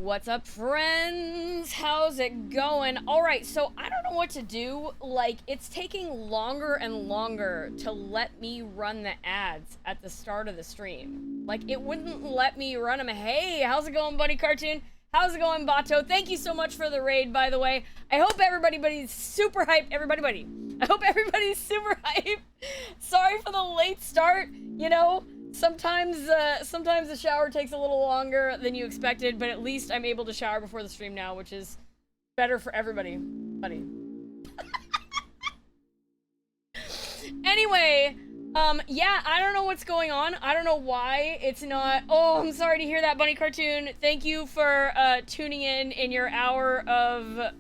What's up, friends? How's it going? Alright, so I don't know what to do. Like, it's taking longer and longer to let me run the ads at the start of the stream. Like, it wouldn't let me run them. Hey, how's it going, Buddy Cartoon? How's it going, Bato? Thank you so much for the raid, by the way. I hope everybody's super hyped. Everybody. I hope everybody's super hyped. Sorry for the late start, you know? Sometimes the shower takes a little longer than you expected, but at least I'm able to shower before the stream now, which is better for everybody. Buddy. Anyway, yeah, I don't know what's going on. I don't know why it's not... Oh, I'm sorry to hear that, Bunny Cartoon. Thank you for tuning in your hour of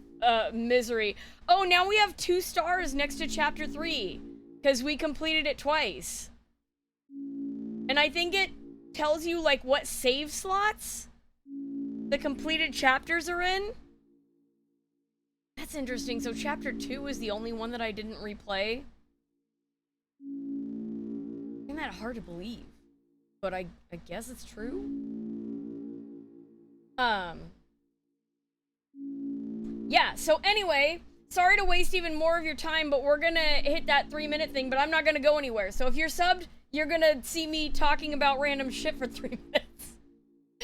misery. Oh, now we have 2 stars next to Chapter 3, because we completed it twice. And I think it tells you, like, what save slots the completed chapters are in. That's interesting. So Chapter 2 is the only one that I didn't replay. Isn't that hard to believe? But I guess it's true. Yeah, so anyway, sorry to waste even more of your time, but we're gonna hit that 3-minute thing, but I'm not gonna go anywhere. So if you're subbed, you're gonna see me talking about random shit for 3 minutes.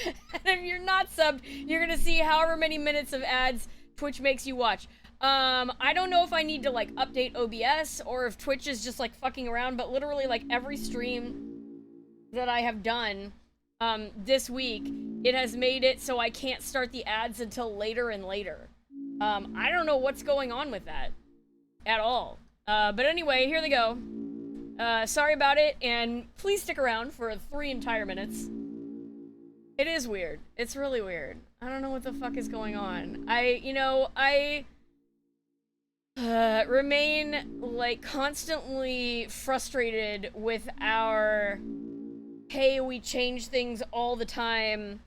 And if you're not subbed, you're gonna see however many minutes of ads Twitch makes you watch. I don't know if I need to, like, update OBS or if Twitch is just, like, fucking around, but literally, like, every stream that I have done, this week, it has made it so I can't start the ads until later and later. I don't know what's going on with that at all. But anyway, here they go. Sorry about it, and please stick around for 3 entire minutes. It is weird. It's really weird. I don't know what the fuck is going on. I remain, like, constantly frustrated with our, hey, we change things all the time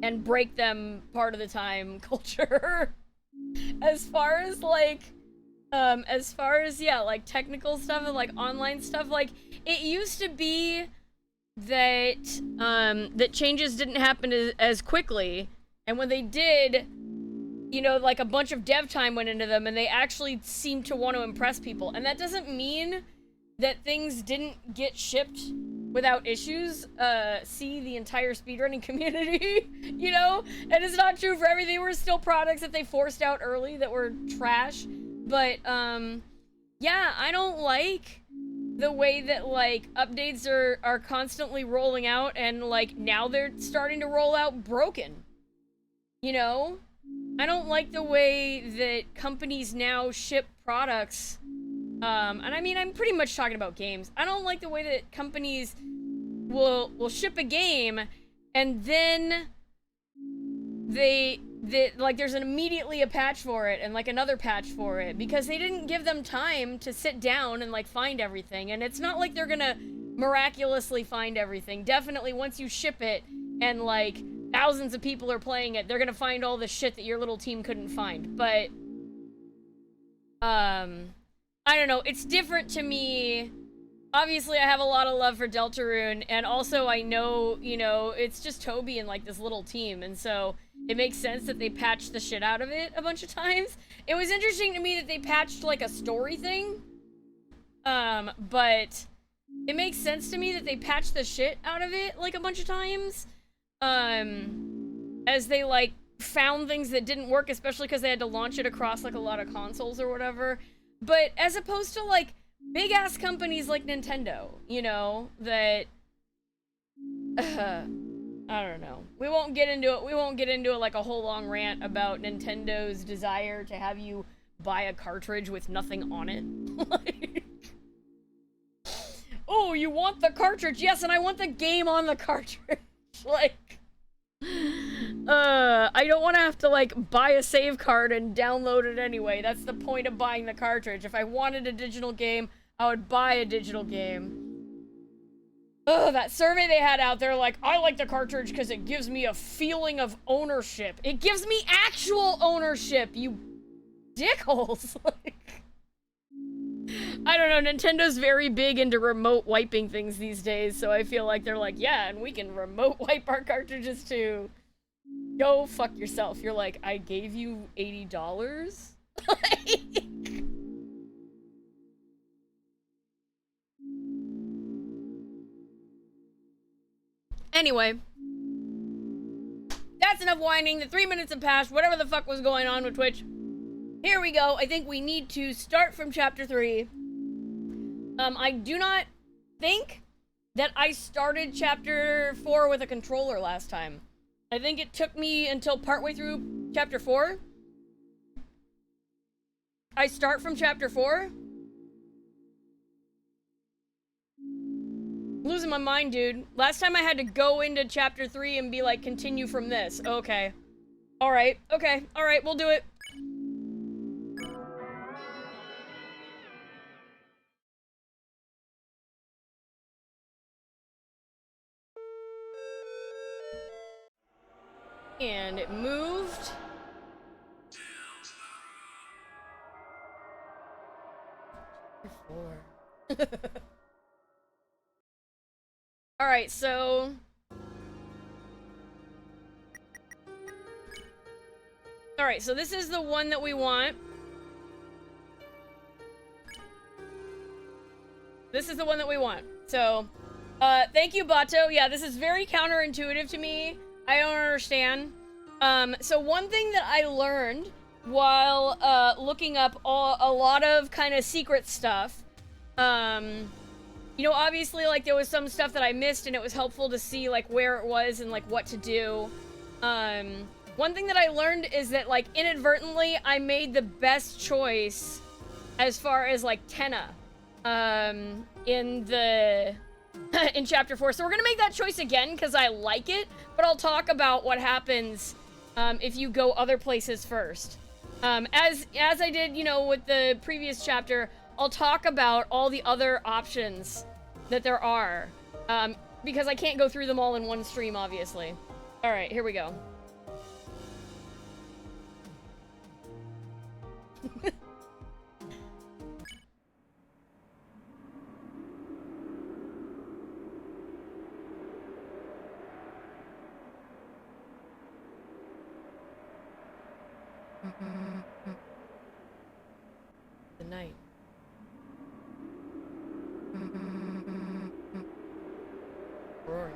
and break them part of the time culture. As far as, yeah, like, technical stuff and, like, online stuff, like, it used to be that, that changes didn't happen as quickly, and when they did, you know, like, a bunch of dev time went into them, and they actually seemed to want to impress people, and that doesn't mean that things didn't get shipped without issues. See the entire speedrunning community, you know? And it's not true for everything. There were still products that they forced out early that were trash. But, yeah, I don't like the way that, like, updates are constantly rolling out, and, like, now they're starting to roll out broken. You know? I don't like the way that companies now ship products, and I mean, I'm pretty much talking about games. I don't like the way that companies will ship a game, and then like, there's immediately a patch for it, and, like, another patch for it, because they didn't give them time to sit down and, like, find everything, and it's not like they're gonna miraculously find everything. Definitely, once you ship it, and, like, thousands of people are playing it, they're gonna find all the shit that your little team couldn't find, but, I don't know, it's different to me. Obviously, I have a lot of love for Deltarune, and also I know, you know, it's just Toby and, like, this little team, and so it makes sense that they patched the shit out of it a bunch of times. It was interesting to me that they patched, like, a story thing, but it makes sense to me that they patched the shit out of it, like, a bunch of times, as they, like, found things that didn't work, especially because they had to launch it across, like, a lot of consoles or whatever. But as opposed to, like, big-ass companies like Nintendo, you know, that, I don't know. We won't get into it. We won't get into, like, a whole long rant about Nintendo's desire to have you buy a cartridge with nothing on it. Like, oh, you want the cartridge? Yes, and I want the game on the cartridge. Like, I don't want to have to, like, buy a save card and download it anyway. That's the point of buying the cartridge. If I wanted a digital game, I would buy a digital game. Ugh, that survey they had out there, like, I like the cartridge because it gives me a feeling of ownership. It gives me actual ownership, you dickholes. Like, I don't know, Nintendo's very big into remote wiping things these days, so I feel like they're like, yeah, and we can remote wipe our cartridges too. Go fuck yourself. You're like, I gave you $80? Like... Anyway. That's enough whining. The 3 minutes have passed. Whatever the fuck was going on with Twitch. Here we go. I think we need to start from chapter 3. I do not think that I started chapter 4 with a controller last time. I think it took me until partway through chapter 4. I start from chapter 4. Losing my mind, dude. Last time I had to go into chapter 3 and be like, continue from this. Okay. Alright. Okay. Alright, we'll do it. And it moved. Alright, so... Alright, so this is the one that we want. This is the one that we want. So, thank you, Bato. Yeah, this is very counterintuitive to me. I don't understand. So one thing that I learned while, looking up a lot of kind of secret stuff, you know, obviously, like, there was some stuff that I missed, and it was helpful to see, like, where it was and, like, what to do. One thing that I learned is that, like, inadvertently, I made the best choice as far as, like, Tenna, in the... in chapter 4. So we're gonna make that choice again, because I like it, but I'll talk about what happens, if you go other places first. As I did, you know, with the previous chapter, I'll talk about all the other options that there are, because I can't go through them all in one stream, obviously. Alright, here we go. The night. Roaring.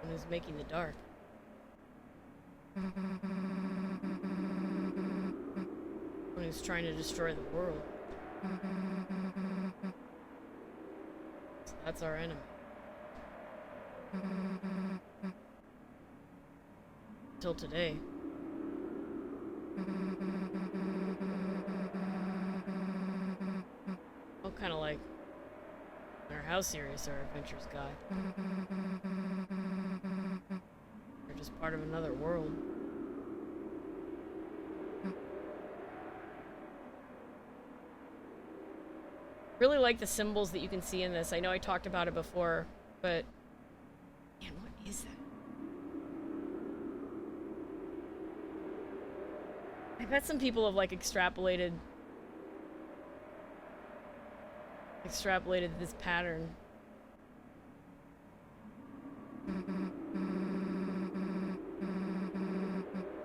And who's making the dark? One who's trying to destroy the world. So that's our enemy. Till today. Oh, kind of like, no matter how serious our adventures got, we're just part of another world. Really like the symbols that you can see in this. I know I talked about it before, but man, what is that? I bet some people have, like, extrapolated this pattern.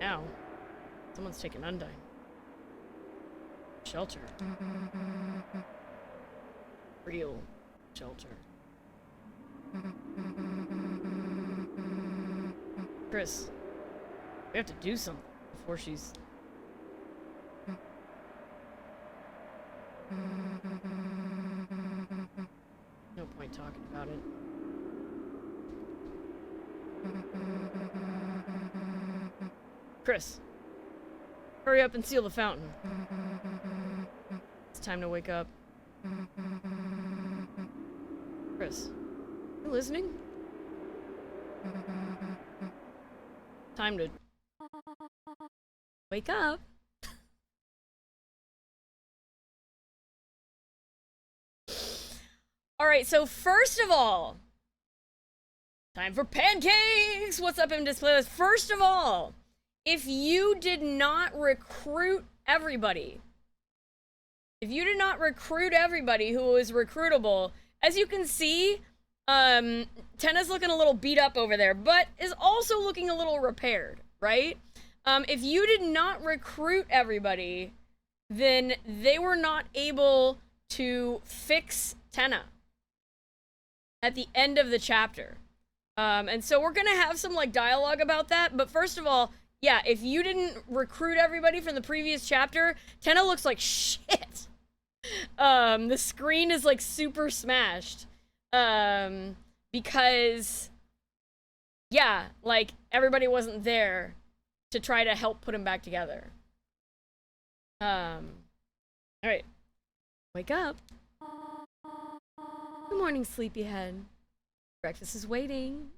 Now, someone's taken Undyne. Shelter. Real shelter. Chris, we have to do something before she's... No point talking about it. Chris, hurry up and seal the fountain. It's time to wake up. Chris, you listening? Time to wake up. Alright, so first of all, time for pancakes! What's up in display list? First of all, if you did not recruit everybody, who is recruitable, as you can see, Tenna's looking a little beat up over there, but is also looking a little repaired, right? If you did not recruit everybody, then they were not able to fix Tenna at the end of the chapter. And so we're gonna have some, like, dialogue about that, but first of all, yeah, if you didn't recruit everybody from the previous chapter, Tenna looks like shit. The screen is, like, super smashed. Because, yeah, like, everybody wasn't there to try to help put him back together. Alright. Wake up. Good morning, sleepyhead. Breakfast is waiting.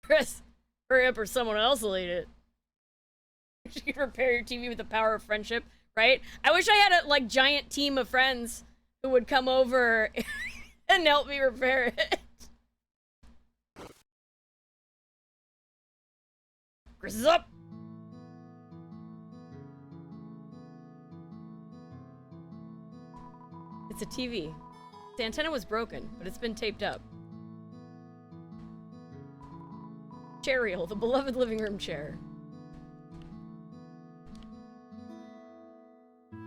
Chris, hurry up or someone else will eat it. You can repair your TV with the power of friendship, right? I wish I had a, like, giant team of friends who would come over and help me repair it. Chris is up! It's a TV. The antenna was broken, but it's been taped up. Cheryl, the beloved living room chair.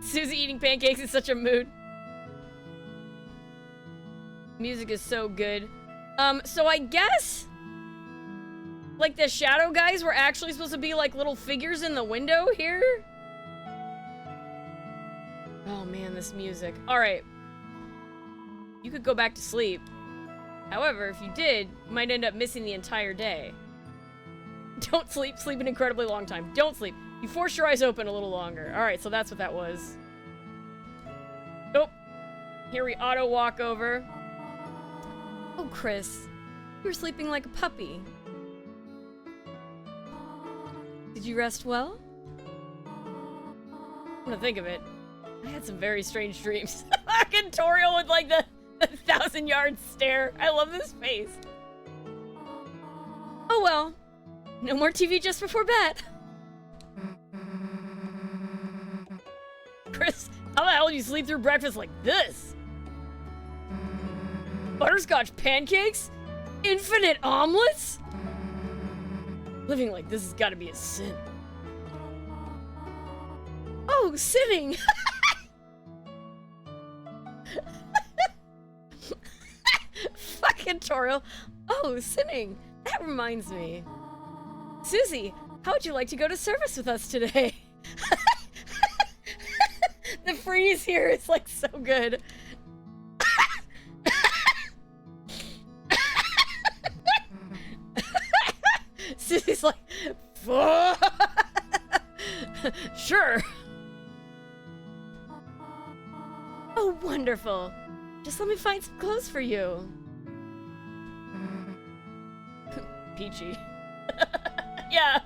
Susie eating pancakes in such a mood. Music is so good. So I guess, like, the shadow guys were actually supposed to be like little figures in the window here? Oh man, this music. Alright. You could go back to sleep. However, if you did, you might end up missing the entire day. Don't sleep. Sleep an incredibly long time. Don't sleep. You force your eyes open a little longer. Alright, so that's what that was. Nope. Here we auto walk over. Oh, Chris. You were sleeping like a puppy. Did you rest well? Come to think of it, I had some very strange dreams. Fucking Toriel with, like, the 1,000-yard stare. I love this face. Oh well. No more TV just before bed. Chris, how the hell do you sleep through breakfast like this? Butterscotch pancakes? Infinite omelets? Living like this has got to be a sin. Oh, sinning! Fucking Toriel. Oh, sinning. That reminds me. Susie, how would you like to go to service with us today? The freeze here is, like, so good. Susie's like, sure. Oh, wonderful. Just let me find some clothes for you. Peachy. Yeah.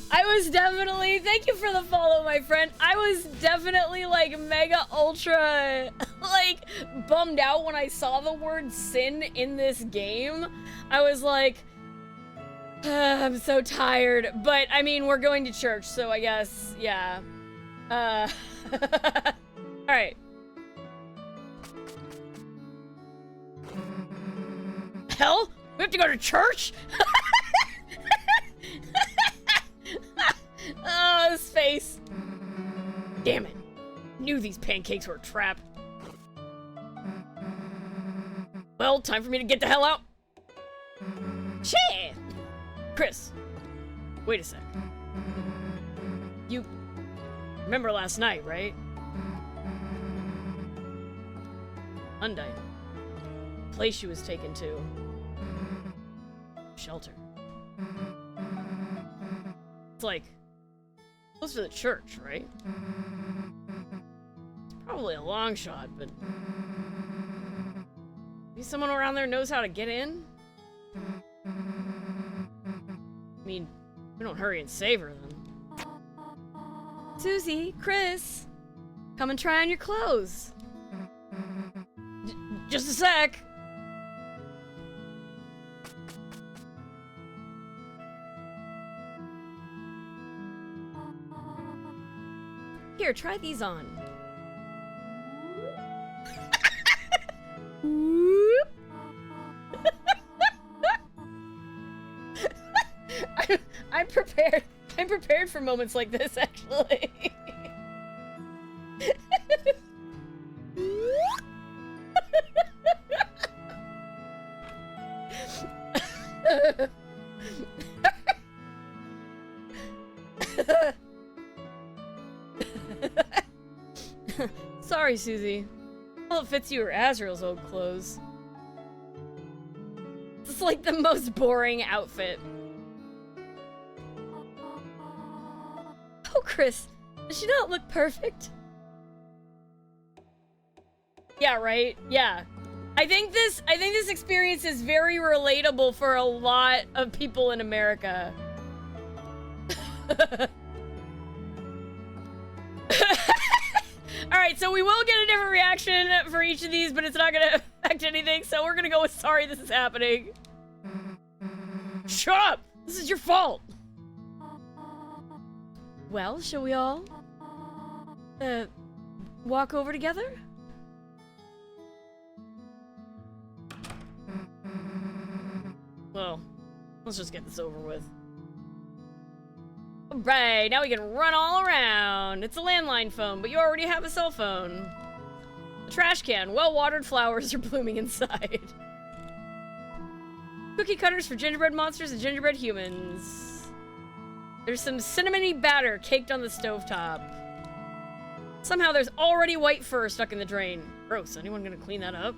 I was definitely, thank you for the follow, my friend. I was definitely, like, mega ultra, like, bummed out when I saw the word sin in this game. I was like, I'm so tired. But, I mean, we're going to church, so I guess, yeah. Alright. Hell? We have to go to church? Oh, his face. Damn it. Knew these pancakes were a trap. Well, time for me to get the hell out. Shit! Chris, wait a sec. You remember last night, right? Undyne. The place she was taken to. Shelter. It's like close to the church, right? It's probably a long shot, but maybe someone around there knows how to get in? I mean, we don't hurry and save her, then. Susie, Chris, come and try on your clothes. Just a sec. Here, try these on. I'm prepared. I'm prepared for moments like this, actually. Sorry, Susie. Well, it fits you or Azrael's old clothes. It's like the most boring outfit. Oh, Chris, does she not look perfect? Yeah, right? Yeah. I think this experience is very relatable for a lot of people in America. Alright, so we will get a different reaction for each of these, but it's not gonna affect anything, so we're gonna go with sorry this is happening. Shut up! This is your fault! Well, shall we all walk over together? Well, let's just get this over with. Alright, now we can run all around. It's a landline phone, but you already have a cell phone. A trash can. Well-watered flowers are blooming inside. Cookie cutters for gingerbread monsters and gingerbread humans. There's some cinnamony batter caked on the stovetop. Somehow there's already white fur stuck in the drain. Gross. Anyone gonna clean that up?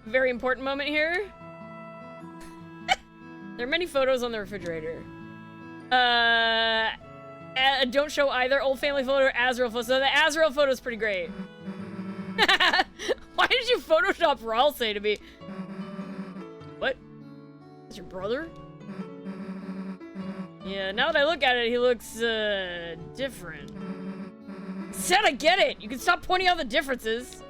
Very important moment here. There are many photos on the refrigerator. Don't show either old family photo or Azrael photo. So the Azrael photo is pretty great. Why did you Photoshop Raul say to me? What? Is your brother? Yeah, now that I look at it, he looks, different. Said I get it! You can stop pointing out the differences!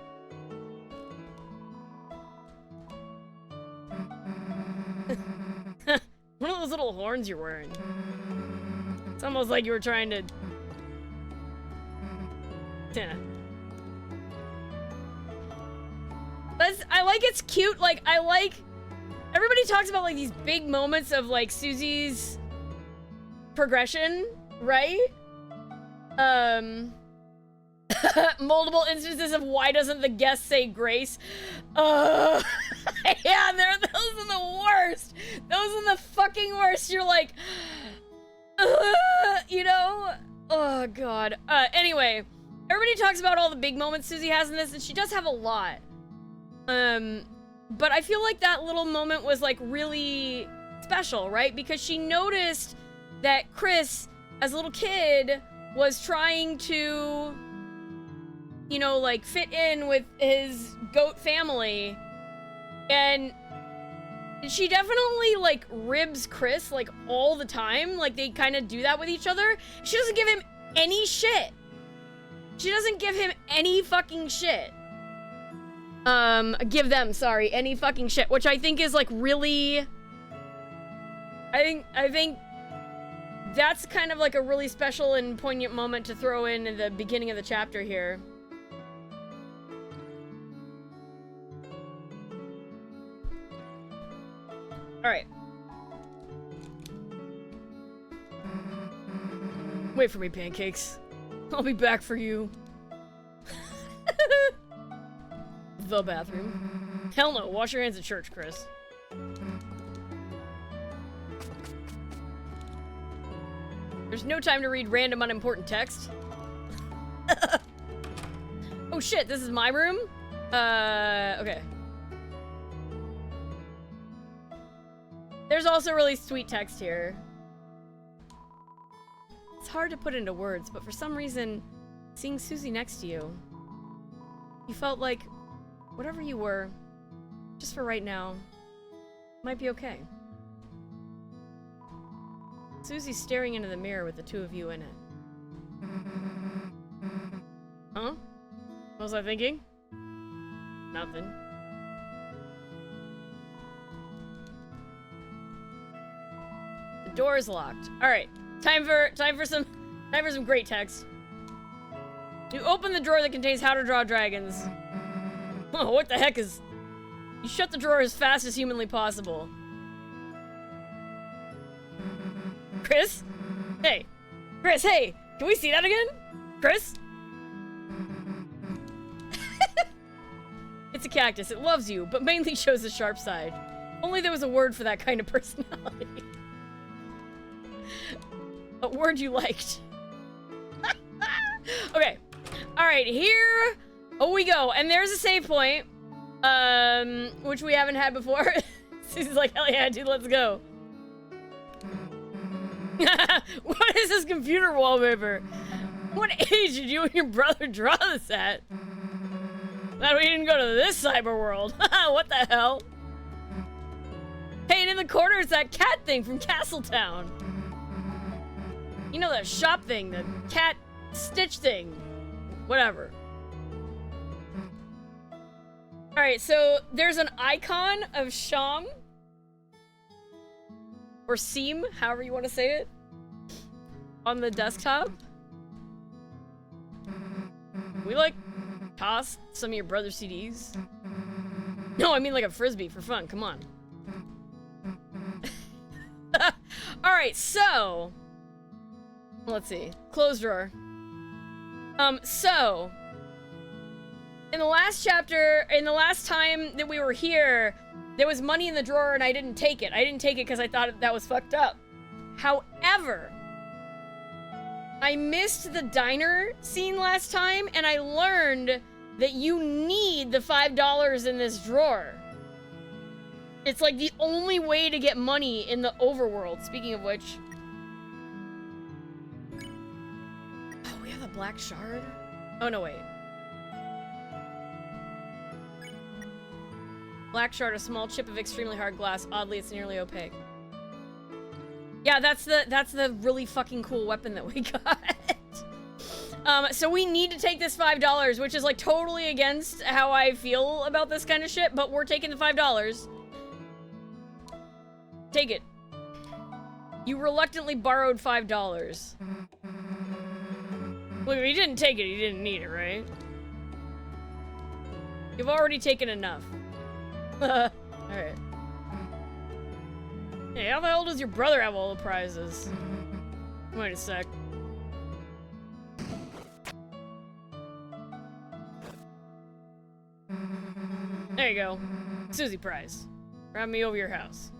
One of those little horns you're wearing. It's almost like you were trying to... Yeah. I like it's cute, like, I like... Everybody talks about, like, these big moments of, like, Susie's progression, right? Multiple instances of why doesn't the guest say grace? Yeah, those are the worst. Those are the fucking worst. You're like, you know? Oh, God. Anyway, everybody talks about all the big moments Susie has in this, and she does have a lot. But I feel like that little moment was, like, really special, right? Because she noticed that Chris, as a little kid, was trying to, you know, like, fit in with his goat family. And she definitely, like, ribs Chris, like, all the time. Like, they kind of do that with each other. She doesn't give him any shit. She doesn't give him any fucking shit. Give them, sorry, any fucking shit. Which I think is, like, really... I think that's kind of, like, a really special and poignant moment to throw in at the beginning of the chapter here. Alright. Wait for me, pancakes. I'll be back for you. The bathroom. Hell no, wash your hands at church, Chris. There's no time to read random unimportant text. Oh shit, this is my room? Okay. There's also really sweet text here. It's hard to put into words, but for some reason, seeing Susie next to you, you felt like whatever you were, just for right now, might be okay. Susie's staring into the mirror with the two of you in it. Huh? What was I thinking? Nothing. The door is locked. All right, time for some great text. You open the drawer that contains how to draw dragons. Oh, what the heck is... You shut the drawer as fast as humanly possible. Chris? Hey. Chris, hey! Can we see that again? Chris? It's a cactus. It loves you, but mainly shows the sharp side. Only there was a word for that kind of personality. A word you liked. Okay. Alright, here we go. And there's a save point. Which we haven't had before. Susie's like, hell yeah, dude, let's go. What is this computer wallpaper? What age did you and your brother draw this at? Glad we didn't go to this cyber world. What the hell? Hey, and in the corner is that cat thing from Castletown. You know that shop thing, the cat Stitch thing. Whatever. Alright, so there's an icon of Sham. Or Seam, however you want to say it. On the desktop. We like toss some of your brother's CDs? No, I mean like a frisbee for fun. Come on. Alright, so... Let's see. Closed drawer. So... In the last chapter, in the last time that we were here, there was money in the drawer and I didn't take it. I didn't take it because I thought that was fucked up. However... I missed the diner scene last time, and I learned that you need the $5 in this drawer. It's like the only way to get money in the overworld, speaking of which. Oh, we have a black shard? Oh, no, wait. Black shard, a small chip of extremely hard glass. Oddly, it's nearly opaque. Yeah, that's the really fucking cool weapon that we got. So we need to take this $5, which is like totally against how I feel about this kind of shit, but we're taking the $5. Take it. You reluctantly borrowed $5. Look, if you didn't take it, you didn't need it, right? You've already taken enough. Alright. Hey, how the hell does your brother have all the prizes? Wait a sec. There you go. Susie prize. Round me over your house.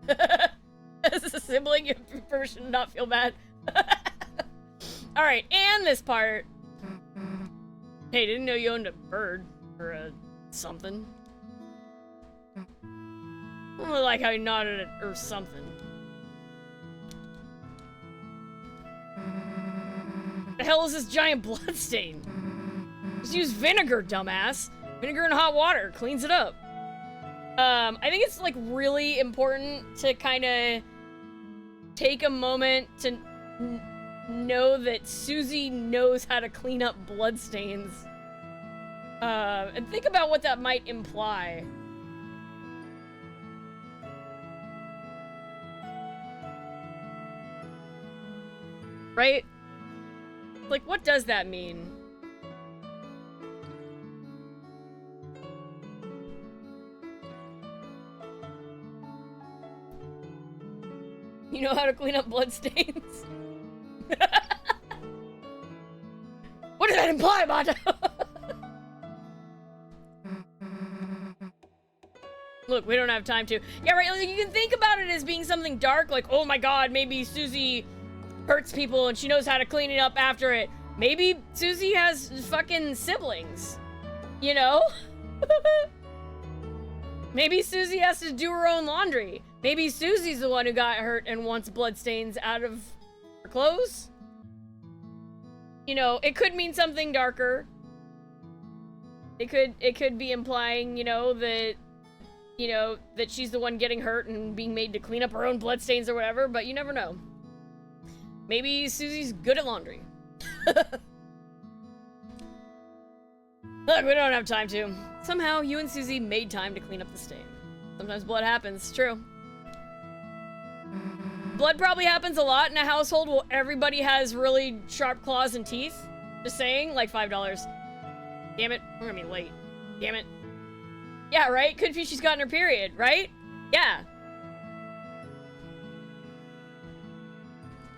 As a sibling, you should not feel bad. Alright, and this part. Hey, didn't know you owned a bird. Or a something. I really like how he nodded at or something. The hell is this giant blood stain? Just use vinegar, dumbass. Vinegar and hot water cleans it up. I think it's like really important to kind of take a moment to know that Susie knows how to clean up blood stains. And think about what that might imply. Right? Like, what does that mean? You know how to clean up bloodstains? What does that imply, Mato? Look, we don't have time to. Yeah, right, like, you can think about it as being something dark, like, oh my god, maybe Susie hurts people and she knows how to clean it up after it. Maybe Susie has fucking siblings. You know? Maybe Susie has to do her own laundry. Maybe Susie's the one who got hurt and wants bloodstains out of her clothes. You know, it could mean something darker. It could be implying, you know, that she's the one getting hurt and being made to clean up her own bloodstains or whatever, but you never know. Maybe Susie's good at laundry. Look, we don't have time to. Somehow, you and Susie made time to clean up the stain. Sometimes blood happens, true. Blood probably happens a lot in a household where everybody has really sharp claws and teeth. Just saying, like $5. Damn it, we're gonna be late. Damn it. Yeah, right? Could be she's gotten her period, right? Yeah.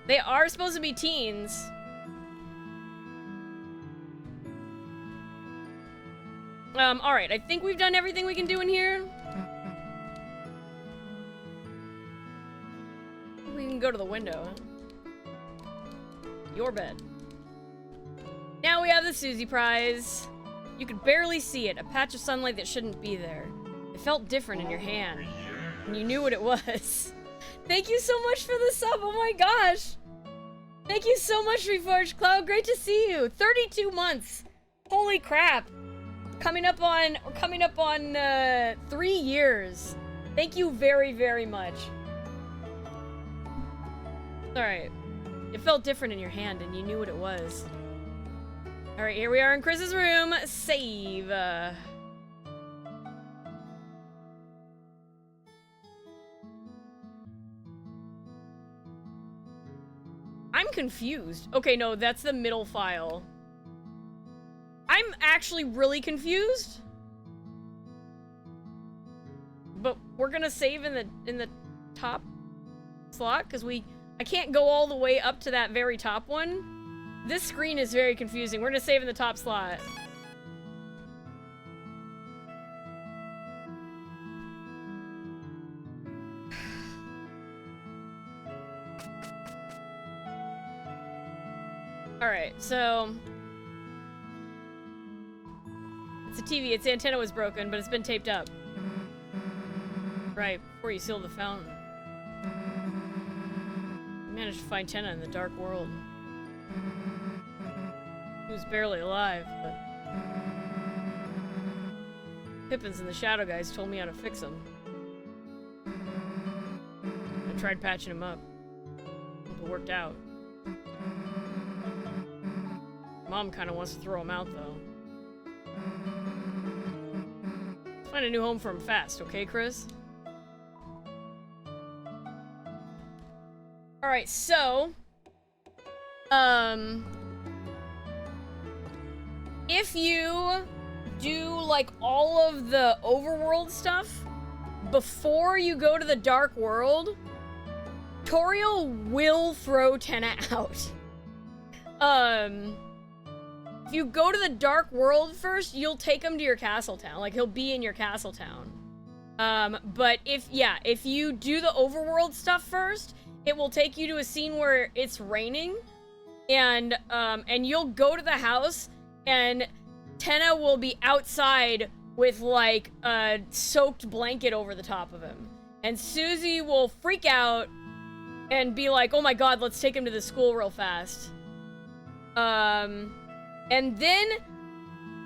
They are supposed to be teens. Alright, I think we've done everything we can do in here. We can go to the window. Your bed. Now we have the Susie prize. You could barely see it, a patch of sunlight that shouldn't be there. It felt different in your hand, and you knew what it was. Thank you so much for the sub, oh my gosh! Thank you so much, Reforged Cloud, great to see you! 32 months! Holy crap! We're coming up on 3 years. Thank you very, very much. Alright. It felt different in your hand, and you knew what it was. Alright, here we are in Chris's room. Save. I'm confused. Okay, no, that's the middle file. I'm actually really confused. But we're gonna save in the top slot, because I can't go all the way up to that very top one. This screen is very confusing. We're gonna save in the top slot. Alright, so... It's a TV. Its antenna was broken, but it's been taped up. Right, before you seal the fountain. You managed to find Tenna in the dark world. He was barely alive, but... Pippins and the Shadow Guys told me how to fix him. I tried patching him up. It worked out. Mom kinda wants to throw him out, though. Let's find a new home for him fast, okay, Chris? Alright, so... if you do, like, all of the overworld stuff before you go to the dark world, Toriel will throw Tenna out. If you go to the dark world first, you'll take him to your castle town. Like, he'll be in your castle town. But if you do the overworld stuff first, it will take you to a scene where it's raining, and you'll go to the house, and Tenna will be outside with, like, a soaked blanket over the top of him. And Susie will freak out and be like, oh my god, let's take him to the school real fast. And then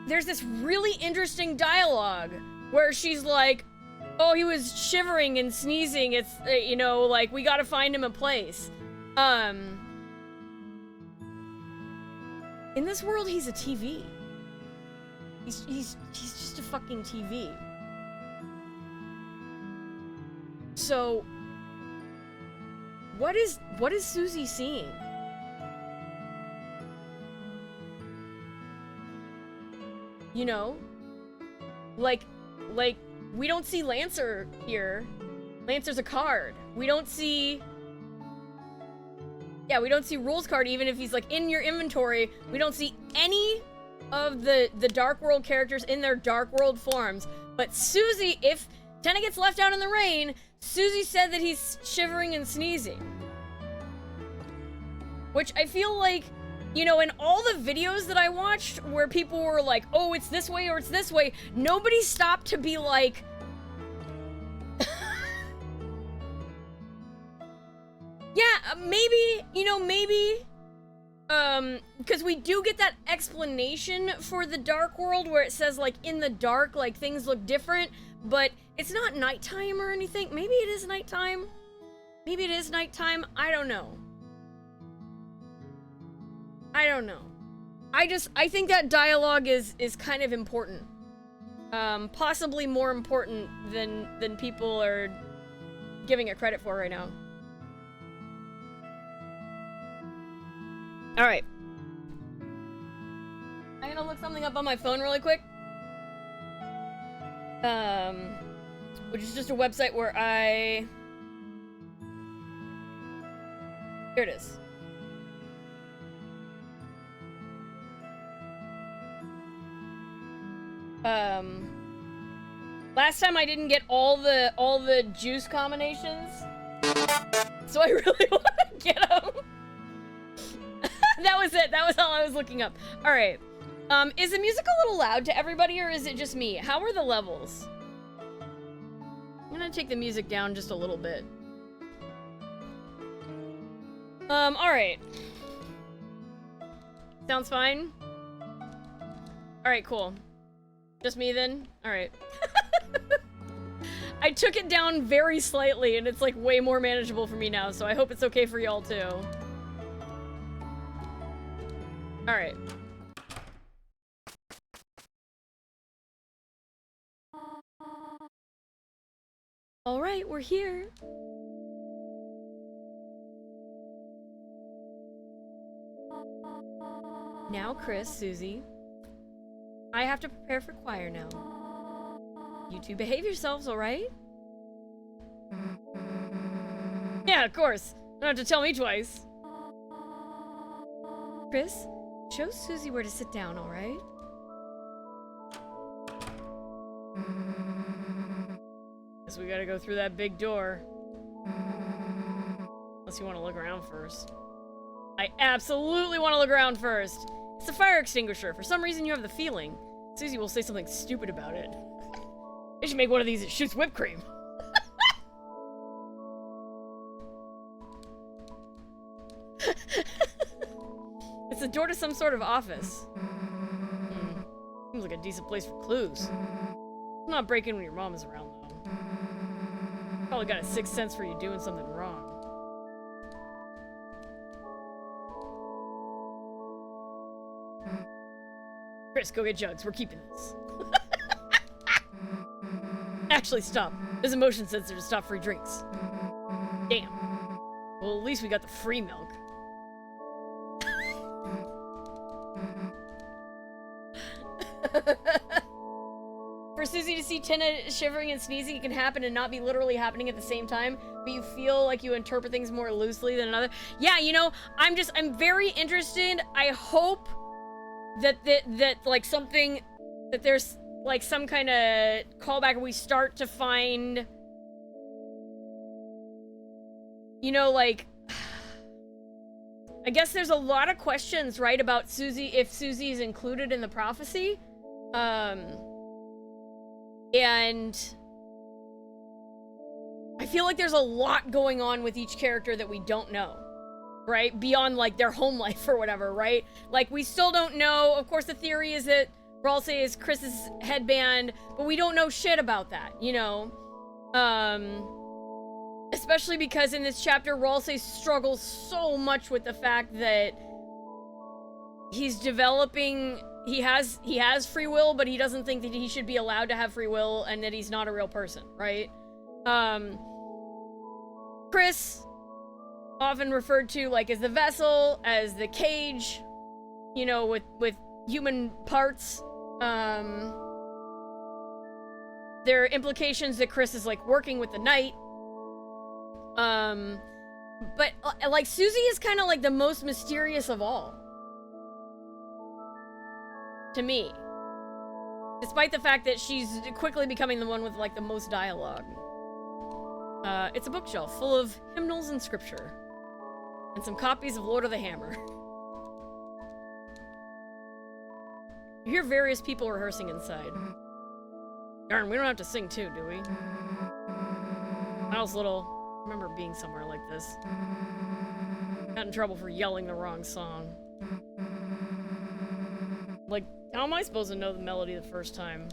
there's this really interesting dialogue where she's like, oh, he was shivering and sneezing. It's, you know, like, we gotta find him a place. In this world, he's a TV. He's just a fucking TV. So, what is Susie seeing? You know? Like, we don't see Lancer here. Lancer's a card. We don't see... Yeah, we don't see Rule's card even if he's, like, in your inventory. We don't see any of the Dark World characters in their Dark World forms. But Susie, if Tenna gets left out in the rain, Susie said that he's shivering and sneezing. Which I feel like, you know, in all the videos that I watched where people were like, oh, it's this way or it's this way, nobody stopped to be like... yeah, maybe, you know, maybe... because we do get that explanation for the Dark World where it says, like, in the dark, like, things look different, but it's not nighttime or anything. Maybe it is nighttime. Maybe it is nighttime. I don't know. I don't know. I think that dialogue is kind of important. possibly more important than people are giving it credit for right now. All right. I'm gonna look something up on my phone really quick. Which is just a website where I... Here it is. Last time I didn't get all the juice combinations, so I really want to get them. That was it. That was all I was looking up. All right. Is the music a little loud to everybody, or is it just me? How are the levels? I'm gonna take the music down just a little bit. All right. Sounds fine. All right, cool. Just me then? All right. I took it down very slightly, and it's like way more manageable for me now, so I hope it's okay for y'all too. All right. All right, we're here. Now, Chris, Susie, I have to prepare for choir now. You two behave yourselves, all right? Yeah, of course. Don't have to tell me twice. Chris, show Susie where to sit down, all right? Guess we gotta go through that big door. Unless you want to look around first. I absolutely want to look around first. It's a fire extinguisher. For some reason you have the feeling Susie will say something stupid about it. They should make one of these that shoots whipped cream. It's the door to some sort of office. Seems like a decent place for clues. I'm not breaking when your mom is around, though. Probably got a sixth sense for you doing something wrong. Chris, go get jugs. We're keeping this. Actually, stop. There's a motion sensor to stop free drinks. Damn. Well, at least we got the free milk. For Susie to see Tina shivering and sneezing, it can happen and not be literally happening at the same time, but you feel like you interpret things more loosely than another. Yeah, you know, I'm very interested. I hope that like something, that there's like some kind of callback and we start to find, you know, like, I guess there's a lot of questions, right, about Susie, if Susie is included in the prophecy. And I feel like there's a lot going on with each character that we don't know, right? Beyond, like, their home life or whatever, right? Like, we still don't know. Of course, the theory is that Ralsei is Chris's headband, but we don't know shit about that, you know? Especially because in this chapter, Ralsei struggles so much with the fact that he's developing... He has free will, but he doesn't think that he should be allowed to have free will and that he's not a real person, right? Chris, often referred to like as the vessel, as the cage, you know, with human parts. There are implications that Chris is like working with the night. But like Susie is kind of like the most mysterious of all. To me. Despite the fact that she's quickly becoming the one with, like, the most dialogue. It's a bookshelf full of hymnals and scripture. And some copies of Lord of the Hammer. You hear various people rehearsing inside. Darn, we don't have to sing too, do we? When I was little, I remember being somewhere like this. Got in trouble for yelling the wrong song. Like, how am I supposed to know the melody the first time?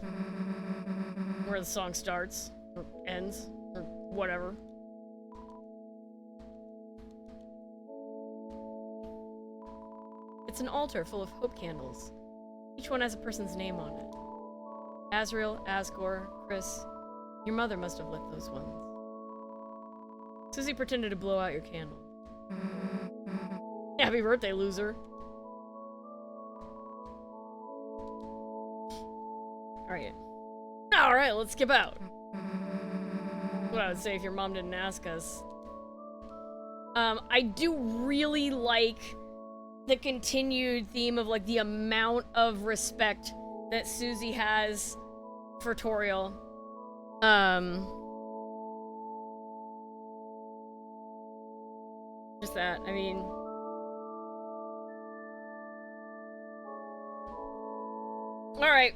Where the song starts, or ends, or whatever. It's an altar full of hope candles. Each one has a person's name on it. Azrael, Asgore, Chris. Your mother must have lit those ones. Susie pretended to blow out your candle. Happy birthday, loser. Alright, let's skip out. What I would say if your mom didn't ask us. I do really like the continued theme of, like, the amount of respect that Susie has for Toriel. Just that, I mean... Alright.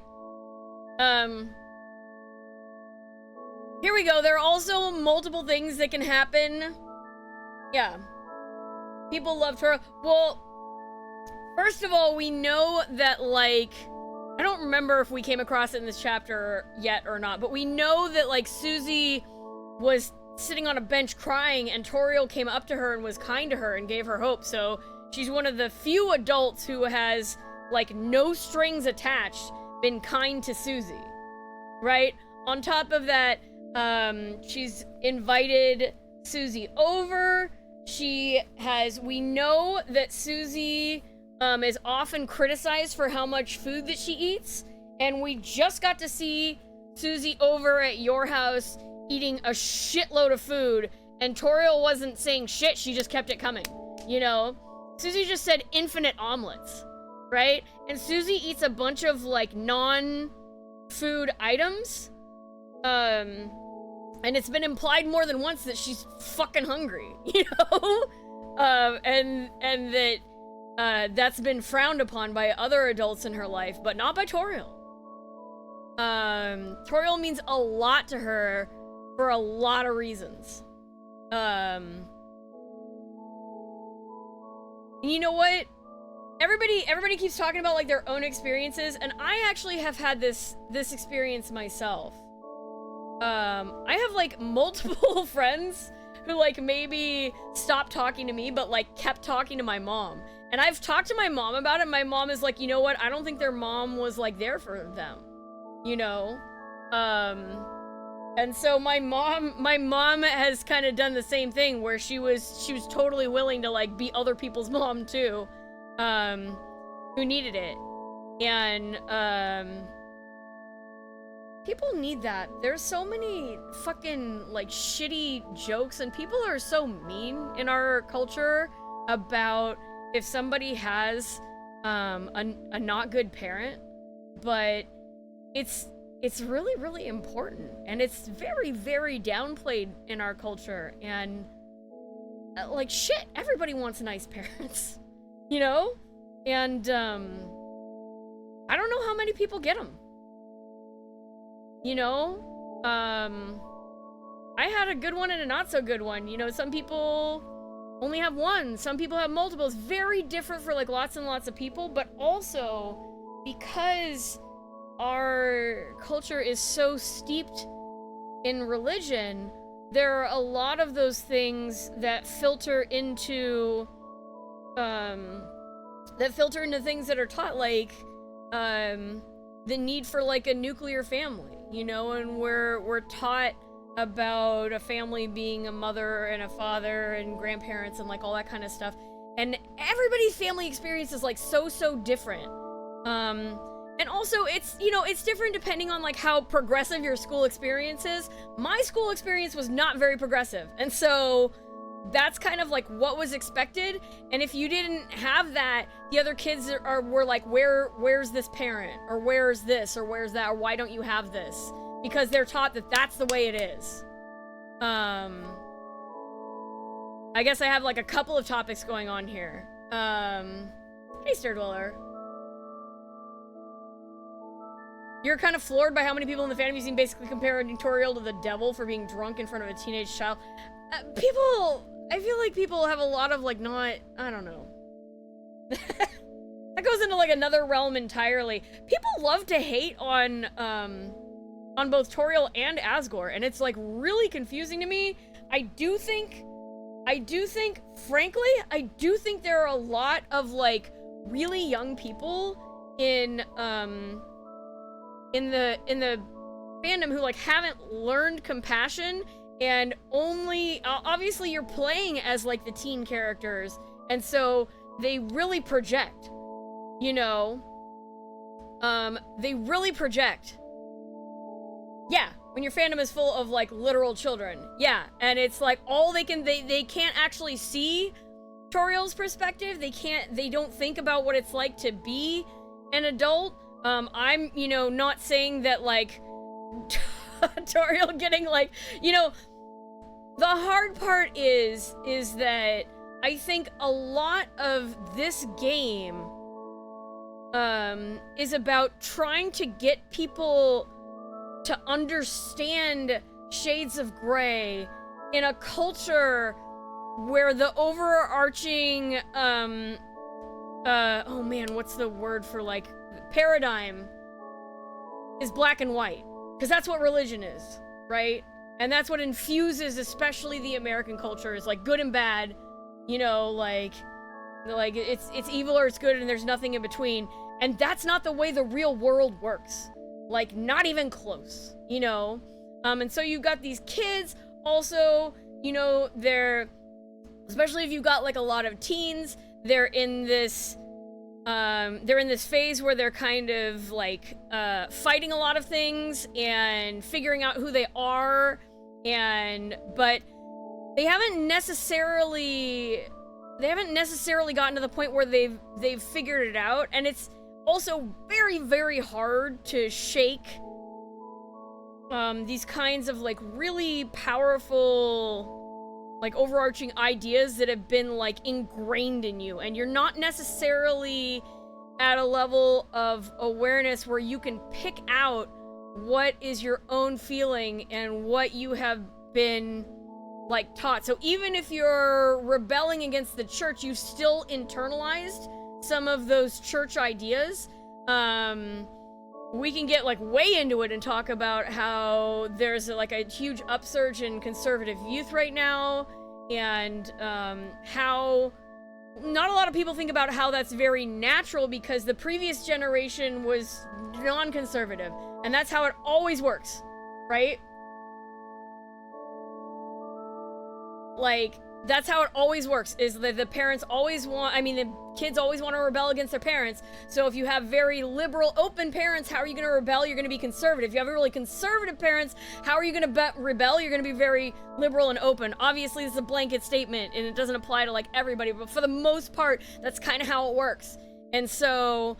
Here we go. There are also multiple things that can happen. Yeah. People loved her. Well, first of all, we know that, like... I don't remember if we came across it in this chapter yet or not, but we know that, like, Susie was sitting on a bench crying, and Toriel came up to her and was kind to her and gave her hope, so she's one of the few adults who has, like, no strings attached, been kind to Susie, right? On top of that, she's invited Susie over. We know that Susie is often criticized for how much food that she eats, and we just got to see Susie over at your house eating a shitload of food, and Toriel wasn't saying shit, she just kept it coming, you know? Susie just said infinite omelets, right? And Susie eats a bunch of, like, non-food items, and it's been implied more than once that she's fucking hungry, you know? And that that's been frowned upon by other adults in her life, but not by Toriel. Toriel means a lot to her for a lot of reasons. And you know what? Everybody keeps talking about, like, their own experiences, and I actually have had this experience myself. I have, like, multiple friends who, like, maybe stopped talking to me, but, like, kept talking to my mom. And I've talked to my mom about it. My mom is like, you know what? I don't think their mom was, like, there for them, you know? And so my mom has kind of done the same thing, where she was totally willing to, like, be other people's mom too, who needed it. And, people need that. There's so many fucking, like, shitty jokes, and people are so mean in our culture about if somebody has a not good parent, but it's really, really important, and it's very, very downplayed in our culture, and like, shit, everybody wants nice parents, you know? And I don't know how many people get them, you know? I had a good one and a not so good one, you know? Some people only have one, some people have multiple. It's very different for, like, lots and lots of people, but also because our culture is so steeped in religion, there are a lot of those things that filter into things that are taught, like the need for, like, a nuclear family, you know, and we're taught about a family being a mother and a father and grandparents and, like, all that kind of stuff, and everybody's family experience is, like, so different. And also, it's, you know, it's different depending on, like, how progressive your school experience is. My school experience was not very progressive, and so that's kind of, like, what was expected. And if you didn't have that, the other kids were like, where's this parent? Or where's this? Or where's that? Or why don't you have this? Because they're taught that that's the way it is. I guess I have, like, a couple of topics going on here. Hey, Stair Dweller. You're kind of floored by how many people in the fan museum basically compare Toriel to the devil for being drunk in front of a teenage child. I feel like people have a lot of, like, I don't know. That goes into, like, another realm entirely. People love to hate on both Toriel and Asgore, and it's, like, really confusing to me. I do think, frankly, there are a lot of, like, really young people in in the fandom who like haven't learned compassion, and only obviously you're playing as like the teen characters, and so they really project, you know. They really project. Yeah, when your fandom is full of like literal children. Yeah, and it's like all they can't actually see Toriel's perspective. They don't think about what it's like to be an adult. I'm, you know, not saying that like Toriel getting like, you know, the hard part is that I think a lot of this game is about trying to get people to understand shades of gray in a culture where the overarching oh man, what's the word for like paradigm is black and white, because that's what religion is, right? And that's what infuses especially the American culture, is like good and bad, you know, like it's evil or it's good and there's nothing in between. And that's not the way the real world works. Like, not even close, you know? And so you've got these kids also, you know, they're, especially if you've got like a lot of teens, they're in this phase where they're kind of like fighting a lot of things and figuring out who they are, but they haven't necessarily gotten to the point where they've figured it out. And it's also very, very hard to shake these kinds of like really powerful like overarching ideas that have been like ingrained in you, and you're not necessarily at a level of awareness where you can pick out what is your own feeling and what you have been like taught. So even if you're rebelling against the church, you've still internalized some of those church ideas. We can get like way into it and talk about how there's like a huge upsurge in conservative youth right now, and how not a lot of people think about how that's very natural, because the previous generation was non-conservative, and that's how it always works, right? Like, that's how it always works, is that the parents always want, I mean, the kids always want to rebel against their parents. So if you have very liberal, open parents, how are you going to rebel? You're going to be conservative. If you have really conservative parents, how are you going to rebel? You're going to be very liberal and open. Obviously, this is a blanket statement, and it doesn't apply to, like, everybody, but for the most part, that's kind of how it works. And so,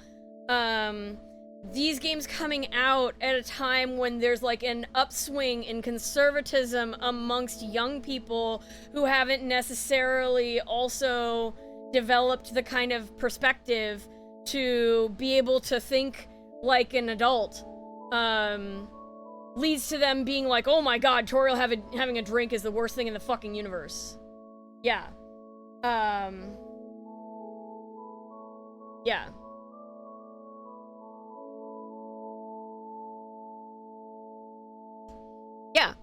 these games coming out at a time when there's like an upswing in conservatism amongst young people who haven't necessarily also developed the kind of perspective to be able to think like an adult, leads to them being like, oh my god, Toriel having a drink is the worst thing in the fucking universe. Yeah. Yeah. Yeah,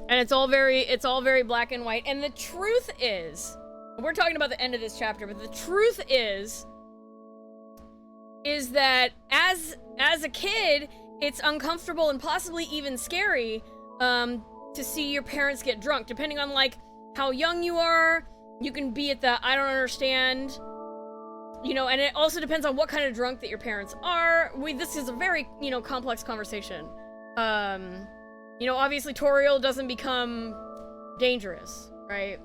and it's all very black and white. And the truth is, we're talking about the end of this chapter, but the truth is that as a kid, it's uncomfortable and possibly even scary to see your parents get drunk. Depending on like how young you are, you can be at the I don't understand, you know, and it also depends on what kind of drunk that your parents are. This is a very, you know, complex conversation. You know, obviously Toriel doesn't become dangerous, right?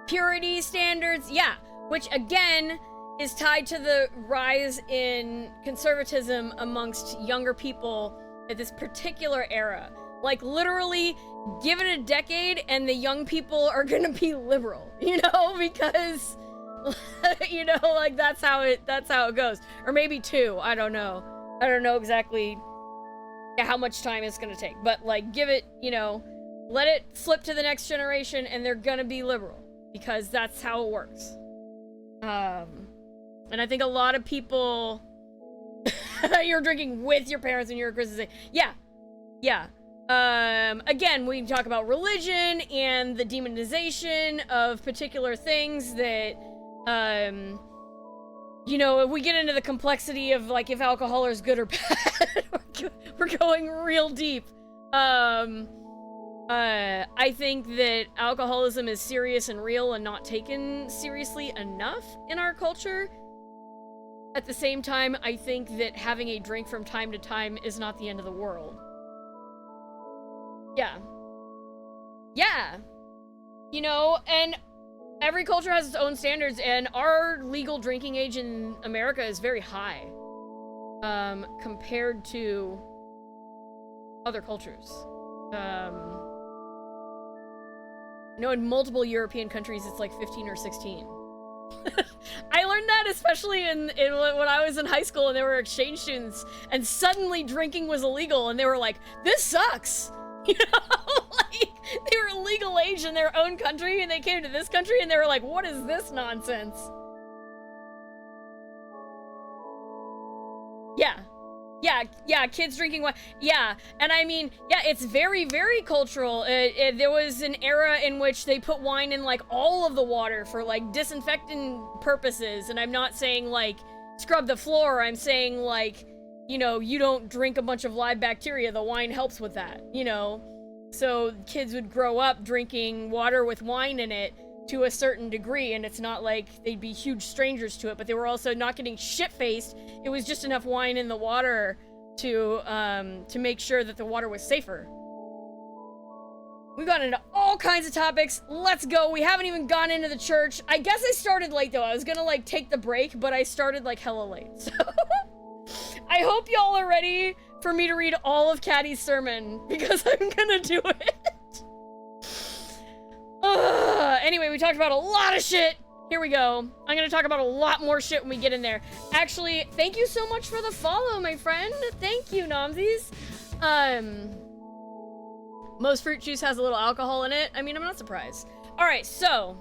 Purity standards, yeah, which again is tied to the rise in conservatism amongst younger people at this particular era. Like, literally, give it a decade and the young people are gonna be liberal, you know, because, you know, like, that's how it goes. Or maybe two, I don't know exactly how much time it's gonna take, but like, give it, you know, let it flip to the next generation and they're gonna be liberal, because that's how it works. And I think a lot of people you're drinking with your parents and you're a Christian, yeah. Again, we talk about religion and the demonization of particular things that you know, if we get into the complexity of, like, if alcohol is good or bad, we're going real deep. I think that alcoholism is serious and real and not taken seriously enough in our culture. At the same time, I think that having a drink from time to time is not the end of the world. Yeah. Yeah. You know, and every culture has its own standards, and our legal drinking age in America is very high, compared to other cultures. You know, in multiple European countries, it's like 15 or 16. I learned that especially in when I was in high school and there were exchange students, and suddenly drinking was illegal, and they were like, this sucks! You know, like, they were legal age in their own country, and they came to this country, and they were like, what is this nonsense? Yeah. Yeah, kids drinking wine. Yeah, and I mean, yeah, it's very, very cultural. There was an era in which they put wine in, like, all of the water for, like, disinfectant purposes, and I'm not saying, like, scrub the floor. I'm saying, like, you know, you don't drink a bunch of live bacteria. The wine helps with that, you know? So kids would grow up drinking water with wine in it to a certain degree, and it's not like they'd be huge strangers to it, but they were also not getting shit-faced. It was just enough wine in the water to make sure that the water was safer. We've gone into all kinds of topics. Let's go. We haven't even gone into the church. I guess I started late, though. I was gonna, like, take the break, but I started, like, hella late, so... I hope y'all are ready for me to read all of Caddy's sermon, because I'm gonna do it. Anyway, we talked about a lot of shit. Here we go. I'm gonna talk about a lot more shit when we get in there. Actually, thank you so much for the follow, my friend. Thank you, Nomsies. Most fruit juice has a little alcohol in it. I mean, I'm not surprised. All right, so,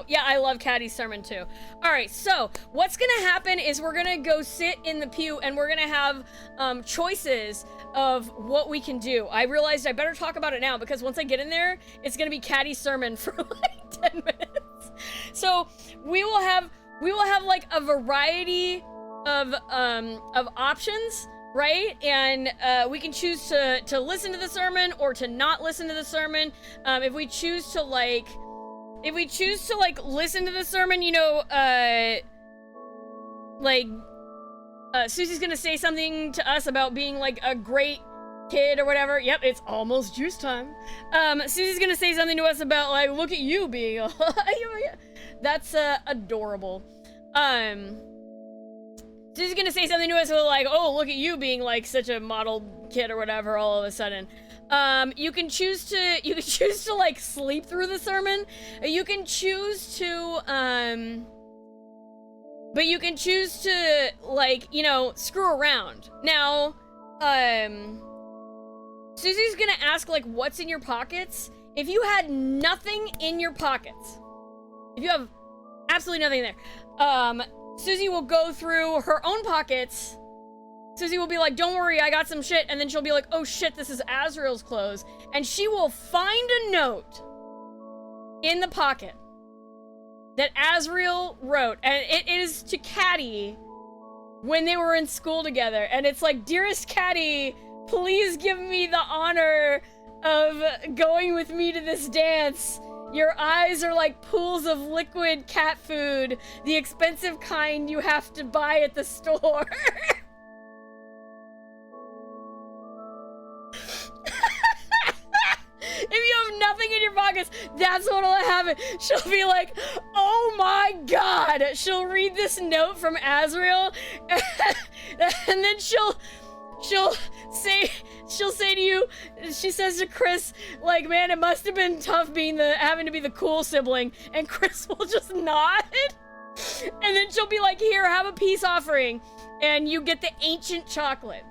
yeah, I love Caddy's sermon too. All right, so what's gonna happen is we're gonna go sit in the pew and we're gonna have choices of what we can do. I realized I better talk about it now, because once I get in there, it's gonna be Caddy's sermon for like 10 minutes. So we will have like a variety of options, right? And we can choose to listen to the sermon or to not listen to the sermon. If we choose to listen to the sermon, you know, Susie's gonna say something to us about being, like, a great kid or whatever. Yep, it's almost juice time. Susie's gonna say something to us about, like, look at you being a... That's, adorable. Susie's gonna say something to us about, like, oh, look at you being, like, such a model kid or whatever all of a sudden. You can choose to like sleep through the sermon. You can choose to but you can choose to, like, you know, screw around. Now, Susie's gonna ask, like, what's in your pockets? If you had nothing in your pockets, if you have absolutely nothing there, Susie will go through her own pockets. Susie will be like, don't worry, I got some shit. And then she'll be like, oh shit, this is Azrael's clothes. And she will find a note in the pocket that Azrael wrote. And it is to Caddy when they were in school together. And it's like, dearest Caddy, please give me the honor of going with me to this dance. Your eyes are like pools of liquid cat food, the expensive kind you have to buy at the store. If you have nothing in your pockets, that's what'll happen. She'll be like, oh my god. She'll read this note from Azrael, and then she'll say to you, she says to Chris, like, man, it must have been tough having to be the cool sibling. And Chris will just nod. And then she'll be like, here, have a peace offering. And you get the ancient chocolate.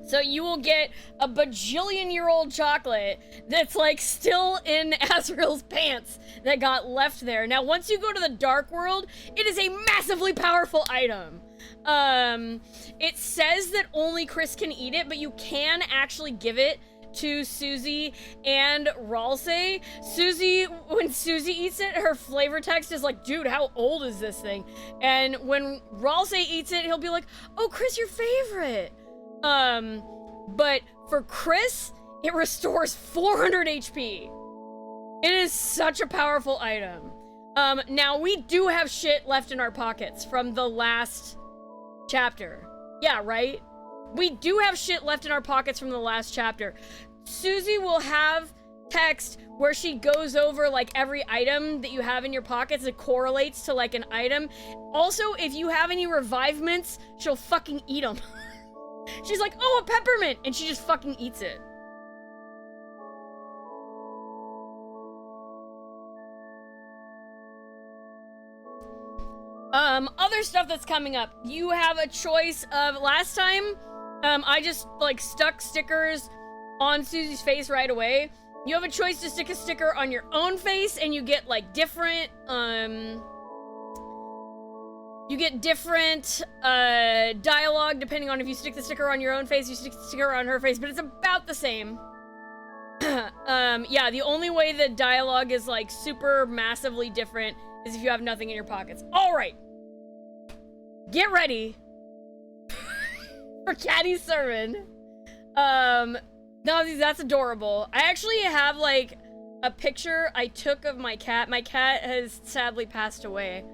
So you will get a bajillion-year-old chocolate that's, like, still in Azrael's pants that got left there. Now, once you go to the Dark World, it is a massively powerful item. It says that only Chris can eat it, but you can actually give it to Susie and Ralsei. Susie, when Susie eats it, her flavor text is like, dude, how old is this thing? And when Ralsei eats it, he'll be like, oh, Chris, your favorite. But for Chris, it restores 400 HP. It is such a powerful item. Now we do have shit left in our pockets from the last chapter. Yeah, right? We do have shit left in our pockets from the last chapter. Susie will have text where she goes over like every item that you have in your pockets. It correlates to like an item. Also, if you have any revive mints, she'll fucking eat them. She's like, oh, a peppermint, and she just fucking eats it. Other stuff that's coming up. You have a choice of, last time, I just, like, stuck stickers on Susie's face right away. You have a choice to stick a sticker on your own face, and you get, like, different, you get different, dialogue depending on if you stick the sticker on your own face, you stick the sticker on her face, but it's about the same. Yeah, the only way the dialogue is, like, super massively different is if you have nothing in your pockets. Alright. Get ready for Caddy's sermon. No, that's adorable. I actually have, like, a picture I took of my cat. My cat has sadly passed away.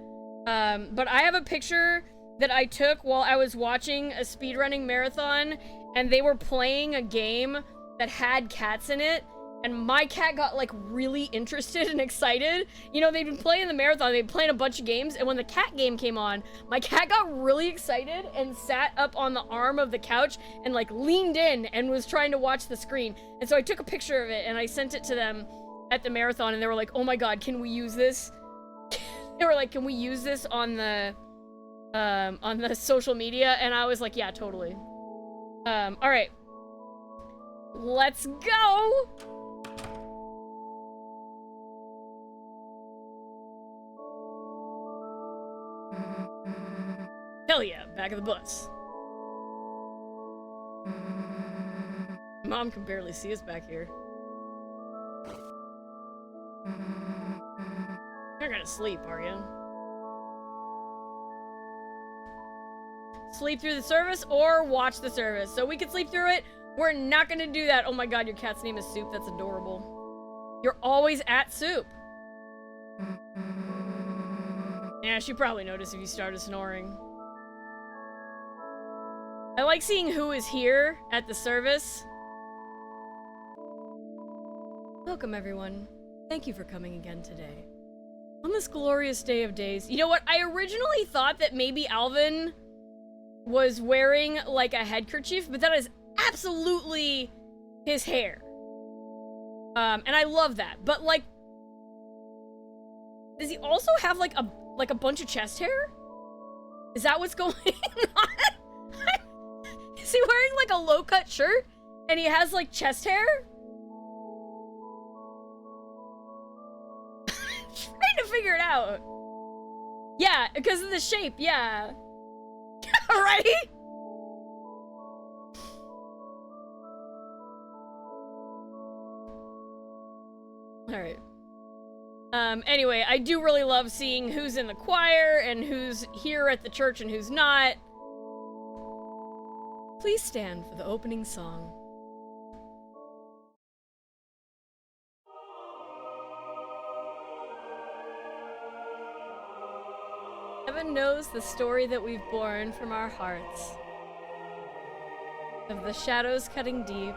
But I have a picture that I took while I was watching a speedrunning marathon, and they were playing a game that had cats in it, and my cat got, like, really interested and excited. You know, they'd been playing the marathon, they'd been playing a bunch of games, and when the cat game came on, my cat got really excited and sat up on the arm of the couch and, like, leaned in and was trying to watch the screen. And so I took a picture of it, and I sent it to them at the marathon, and they were like, oh my god, can we use this? They were like, can we use this on the social media? And I was like, yeah, totally. Alright. Let's go! Hell yeah, back of the bus. Mom can barely see us back here. You're not gonna sleep, are you? Sleep through the service or watch the service. So we can sleep through it. We're not gonna do that. Oh my god, your cat's name is Soup. That's adorable. You're always at Soup. Yeah, she probably noticed if you started snoring. I like seeing who is here at the service. Welcome, everyone. Thank you for coming again today. On this glorious day of days. You know what? I originally thought that maybe Alvin was wearing, like, a headkerchief, but that is absolutely his hair. And I love that. But, like, does he also have, like a bunch of chest hair? Is that what's going on? Is he wearing, like, a low-cut shirt? And he has, like, chest hair? Trying to figure it out. Yeah, because of the shape, yeah. Right? Alright. Anyway, I do really love seeing who's in the choir and who's here at the church and who's not. Please stand for the opening song. Heaven knows the story that we've borne from our hearts, of the shadows cutting deep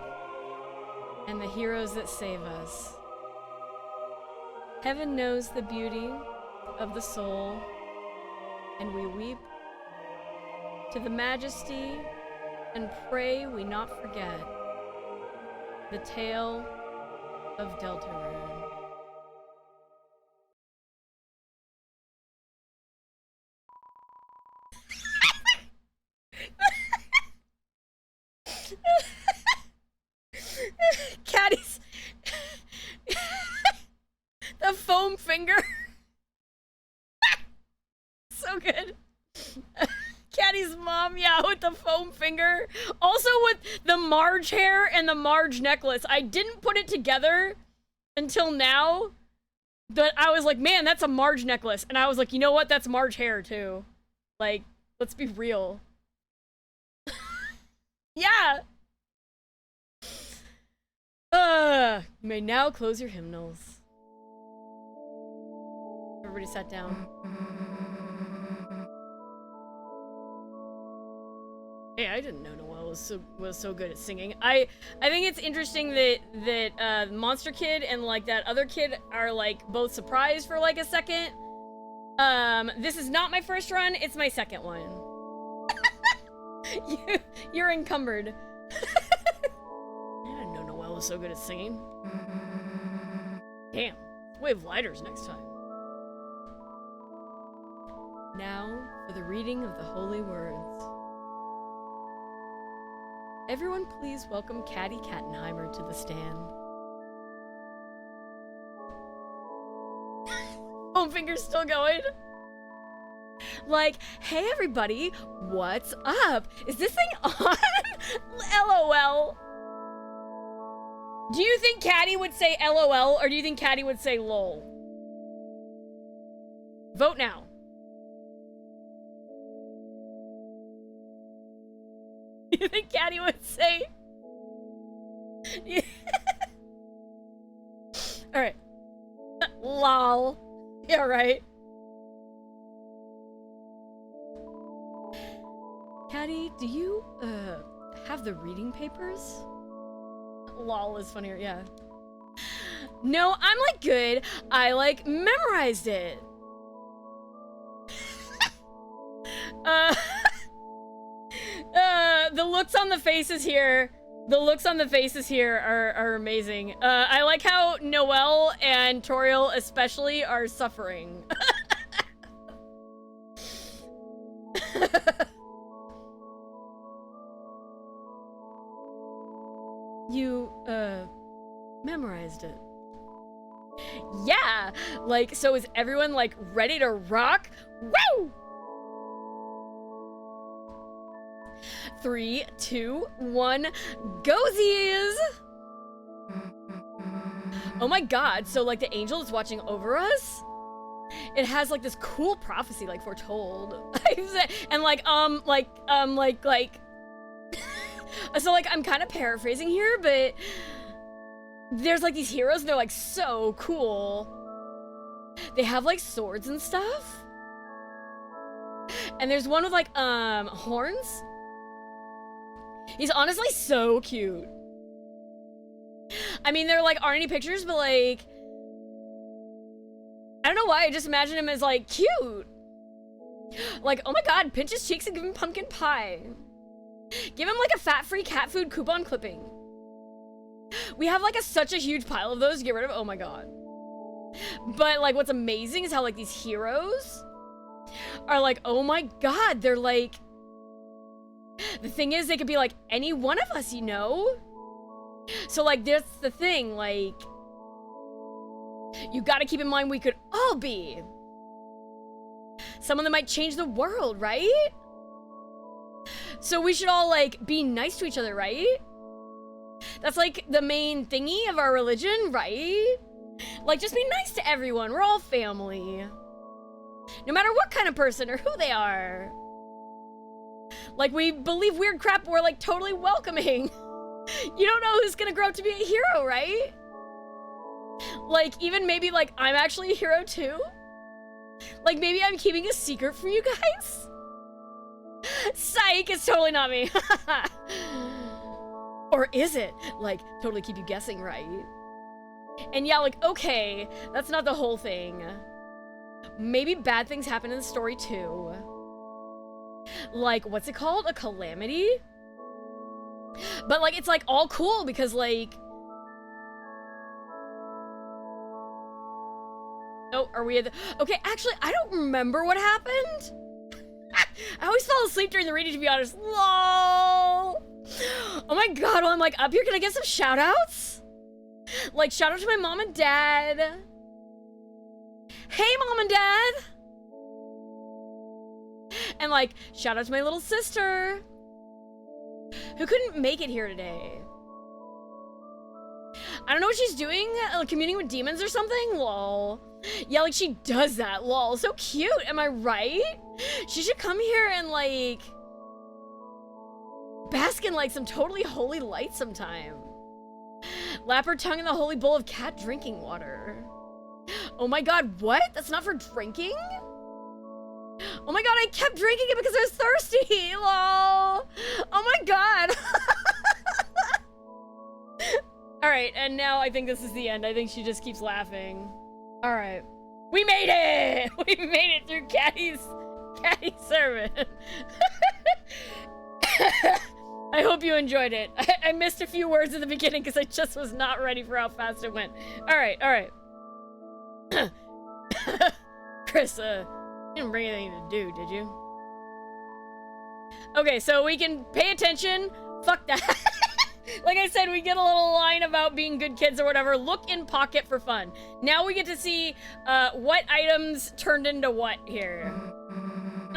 and the heroes that save us. Heaven knows the beauty of the soul, and we weep to the majesty and pray we not forget the tale of Deltarune. Caddy's the foam finger. So good. Caddy's mom Yeah, with the foam finger. Also with the Marge hair and the Marge necklace. I didn't put it together until now. But I was like, man, that's a Marge necklace. And I was like, you know what? That's Marge hair, too. Like, let's be real. Yeah. You may now close your hymnals. Everybody sat down. Hey, I didn't know Noelle was so good at singing. I think it's interesting that Monster Kid and like that other kid are like both surprised for like a second. This is not my first run, it's my second one. You're encumbered. I didn't know Noelle was so good at singing. Damn, we have lighters next time. Now for the reading of the holy words. Everyone please welcome Caddy Kattenheimer to the stand. Home finger's still going. Like, hey everybody, what's up? Is this thing on? LOL. Do you think Caddy would say LOL or do you think Caddy would say LOL? Vote now. You think Caddy would say? Alright. Lol. Yeah, right. Caddy, do you, have the reading papers? Lol is funnier, yeah. No, I'm, like, good. I, like, memorized it. The looks on the faces here. The looks on the faces here are amazing. I like how Noelle and Toriel especially are suffering. You, memorized it. Yeah! Like, so is everyone, like, ready to rock? Woo! 3, 2, 1, gozies! Oh my god, so like the angel is watching over us? It has like this cool prophecy like foretold. And like, so like I'm kind of paraphrasing here, but there's like these heroes and they're like so cool. They have like swords and stuff. And there's one with like, horns. He's honestly so cute. I mean, there like aren't any pictures, but like, I don't know why, I just imagine him as like cute. Like, oh my god, pinch his cheeks and give him pumpkin pie. Give him like a fat-free cat food coupon clipping. We have like such a huge pile of those to get rid of, oh my god. But like what's amazing is how like these heroes are like, oh my god, they're like, the thing is, they could be like any one of us, you know? So like, that's the thing, like, you gotta keep in mind we could all be someone that might change the world, right? So we should all like be nice to each other, right? That's like the main thingy of our religion, right? Like, just be nice to everyone. We're all family. No matter what kind of person or who they are. Like, we believe weird crap, but we're, like, totally welcoming. You don't know who's gonna grow up to be a hero, right? Like, even maybe, like, I'm actually a hero, too? Like, maybe I'm keeping a secret from you guys? Psych, it's totally not me. Or is it? Like, totally keep you guessing, right? And yeah, like, okay, that's not the whole thing. Maybe bad things happen in the story, too. Like, what's it called? A calamity? But, like, it's, like, all cool because, like... Oh, are we at the... Okay, actually, I don't remember what happened. I always fall asleep during the reading, to be honest. LOL! Oh my god, while I'm, like, up here, can I get some shout-outs? Like, shout out to my mom and dad. Hey, mom and dad! And like, shout out to my little sister who couldn't make it here today. I don't know what she's doing, communing with demons or something, lol. Yeah, like she does that, lol. So cute, am I right? She should come here and like bask in like some totally holy light sometime. Lap her tongue in the holy bowl of cat drinking water. Oh my god, what? That's not for drinking? Oh my god, I kept drinking it because I was thirsty, lol. Oh my god. Alright, and now I think this is the end. I think she just keeps laughing. Alright. We made it! We made it through Caddy's sermon. I hope you enjoyed it. I missed a few words at the beginning because I just was not ready for how fast it went. Alright, alright. Chris, you didn't bring anything to do, did you? Okay, so we can pay attention. Fuck that. Like I said, we get a little line about being good kids or whatever. Look in pocket for fun. Now we get to see what items turned into what here.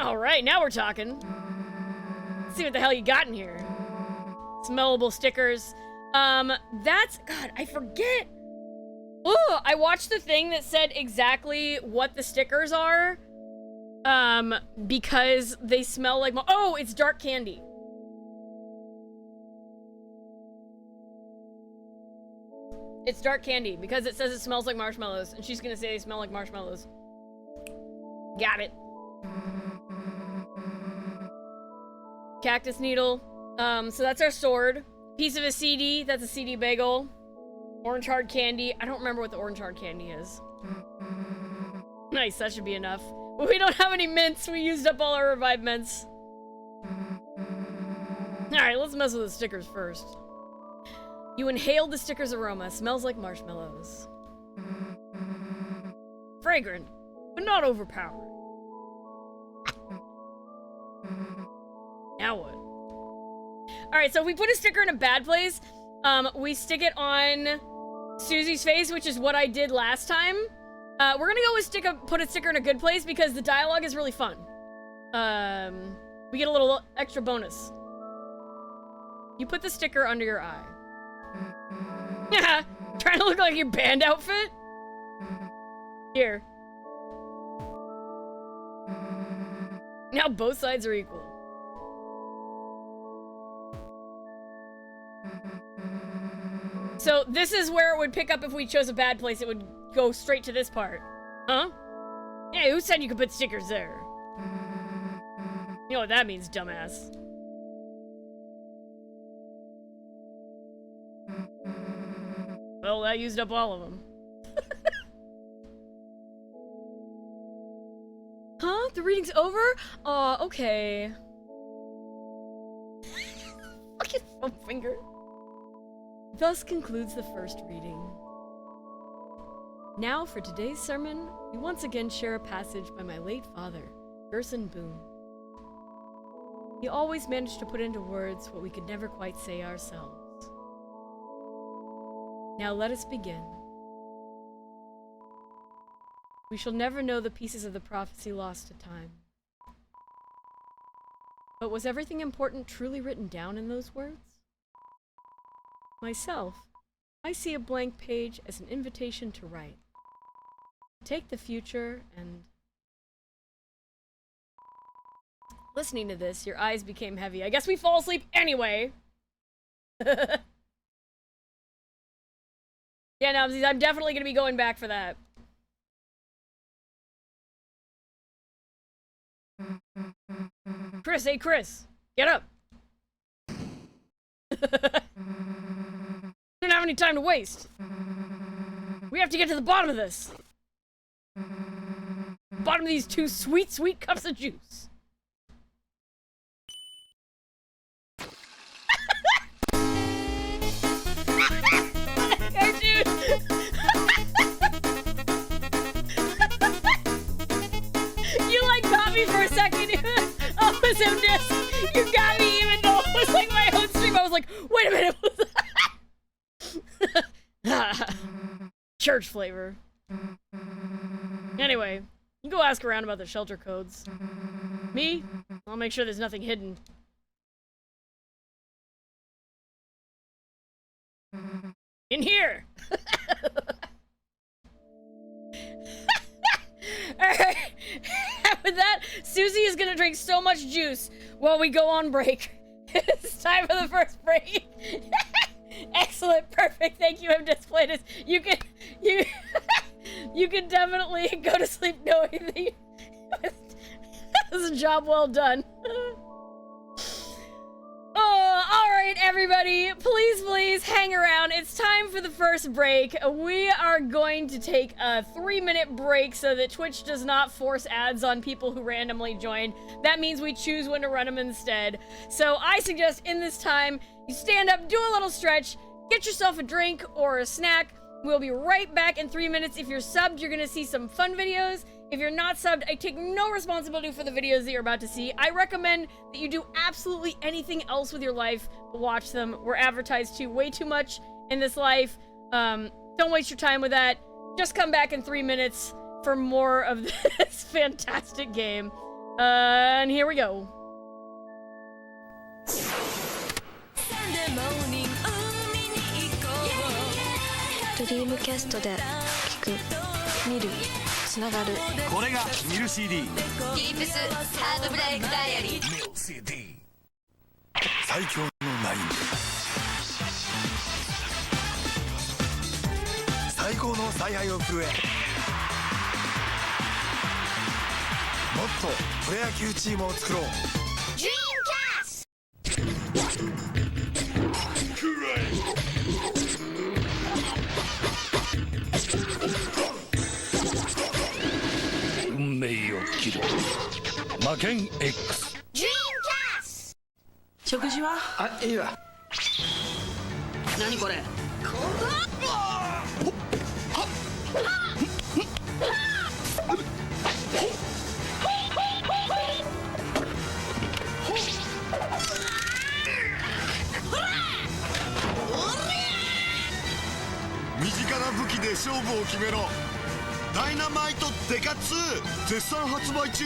All right, now we're talking. Let's see what the hell you got in here. Smellable stickers. That's, God, I forget. Oh, I watched the thing that said exactly what the stickers are. Because they smell like, oh, it's dark candy. It's dark candy because it says it smells like marshmallows, and she's gonna say they smell like marshmallows. Got it. Cactus needle. So that's our sword. Piece of a CD. That's a CD bagel. Orange hard candy. I don't remember what the orange hard candy is. Nice, that should be enough. But we don't have any mints. We used up all our revived mints. Alright, let's mess with the stickers first. You inhaled the sticker's aroma. Smells like marshmallows. Fragrant, but not overpowered. Now what? Alright, so if we put a sticker in a bad place, we stick it on Susie's face, which is what I did last time. We're gonna go with put a sticker in a good place because the dialogue is really fun. We get a little extra bonus. You put the sticker under your eye. Yeah, trying to look like your band outfit? Here. Now both sides are equal. So this is where it would pick up if we chose a bad place. It would go straight to this part. Huh? Yeah, who said you could put stickers there? You know what that means, dumbass. Well, that used up all of them. Huh? The reading's over? Aw, okay. Fucking foam finger. Thus concludes the first reading. Now for today's sermon, we once again share a passage by my late father, Gerson Boone. He always managed to put into words what we could never quite say ourselves. Now let us begin. We shall never know the pieces of the prophecy lost to time. But was everything important truly written down in those words? Myself, I see a blank page as an invitation to write. Take the future and... Listening to this, your eyes became heavy. I guess we fall asleep anyway. Yeah, Nubsies, I'm definitely gonna be going back for that. Chris, hey Chris, get up. Don't have any time to waste. We have to get to the bottom of this. Bottom of these two sweet, sweet cups of juice. Dude. You like got me for a second. Oh, it was him just. You got me even though it was like my own stream. I was like, wait a minute. Church flavor. Anyway, you go ask around about the shelter codes. Me? I'll make sure there's nothing hidden. In here! Alright. With that, Susie is gonna drink so much juice while we go on break. It's time for the first break. Excellent, perfect. Thank you, MDisplayed. You can you can definitely go to sleep knowing that you this is a job well done. Oh, alright everybody, please hang around. It's time for the first break. We are going to take a 3-minute break so that Twitch does not force ads on people who randomly join. That means we choose when to run them instead. So I suggest in this time, you stand up, do a little stretch, get yourself a drink or a snack. We'll be right back in 3 minutes. If you're subbed, you're gonna see some fun videos. If you're not subbed, I take no responsibility for the videos that you're about to see. I recommend that you do absolutely anything else with your life, but watch them. We're advertised to way too much in this life. Don't waste your time with that. Just come back in 3 minutes for more of this fantastic game. And here we go. Sunday morning, ドリームキャストで聞く、見る、つながる。これがミル CD。 ディープスハードブレイクダイアリー。ミル CD。 最強のナイン。最高の采配を振るえ。もっとプロ野球チームを作ろう。ドリームキャスト。運命を切る魔剣 X。 食事は？あ、いいわ。何これ？身近な武器で勝負を決めろ。ダイナマイトデカツ絶賛発売中。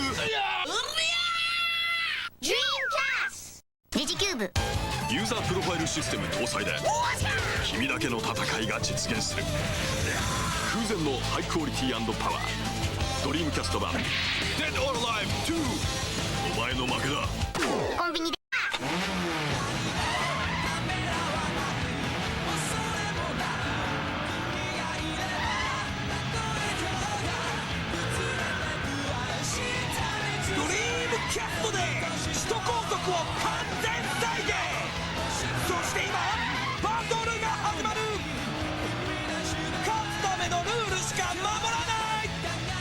デジキューブ。ユーザープロファイルシステム搭載で君だけの戦いが実現する。空前のハイクオリティ&パワー。ドリームキャスト版 Dead or Alive 2。 お前の負けだ。コンビニで。ドリームキャストで首都高速を完全再現。そして今バトルが始まる。勝つためのルールしか守らない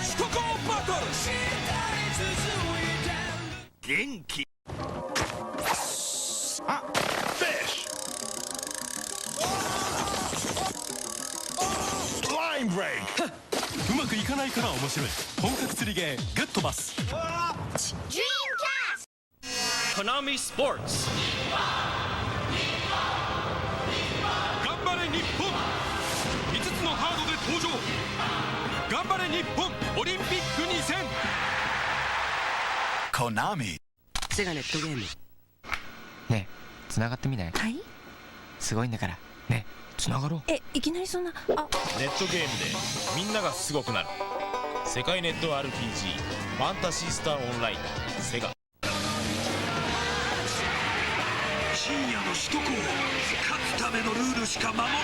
首都高バトル。元気。あ、フィッシュ。ラインブレイク。うまくいかないから面白い本格釣りゲーグッドバス。コナミスポーツ。頑張れ日本。5つのカードで登場。頑張れ日本オリンピック2000。コナミ。セガネットゲーム。ねえ、繋がってみない？はい。すごいんだから。ねえ、繋がろう。いきなりそんな。ネットゲームでみんながすごくなる世界ネット RPG ファンタシースターオンラインセガ。深夜の首都高。勝つためのルールしか守らない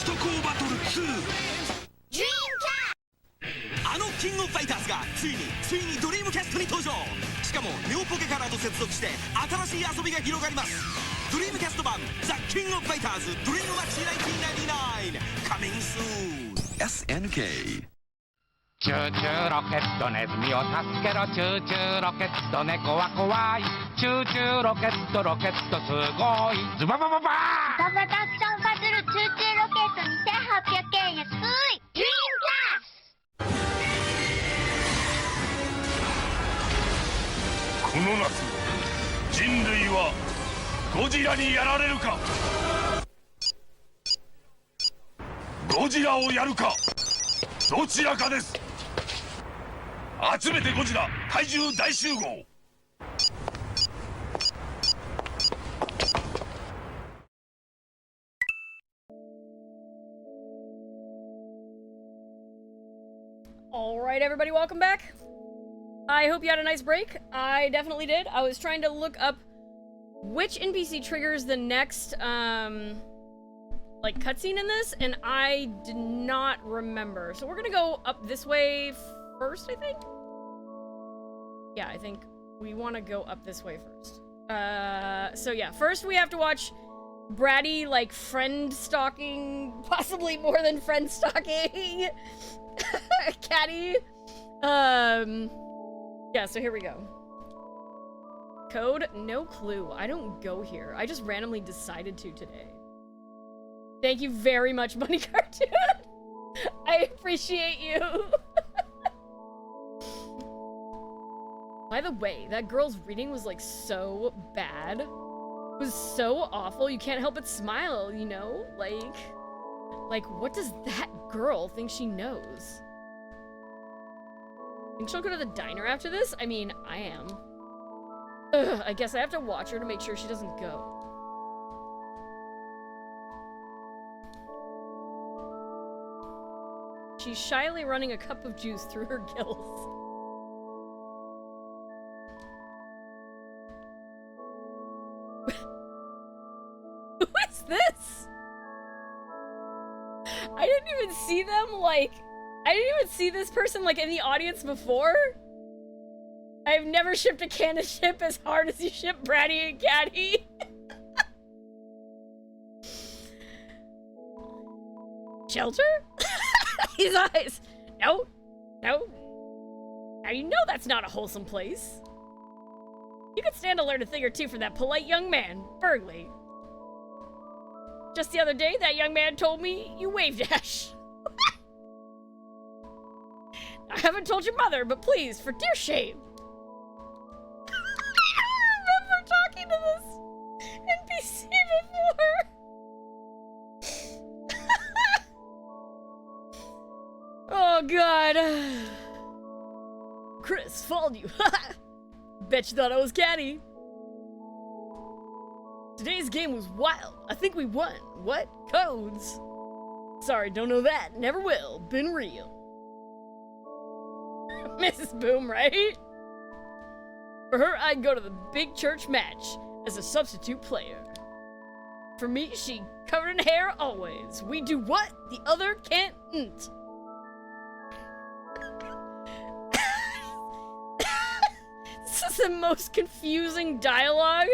首都高バトル2。あのキングオブファイターズがついにドリームキャストに登場。しかもネオポケカラーと接続して新しい遊びが広がります。ドリームキャスト版ザ・キングオブファイターズドリームマッチ1999 Coming soon。 SNK。チューチューロケットネズミを助けろ。チューチューロケット猫は怖い。チューチューロケットすごい。ズババババー。ガバタクションバズるチューチューロケット2800円安い。ドリームキャスこの夏人類はゴジラにやられるか。ゴジラをやるか。どちらかです。集めてゴジラ怪獣大集合。 Alright, everybody, welcome back. I hope you had a nice break. I definitely did. I was trying to look up which NPC triggers the next, like, cutscene in this, and I did not remember. So we're gonna go up this way first, I think? Yeah, I think we want to go up this way first. So yeah, first we have to watch bratty, like, friend stalking, possibly more than friend stalking, Catty. Yeah, so here we go. Code? No clue. I don't go here. I just randomly decided to today. Thank you very much, Bunny Cartoon. I appreciate you. By the way, that girl's reading was, like, so bad. It was so awful. You can't help but smile, you know? Like, what does that girl think she knows? Think she'll go to the diner after this? I mean, I am. Ugh, I guess I have to watch her to make sure she doesn't go. She's shyly running a cup of juice through her gills. Who is this? I didn't even see them, like... I didn't even see this person, like, in the audience before. I've never shipped a can of ship as hard as you ship Bratty and Catty. Shelter? His eyes. No. No. Now you know that's not a wholesome place. You could stand to learn a thing or two from that polite young man, Bergley. Just the other day, that young man told me you wave dash. I haven't told your mother, but please, for dear shame. I don't remember talking to this NPC before. Oh, God. Chris, followed you. Bet you thought I was catty. Today's game was wild. I think we won. What? Codes? Sorry, don't know that. Never will. Been real. Mrs. Boom, right? For her, I'd go to the big church match as a substitute player. For me, she covered in hair always. We do what the other can't. This is the most confusing dialogue.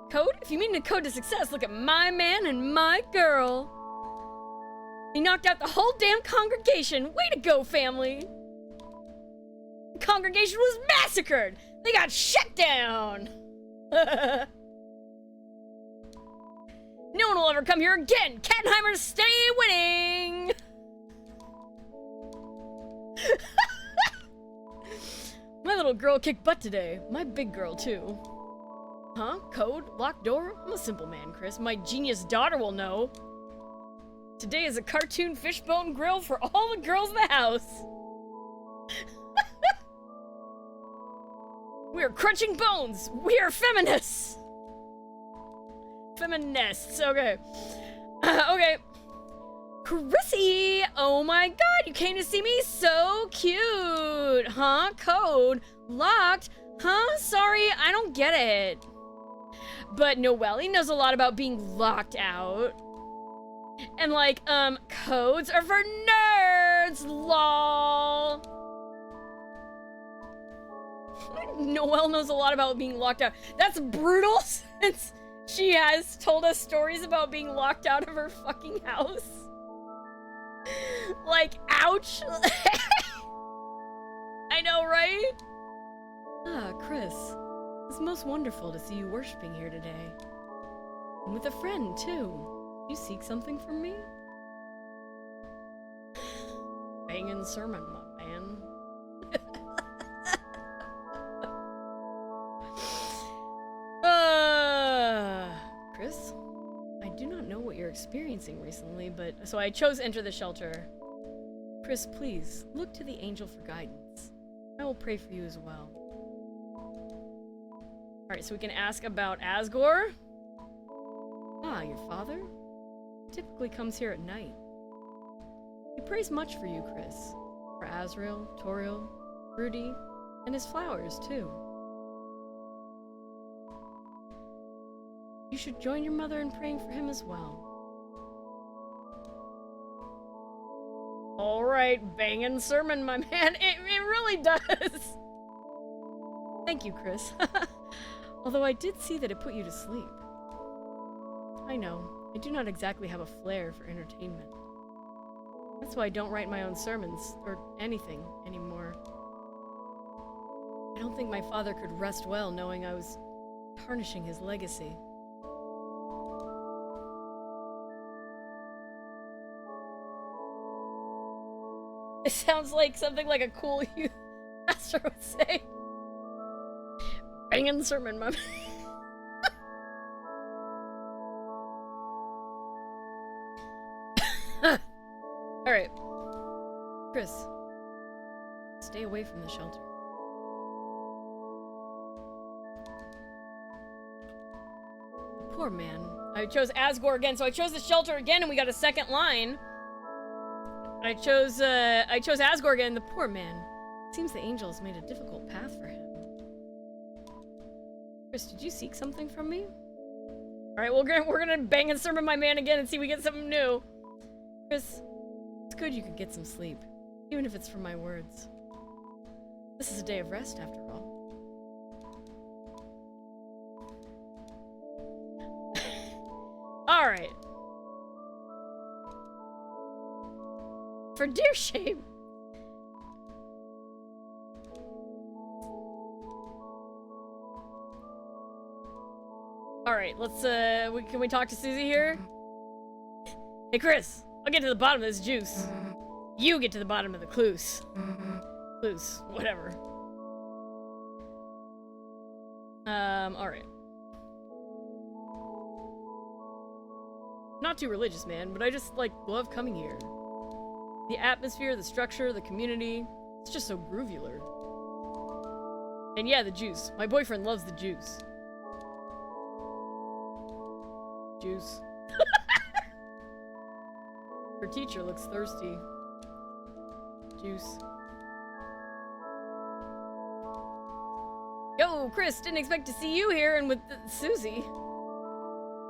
Code? If you mean to code to success, look at my man and my girl. He knocked out the whole damn congregation. Way to go, family. The congregation was massacred. They got shut down. No one will ever come here again. Kattenheimers stay winning. My little girl kicked butt today. My big girl, too. Huh? Code? Locked door? I'm a simple man, Chris. My genius daughter will know. Today is a cartoon fishbone grill for all the girls in the house. We are crunching bones. We are feminists. Feminists. Okay. Okay. Chrissy! Oh my god, you came to see me? So cute! Huh? Code? Locked? Huh? Sorry, I don't get it. But Noelle knows a lot about being locked out. And like, codes are for nerds, lol. Noelle knows a lot about being locked out. That's brutal since she has told us stories about being locked out of her fucking house. Like, ouch. I know, right? Ah, Chris. It's most wonderful to see you worshiping here today. And with a friend, too. You seek something from me? Bangin' sermon, my man. relaxing recently, but so I chose enter the shelter. Chris, please look to the angel for guidance. I will pray for you as well. Alright, so we can ask about Asgore. Ah, your father? Typically comes here at night. He prays much for you, Chris. For Azrael, Toriel, Rudy, and his flowers, too. You should join your mother in praying for him as well. Alright, bangin' sermon, my man. It really does. Thank you, Chris. Although I did see that it put you to sleep. I know, I do not exactly have a flair for entertainment. That's why I don't write my own sermons, or anything, anymore. I don't think my father could rest well knowing I was tarnishing his legacy. It sounds like something like a cool youth pastor would say. Bangin' sermon, my man. Alright. Chris, stay away from the shelter. The poor man. I chose Asgore again, so I chose the shelter again and we got a second line. I chose Asgore again, the poor man. Seems the angels made a difficult path for him. Chris, did you seek something from me? Alright, we're gonna bang and sermon my man again and see if we get something new. Chris, it's good you could get some sleep, even if it's from my words. This is a day of rest, after all. Alright. For dear shame. Alright, let's, can we talk to Susie here? Hey, Chris, I'll get to the bottom of this juice. You get to the bottom of the clues. Clues, whatever. Alright. Not too religious, man, but I just, like, love coming here. The atmosphere, the structure, the community, it's just so groovular. And yeah, the juice. My boyfriend loves the juice. Juice. Her teacher looks thirsty. Juice. Yo, Chris, didn't expect to see you here and with Susie.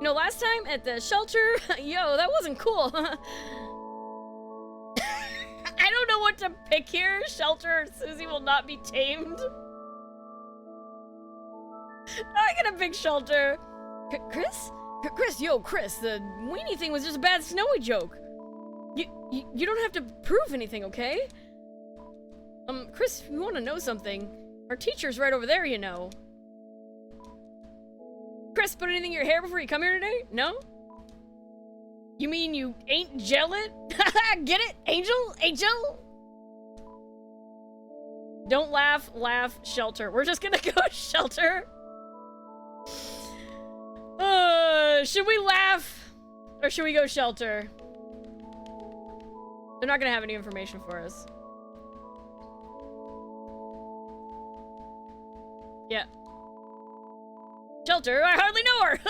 You know, last time at the shelter, yo, that wasn't cool. I don't know what to pick here. Shelter, Susie will not be tamed. I get a big shelter. Chris? Chris, the weenie thing was just a bad snowy joke. You don't have to prove anything, okay? Chris, if you want to know something, our teacher's right over there, you know. Chris, put anything in your hair before you come here today? No? You mean you ain't gel it? Get it? Angel? Don't laugh, shelter. We're just gonna go shelter. Should we laugh? Or should we go shelter? They're not gonna have any information for us. Yeah. Shelter? I hardly know her!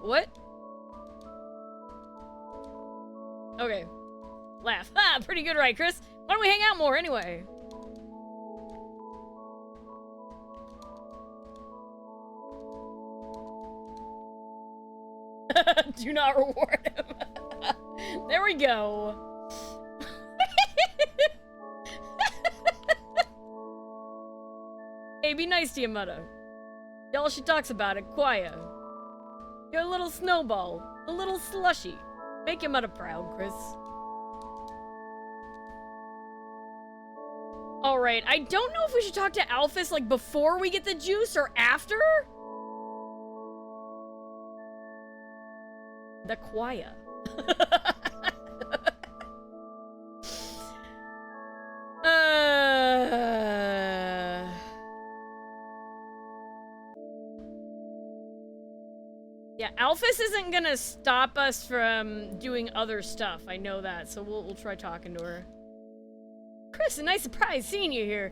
What? Okay. Laugh. Ha! Pretty good, right, Chris? Why don't we hang out more anyway? Do not reward him. There we go. Hey, be nice to your mother. Y'all, she talks about it, quiet. You're a little snowball, a little slushy. Make your mother proud, Chris. Alright, I don't know if we should talk to Alphys, like, before we get the juice or after? The choir. Yeah, Yeah, Alphys isn't gonna stop us from doing other stuff. I know that, so we'll try talking to her. Chris, a nice surprise seeing you here.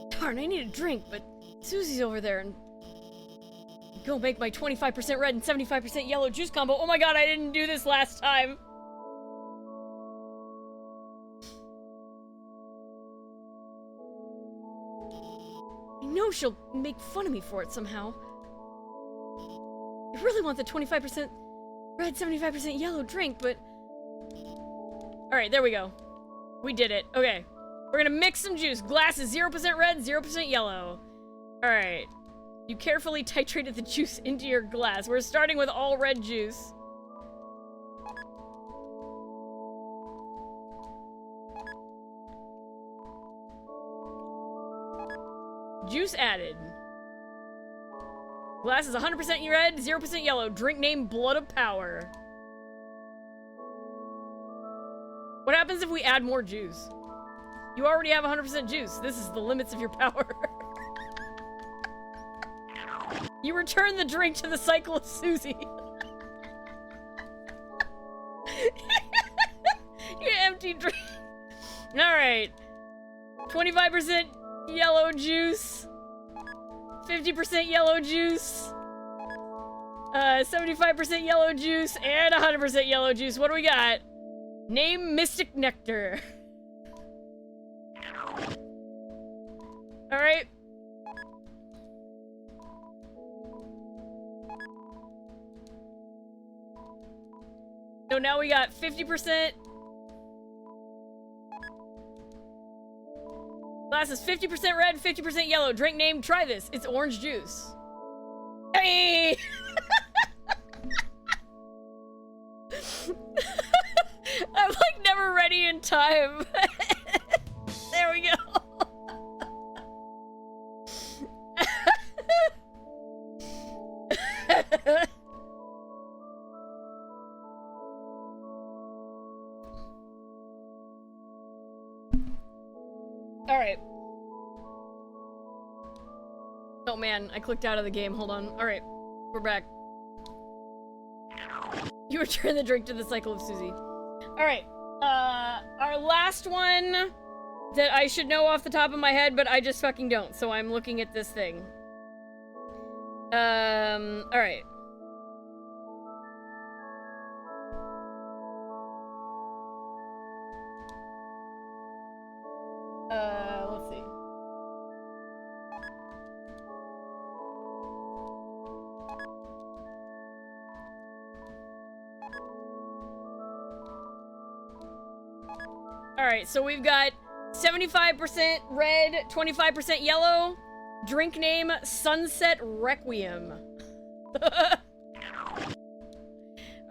Darn, I need a drink, but Susie's over there and go make my 25% red and 75% yellow juice combo. Oh my god, I didn't do this last time. I know she'll make fun of me for it somehow. I really want the 25% red, 75% yellow drink, but... Alright, there we go. We did it. Okay. We're gonna mix some juice. Glass is 0% red, 0% yellow. Alright. You carefully titrated the juice into your glass. We're starting with all red juice. Juice added. Glass is 100% red, 0% yellow. Drink name Blood of Power. What happens if we add more juice? You already have 100% juice. This is the limits of your power. You return the drink to the cycle of Susie. You empty drink. Alright. 25% yellow juice. 50% yellow juice. 75% yellow juice. And 100% yellow juice. What do we got? Name Mystic Nectar. Alright. So now we got 50%. Glass is 50% red, 50% yellow. Drink name, try this. It's orange juice. Hey! I'm like never ready in time. There we go. Alright. Oh man, I clicked out of the game. Hold on. Alright. We're back. You return the drink to the cycle of Susie. Alright. Our last one that I should know off the top of my head, but I just fucking don't, so I'm looking at this thing. Alright. Let's see. Alright, so we've got 75% red, 25% yellow. Drink name, Sunset Requiem.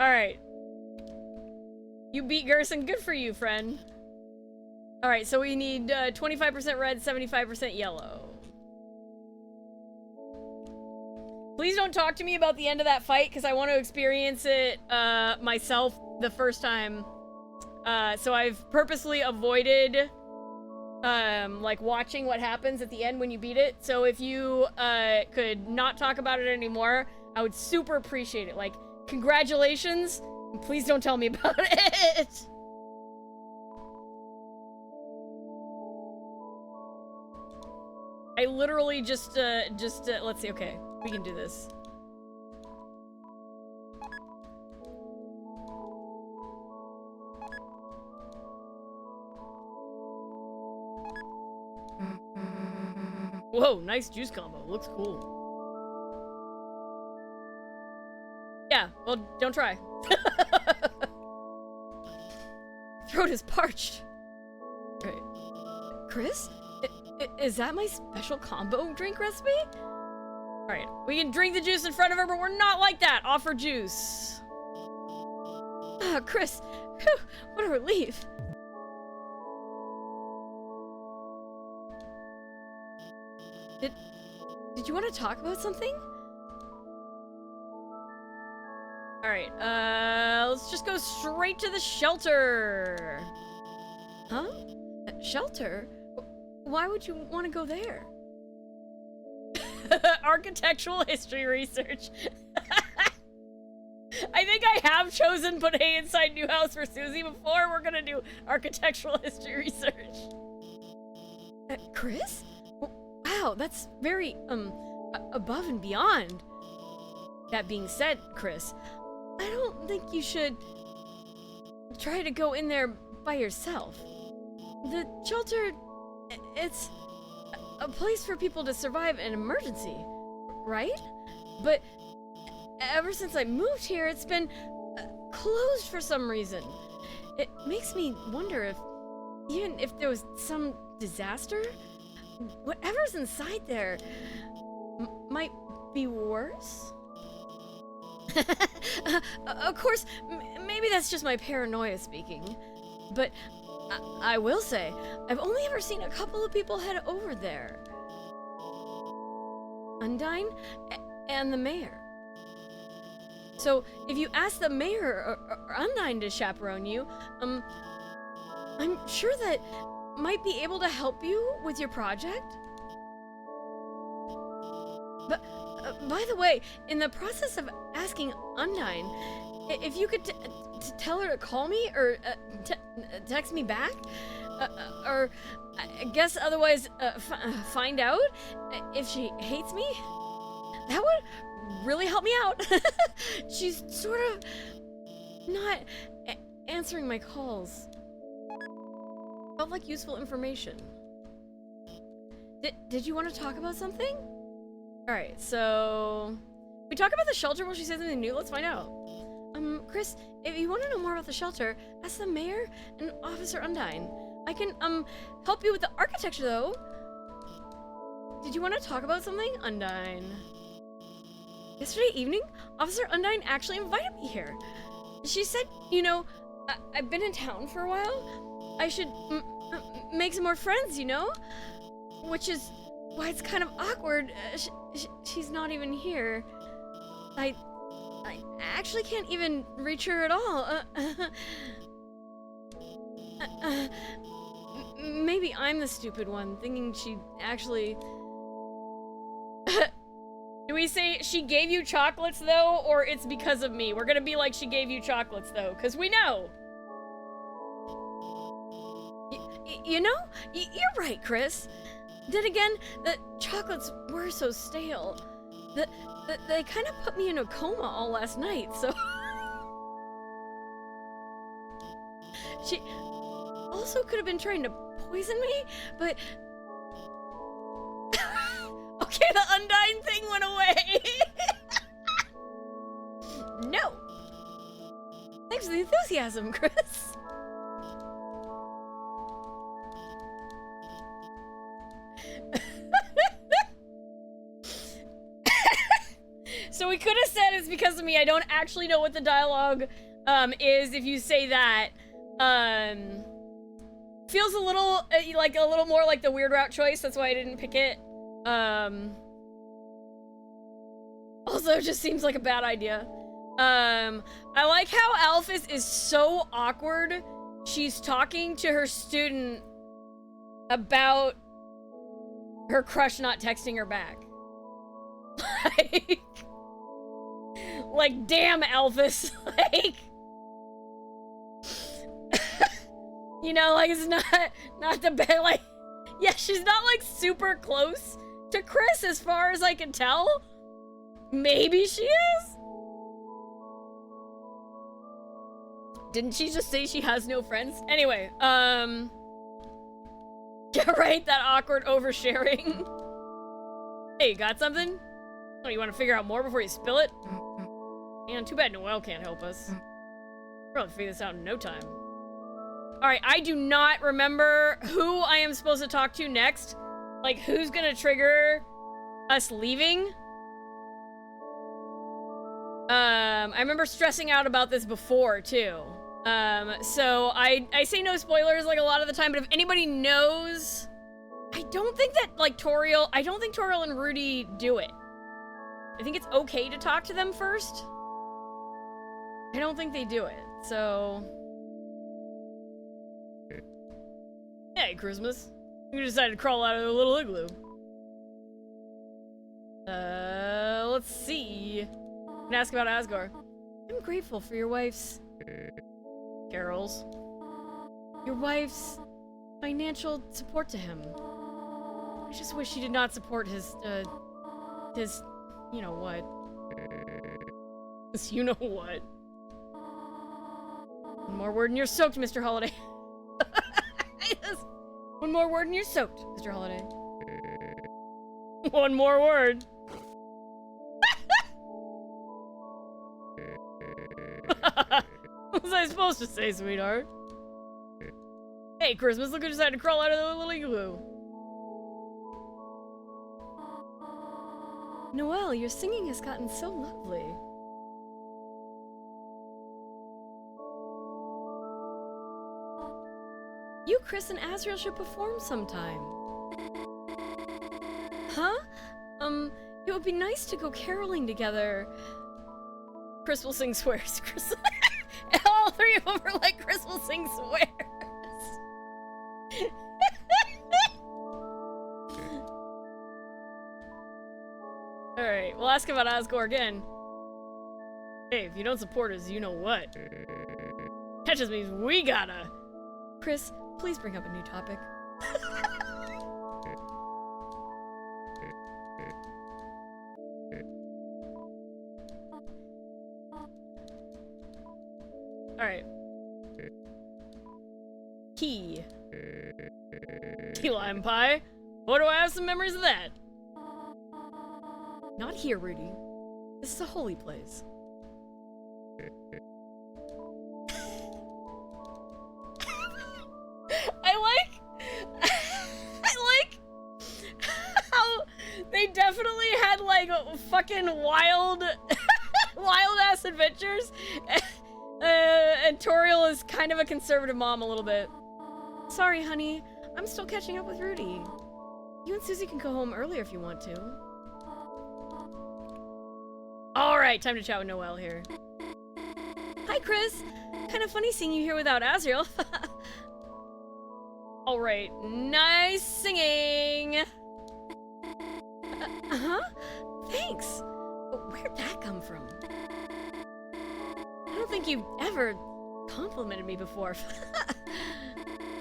Alright. You beat Gerson, good for you, friend. Alright, so we need 25% red, 75% yellow. Please don't talk to me about the end of that fight, because I want to experience it myself the first time. So I've purposely avoided like watching what happens at the end when you beat it. So if you could not talk about it anymore, I would super appreciate it. Like, congratulations, and please don't tell me about it. I literally just let's see. Okay, we can do this. Whoa, nice juice combo. Looks cool. Yeah, well, don't try. Throat is parched. Right. Chris? Is that my special combo drink recipe? Alright, we can drink the juice in front of her, but we're not like that. Offer juice. Chris, whew, what a relief. Did you want to talk about something? Alright, let's just go straight to the shelter. Huh? Shelter? Why would you want to go there? Architectural history research. I think I have chosen put hay inside new house for Susie before. We're gonna do architectural history research. Chris? Wow, that's very, above and beyond. That being said, Chris, I don't think you should try to go in there by yourself. The shelter, it's a place for people to survive an emergency, right? But ever since I moved here, it's been closed for some reason. It makes me wonder if, even if there was some disaster, whatever's inside there might be worse. Of course, maybe that's just my paranoia speaking, but I will say, I've only ever seen a couple of people head over there. Undyne and the mayor. So if you ask the mayor or Undyne to chaperone you, I'm sure that might be able to help you with your project. But by the way, in the process of asking Undyne, if you could tell her to call me or text me back, or I guess otherwise find out if she hates me, that would really help me out. She's sort of not answering my calls. Felt like useful information. Did you want to talk about something? Alright, so we talk about the shelter while she says something new. Let's find out. Chris, if you want to know more about the shelter, ask the mayor and Officer Undyne. I can, help you with the architecture, though. Did you want to talk about something? Undyne. Yesterday evening, Officer Undyne actually invited me here. She said, you know, I've been in town for a while. I should make some more friends, you know? Which is why it's kind of awkward. She's not even here. I actually can't even reach her at all. Maybe I'm the stupid one, thinking she'd actually... Do we say she gave you chocolates, though, or it's because of me? We're gonna be like, she gave you chocolates, though, because we know. You know? You're right, Chris. Then again, the chocolates were so stale. They kind of put me in a coma all last night, so... She also could have been trying to poison me, but... Okay, the Undyne thing went away! No! Thanks for the enthusiasm, Chris. So we could have said it's because of me. I don't actually know what the dialogue is if you say that. Feels a little more like the weird route choice. That's why I didn't pick it. Also, it just seems like a bad idea. I like how Alphys is so awkward. She's talking to her student about her crush not texting her back. Like, damn, Alphys. Like, you know, like, it's not the best. Like, yeah, she's not like super close to Chris as far as I can tell. Maybe she is. Didn't she just say she has no friends? Anyway, yeah, right, that awkward oversharing. Hey, you got something? Oh, you want to figure out more before you spill it? Man, too bad Noelle can't help us. We'll probably figure this out in no time. Alright, I do not remember who I am supposed to talk to next. Like, who's gonna trigger us leaving? I remember stressing out about this before, too. So I say no spoilers, like, a lot of the time, but if anybody knows... I don't think that, like, Toriel... I don't think Toriel and Rudy do it. I think it's okay to talk to them first. I don't think they do it, so... Hey, Christmas. You decided to crawl out of their little igloo. let's see. I'm gonna ask about Asgore. I'm grateful for your wife's... Carol's. Your wife's financial support to him. I just wish she did not support his, you know what. His you know what. One more word and you're soaked, Mr. Holiday. One more word and you're soaked, Mr. Holiday. One more word. What was I supposed to say, sweetheart? Hey, Christmas, look who decided to crawl out of the little igloo. Noelle, your singing has gotten so lovely. You, Chris, and Azrael should perform sometime. Huh? It would be nice to go caroling together. Chris will sing swears. Chris... All three of them are like, Chris will sing swears. Alright, we'll ask about Asgore again. Hey, if you don't support us, you know what. That just means we gotta. Chris, please bring up a new topic. Alright. Key. Key lime pie? What do I have some memories of that? Not here, Rudy. This is a holy place. I like how they definitely had like fucking wild ass adventures. And Toriel is kind of a conservative mom a little bit. Sorry, honey. I'm still catching up with Rudy. You and Susie can go home earlier if you want to. Alright, time to chat with Noelle here. Hi, Chris. Kind of funny seeing you here without Azrael. Alright, nice singing. Uh-huh. Thanks. Where'd that come from? I don't think you've ever complimented me before.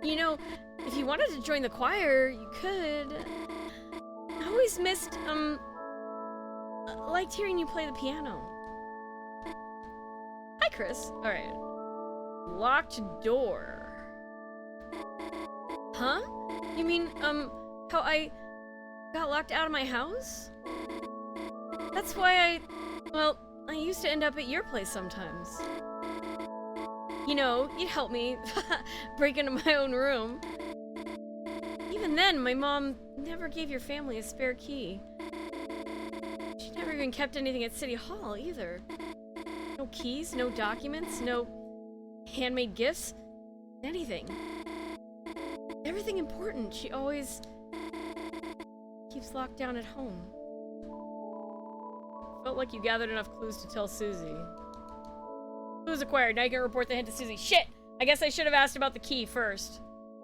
You know, if you wanted to join the choir, you could. I always liked hearing you play the piano. Hi, Chris. Alright. Locked door. Huh? You mean, how I got locked out of my house? That's why I used to end up at your place sometimes. You know, you'd help me break into my own room. Even then, my mom never gave your family a spare key. She never even kept anything at City Hall, either. No keys, no documents, no handmade gifts, anything. Everything important, she always keeps locked down at home. Felt like you gathered enough clues to tell Susie. Clues acquired. Now you can report the hint to Susie. Shit! I guess I should have asked about the key first.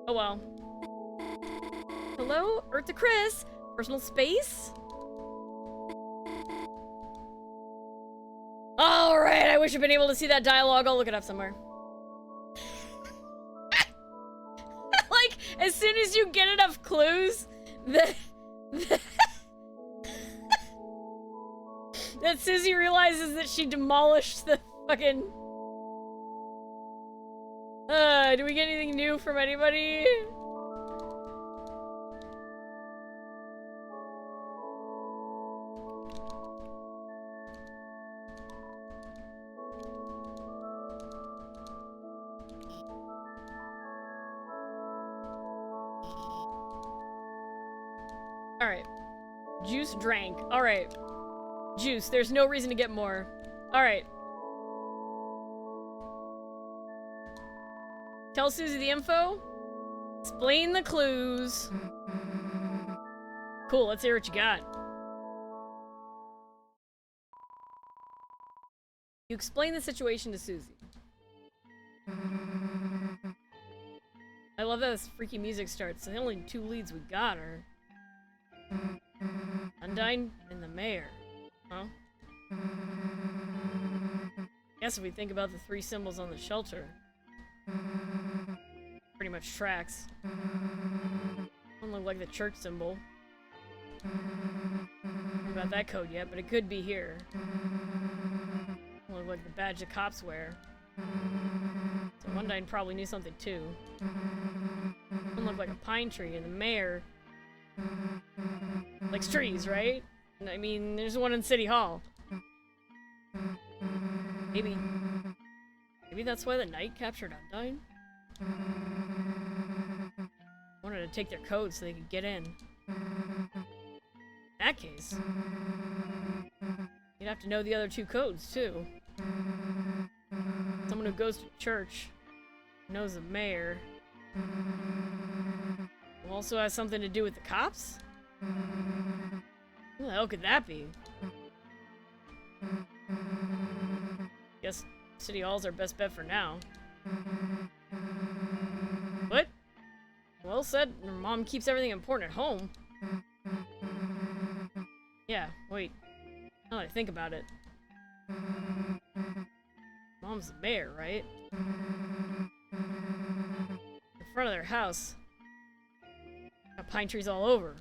Oh well. Hello? Earth to Chris? Personal space? Alright, I wish I'd been able to see that dialogue. I'll look it up somewhere. Like, as soon as you get enough clues, that Susie realizes that she demolished the fucking... do we get anything new from anybody? Alright. Juice drank. Alright. Juice. There's no reason to get more. Alright. Tell Susie the info. Explain the clues. Cool, let's hear what you got. You explain the situation to Susie. I love that this freaky music starts. The only two leads we got are Undyne and the mayor. Well, guess if we think about the 3 symbols on the shelter, pretty much tracks. Don't look like the church symbol. Haven't got that code yet, but it could be here. Don't look like the badge the cops wear. So Undyne probably knew something too. Don't look like a pine tree, and the mayor likes trees, right? I mean, there's one in City Hall. Maybe that's why the knight captured Undyne? Wanted to take their code so they could get in. In that case, you'd have to know the other 2 codes, too. Someone who goes to church, knows the mayor, who also has something to do with the cops? Who the hell could that be? Guess City Hall's our best bet for now. What? Well said, her mom keeps everything important at home. Yeah, wait. Now that I think about it. Mom's the mayor, right? In front of their house. Got pine trees all over.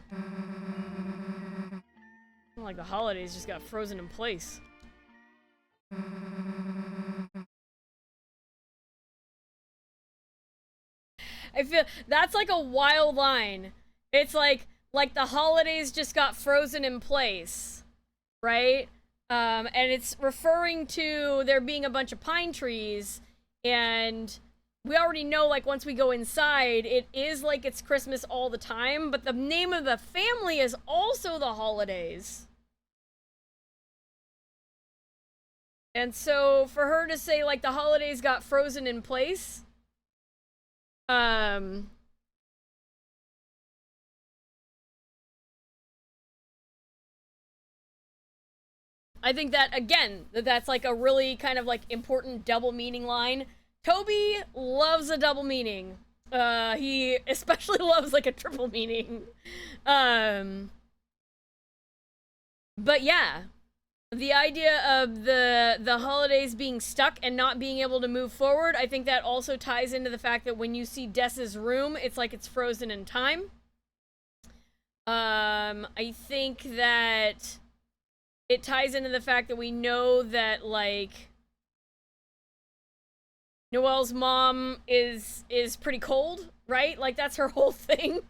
Like the holidays just got frozen in place. I feel that's like a wild line. It's like the holidays just got frozen in place, right? And it's referring to there being a bunch of pine trees, and we already know, like, once we go inside, it is like it's Christmas all the time, but the name of the family is also the holidays. And so for her to say, like, the holidays got frozen in place, I think that, again, that's like a really kind of like important double meaning line. Toby loves a double meaning. He especially loves like a triple meaning. But yeah, the idea of the holidays being stuck and not being able to move forward, I think that also ties into the fact that when you see Des's room, it's like it's frozen in time. I think that it ties into the fact that we know that, like, Noelle's mom is pretty cold, right? Like, that's her whole thing,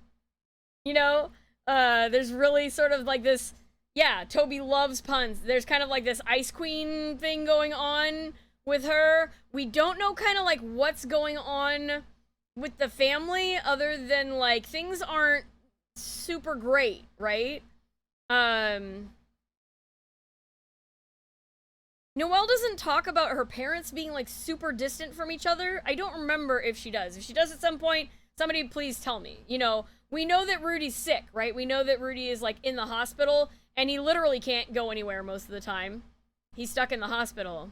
you know? There's really sort of like this, yeah, Toby loves puns. There's kind of like this Ice Queen thing going on with her. We don't know kind of like what's going on with the family other than, like, things aren't super great, right? Noelle doesn't talk about her parents being, like, super distant from each other. I don't remember if she does. If she does at some point, somebody please tell me. You know, we know that Rudy's sick, right? We know that Rudy is, like, in the hospital, and he literally can't go anywhere most of the time. He's stuck in the hospital.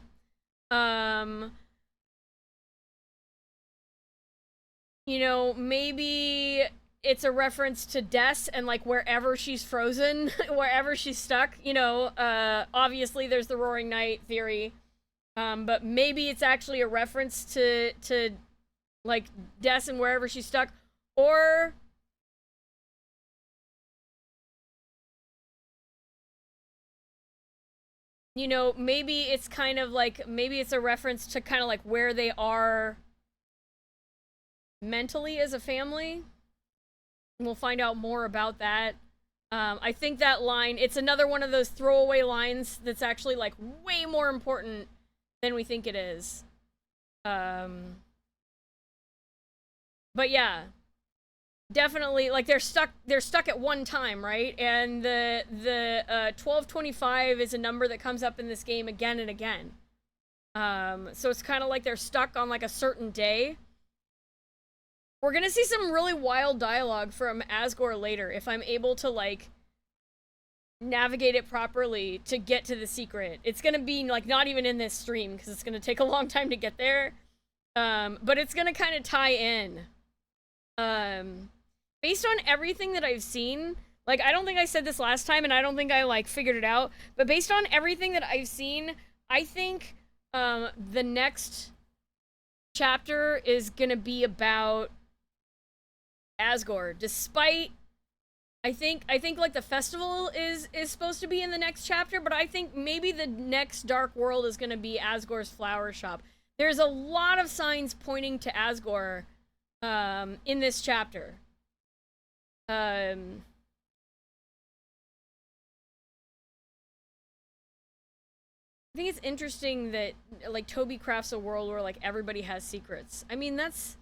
You know, maybe it's a reference to Des and, like, wherever she's frozen, wherever she's stuck, you know. Obviously there's the Roaring Night theory, but maybe it's actually a reference to like, Des and wherever she's stuck, or you know, maybe it's kind of like, maybe it's a reference to kind of like where they are mentally as a family. We'll find out more about that. I think that line, it's another one of those throwaway lines that's actually, like, way more important than we think it is. But yeah, definitely, like, they're stuck at one time, right? And the 1225 is a number that comes up in this game again and again. So it's kind of like they're stuck on, like, a certain day. We're gonna see some really wild dialogue from Asgore later, if I'm able to, like, navigate it properly to get to the secret. It's gonna be, like, not even in this stream, because it's gonna take a long time to get there. But it's gonna kind of tie in. Based on everything that I've seen, Like, I don't think I said this last time, and I don't think I, like, figured it out. But based on everything that I've seen, I think, the next chapter is gonna be about Asgore. Despite, I think, like, the festival is supposed to be in the next chapter, but I think maybe the next Dark World is gonna be Asgore's flower shop. There's a lot of signs pointing to Asgore, in this chapter. I think it's interesting that, like, Toby crafts a world where, like, everybody has secrets. I mean, that's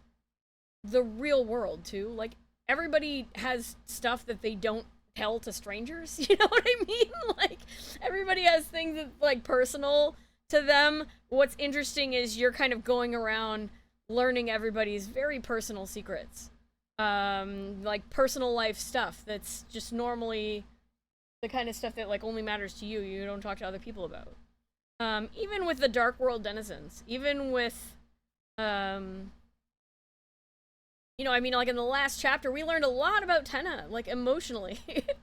the real world, too. Like, everybody has stuff that they don't tell to strangers, you know what I mean? Like, everybody has things that, like, personal to them. What's interesting is you're kind of going around learning everybody's very personal secrets. Like, personal life stuff that's just normally the kind of stuff that, like, only matters to you. You don't talk to other people about. Even with the Dark World denizens, even with, you know, I mean, like, in the last chapter, we learned a lot about Tenna, like, emotionally,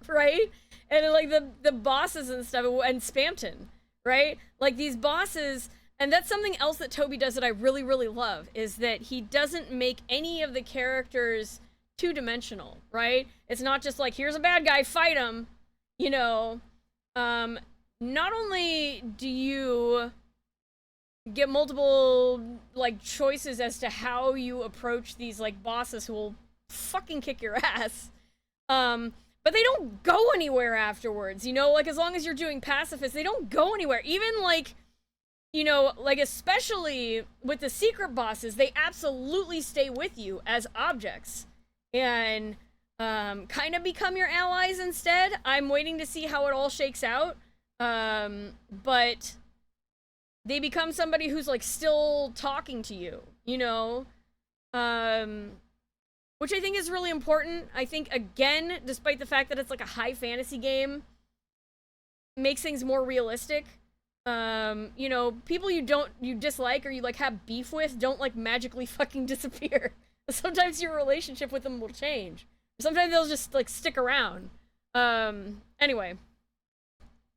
right? And, like, the bosses and stuff, and Spamton, right? Like, these bosses, and that's something else that Toby does that I really, really love, is that he doesn't make any of the characters two-dimensional, right? It's not just like, here's a bad guy, fight him, you know? Not only do you get multiple, like, choices as to how you approach these, like, bosses who will fucking kick your ass, but they don't go anywhere afterwards, you know? Like, as long as you're doing pacifist, they don't go anywhere. Even, like, you know, like, especially with the secret bosses, they absolutely stay with you as objects and kind of become your allies instead. I'm waiting to see how it all shakes out. But they become somebody who's, like, still talking to you, you know? Which I think is really important. I think, again, despite the fact that it's, like, a high fantasy game, makes things more realistic. You know, people you dislike or you, like, have beef with don't, like, magically fucking disappear. Sometimes your relationship with them will change. Sometimes they'll just, like, stick around.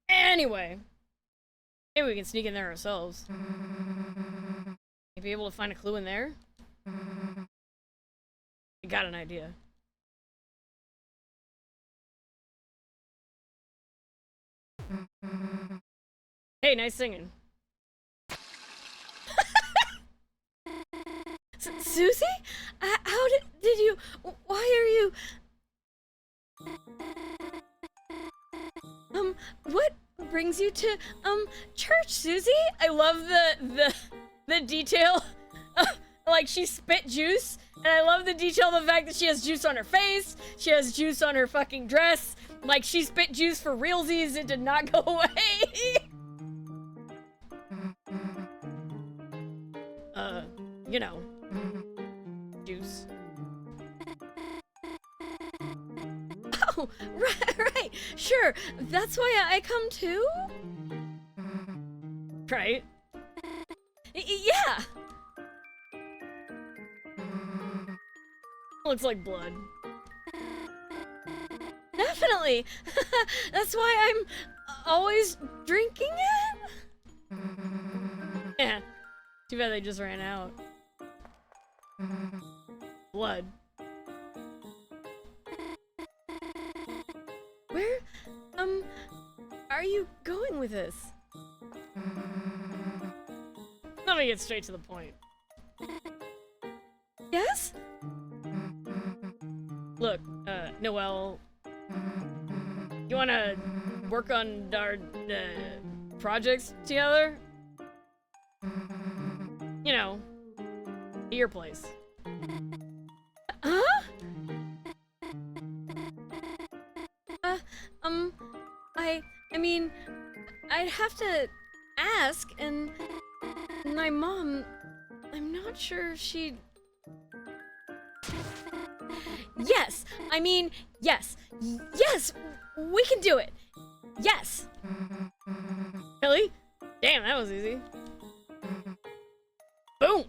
Anyway, maybe we can sneak in there ourselves. Maybe able to find a clue in there? I got an idea. Hey, nice singing. Susie? How did you... Why are you... What brings you to, church, Susie? I love the detail. Like, she spit juice, and I love the detail of the fact that she has juice on her face, she has juice on her fucking dress. Like, she spit juice for realsies, it did not go away. You know. Juice. Oh, right, sure. That's why I come too? Right? Yeah! Looks like blood. Definitely! That's why I'm always drinking it? Yeah. Too bad they just ran out. Blood. Where, are you going with this? Let me get straight to the point. Yes? Look, Noelle, you wanna work on our, projects together? You know, at your place. Huh? I mean, I'd have to ask, and my mom, I'm not sure if she'd... Yes! I mean, yes! Yes! We can do it! Yes! Really? Damn, that was easy. Boom!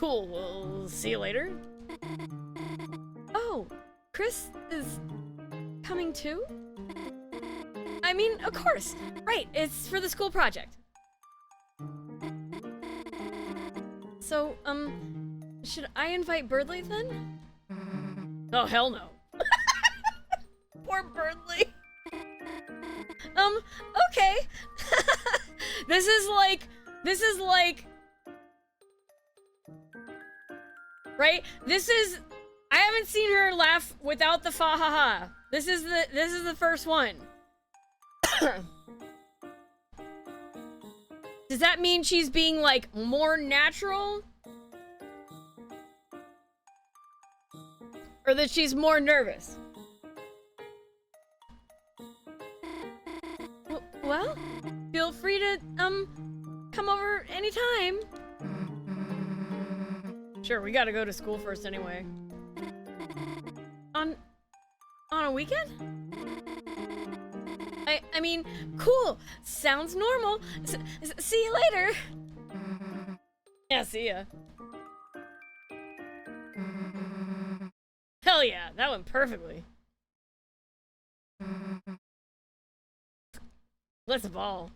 Cool, we'll see you later. Oh, Chris is coming too? I mean, of course. Right, it's for the school project. So, should I invite Birdley then? Oh, hell no. Poor Birdley. Okay. This is like... Right? I haven't seen her laugh without the fa ha ha. This is the first one. Does that mean she's being, like, more natural? Or that she's more nervous? Well, feel free to, come over anytime. Sure, we gotta go to school first anyway. On a weekend? I mean, cool. Sounds normal. See you later. Yeah, see ya. Hell yeah, that went perfectly. Let's ball.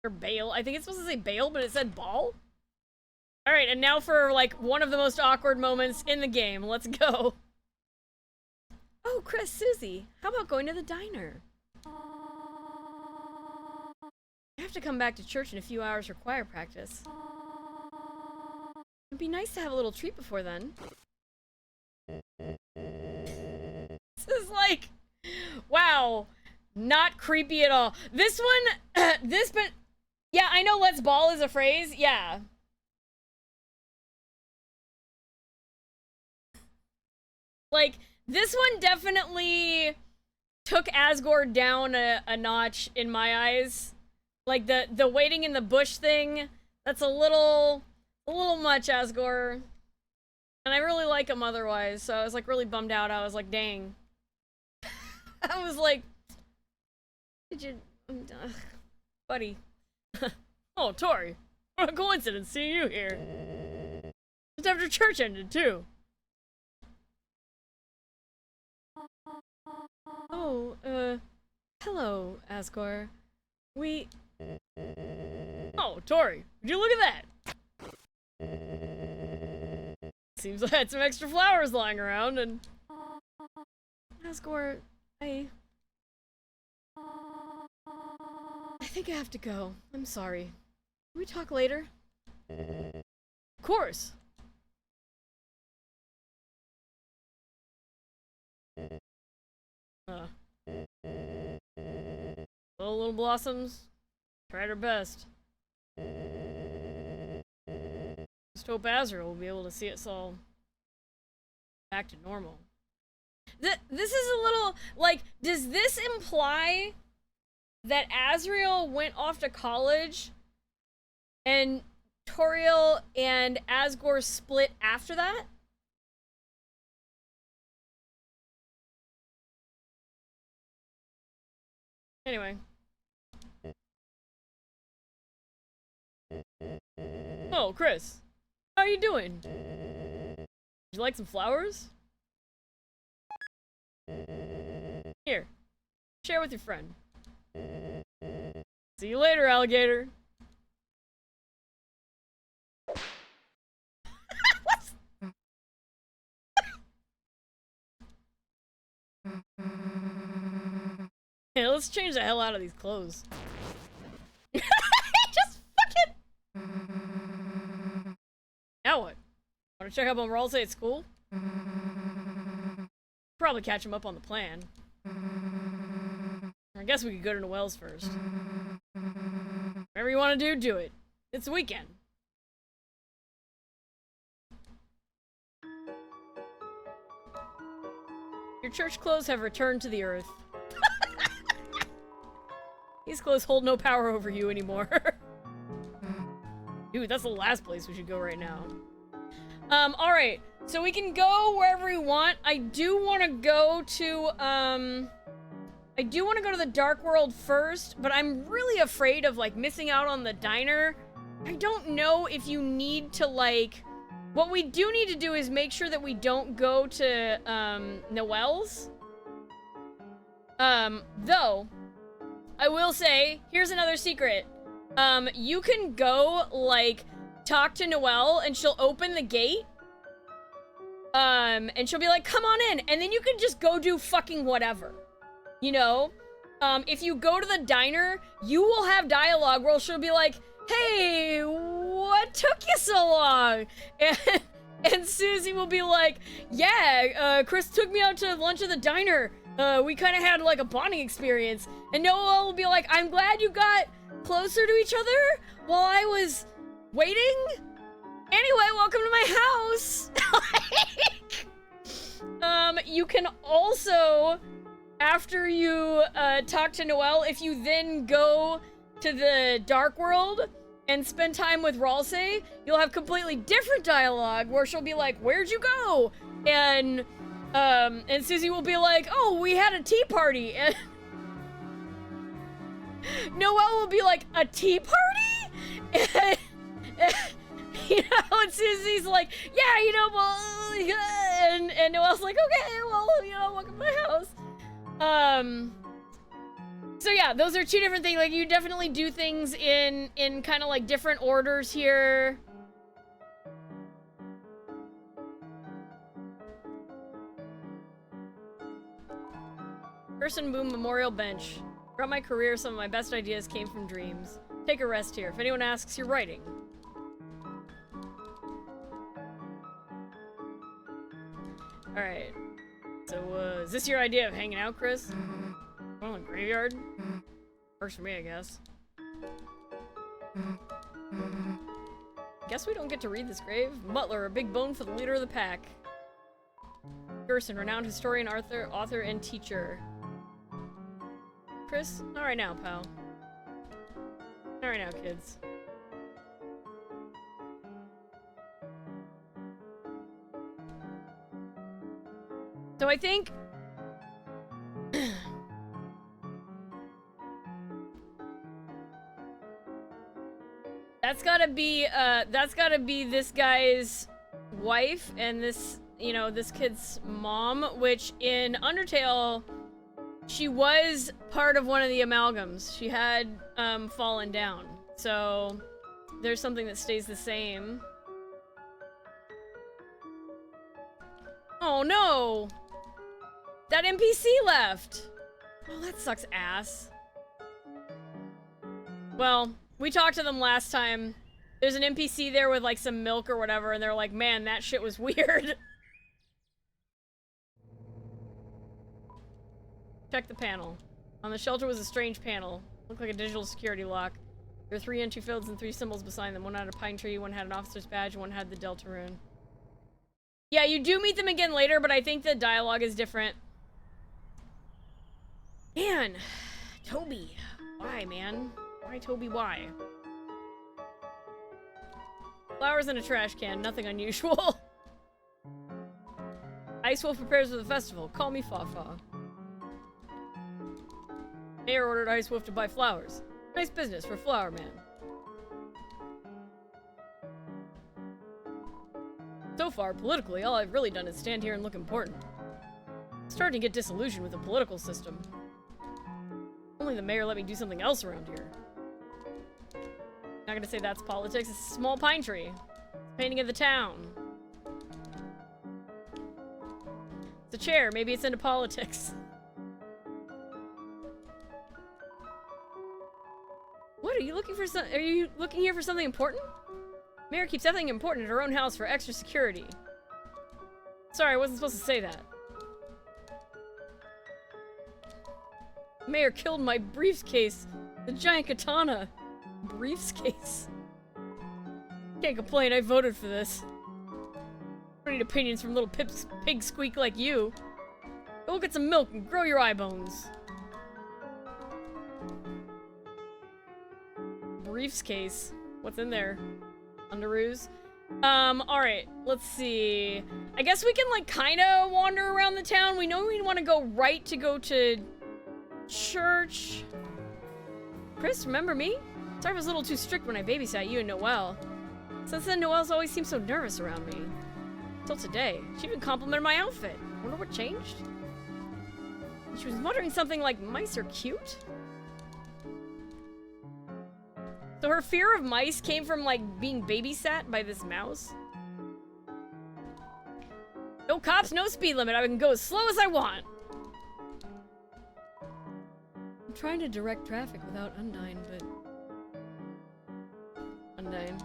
Or bail. I think it's supposed to say bail, but it said ball? Alright, and now for, like, one of the most awkward moments in the game. Let's go. Oh, Chris, Susie, how about going to the diner? I have to come back to church in a few hours for choir practice. It'd be nice to have a little treat before then. This is like, wow, not creepy at all. This one, but yeah, I know let's ball is a phrase, yeah. Like, this one definitely took Asgore down a notch in my eyes. Like, the waiting in the bush thing, that's a little much, Asgore. And I really like him otherwise, so I was, like, really bummed out. I was like, dang. I was like, did you... buddy. Oh, Tori. What a coincidence seeing you here. Just after church ended, too. Oh, hello, Asgore. Oh, Tori, would you look at that? Seems I had some extra flowers lying around, and... Asgore, I think I have to go. I'm sorry. Can we talk later? Of course. Well, little blossoms, tried her best. Just hope Azrael will be able to see us all back to normal. This is a little, like, does this imply that Azrael went off to college and Toriel and Asgore split after that? Anyway. Oh, Chris. How are you doing? Would you like some flowers? Here. Share with your friend. See you later, alligator. What? Hey, let's change the hell out of these clothes. Just fucking... Now what? Wanna check up on Ralsei at school? Probably catch him up on the plan. I guess we could go to Noelle's first. Whatever you want to do it. It's the weekend. Your church clothes have returned to the earth. These clothes hold no power over you anymore. Dude, that's the last place we should go right now. Alright. So we can go wherever we want. I do want to go to, the Dark World first, but I'm really afraid of, like, missing out on the diner. I don't know if you need to, like, What we do need to do is make sure that we don't go to, Noelle's. Though, I will say, here's another secret. You can go, like, talk to Noelle, and she'll open the gate. And she'll be like, come on in, and then you can just go do fucking whatever. You know? If you go to the diner, you will have dialogue where she'll be like, hey, what took you so long? And Susie will be like, yeah, Chris took me out to lunch at the diner. We kind of had like a bonding experience. And Noelle will be like, I'm glad you got closer to each other while I was waiting. Anyway, welcome to my house. You can also, after you talk to Noelle, if you then go to the Dark World and spend time with Ralsei, you'll have completely different dialogue where she'll be like, where'd you go? And Susie will be like, oh, we had a tea party. And Noelle will be like, a tea party? You know, and Susie's like, yeah, you know, well, and Noelle's like, okay, well, you know, welcome to my house. So yeah, those are two different things. Like, you definitely do things in kind of like different orders here. Person Boom Memorial Bench. Throughout my career, some of my best ideas came from dreams. Take a rest here. If anyone asks, you're writing. Alright. So, is this your idea of hanging out, Chris? Well, in the graveyard? Works for me, I guess. Guess we don't get to read this grave. Butler, a big bone for the leader of the pack. Gerson, renowned historian, author, and teacher. Chris, not right now, pal. Not right now, kids. So I think that's gotta be this guy's wife and this, you know, this kid's mom, which in Undertale, she was part of one of the amalgams. She had fallen down. So there's something that stays the same. Oh no! That NPC left! Oh, that sucks ass. Well, we talked to them last time. There's an NPC there with like some milk or whatever, and they're like, man, that shit was weird. Check the panel. On the shelter was a strange panel. Looked like a digital security lock. There were 3 entry fields and 3 symbols beside them. One had a pine tree, one had an officer's badge, and one had the Deltarune. Yeah, you do meet them again later, but I think the dialogue is different. Man, Toby. Why, man? Why, Toby, why? Flowers in a trash can, nothing unusual. Ice Wolf prepares for the festival. Call me Fafa. Mayor ordered Ice Wolf to buy flowers. Nice business for Flower Man. So far, politically, all I've really done is stand here and look important. I'm starting to get disillusioned with the political system. Only the mayor let me do something else around here. Not gonna say that's politics, it's a small pine tree. It's a painting of the town. It's a chair, maybe it's into politics. What, are you looking for are you looking here for something important? Mayor keeps everything important at her own house for extra security. Sorry, I wasn't supposed to say that. Mayor killed my briefcase. The giant katana. Briefcase. Can't complain, I voted for this. I don't need opinions from little pig squeak like you. Go get some milk and grow your eye bones. Briefcase. What's in there? Underoos? Alright, let's see. I guess we can, like, kinda wander around the town. We know we want to go right to go to church. Chris, remember me? Sorry I was a little too strict when I babysat you and Noelle. Since then, Noelle's always seemed so nervous around me. Till today. She even complimented my outfit. Wonder what changed? She was muttering something like, mice are cute? So her fear of mice came from, like, being babysat by this mouse? No cops, no speed limit. I can go as slow as I want. I'm trying to direct traffic without Undyne, but... Undyne.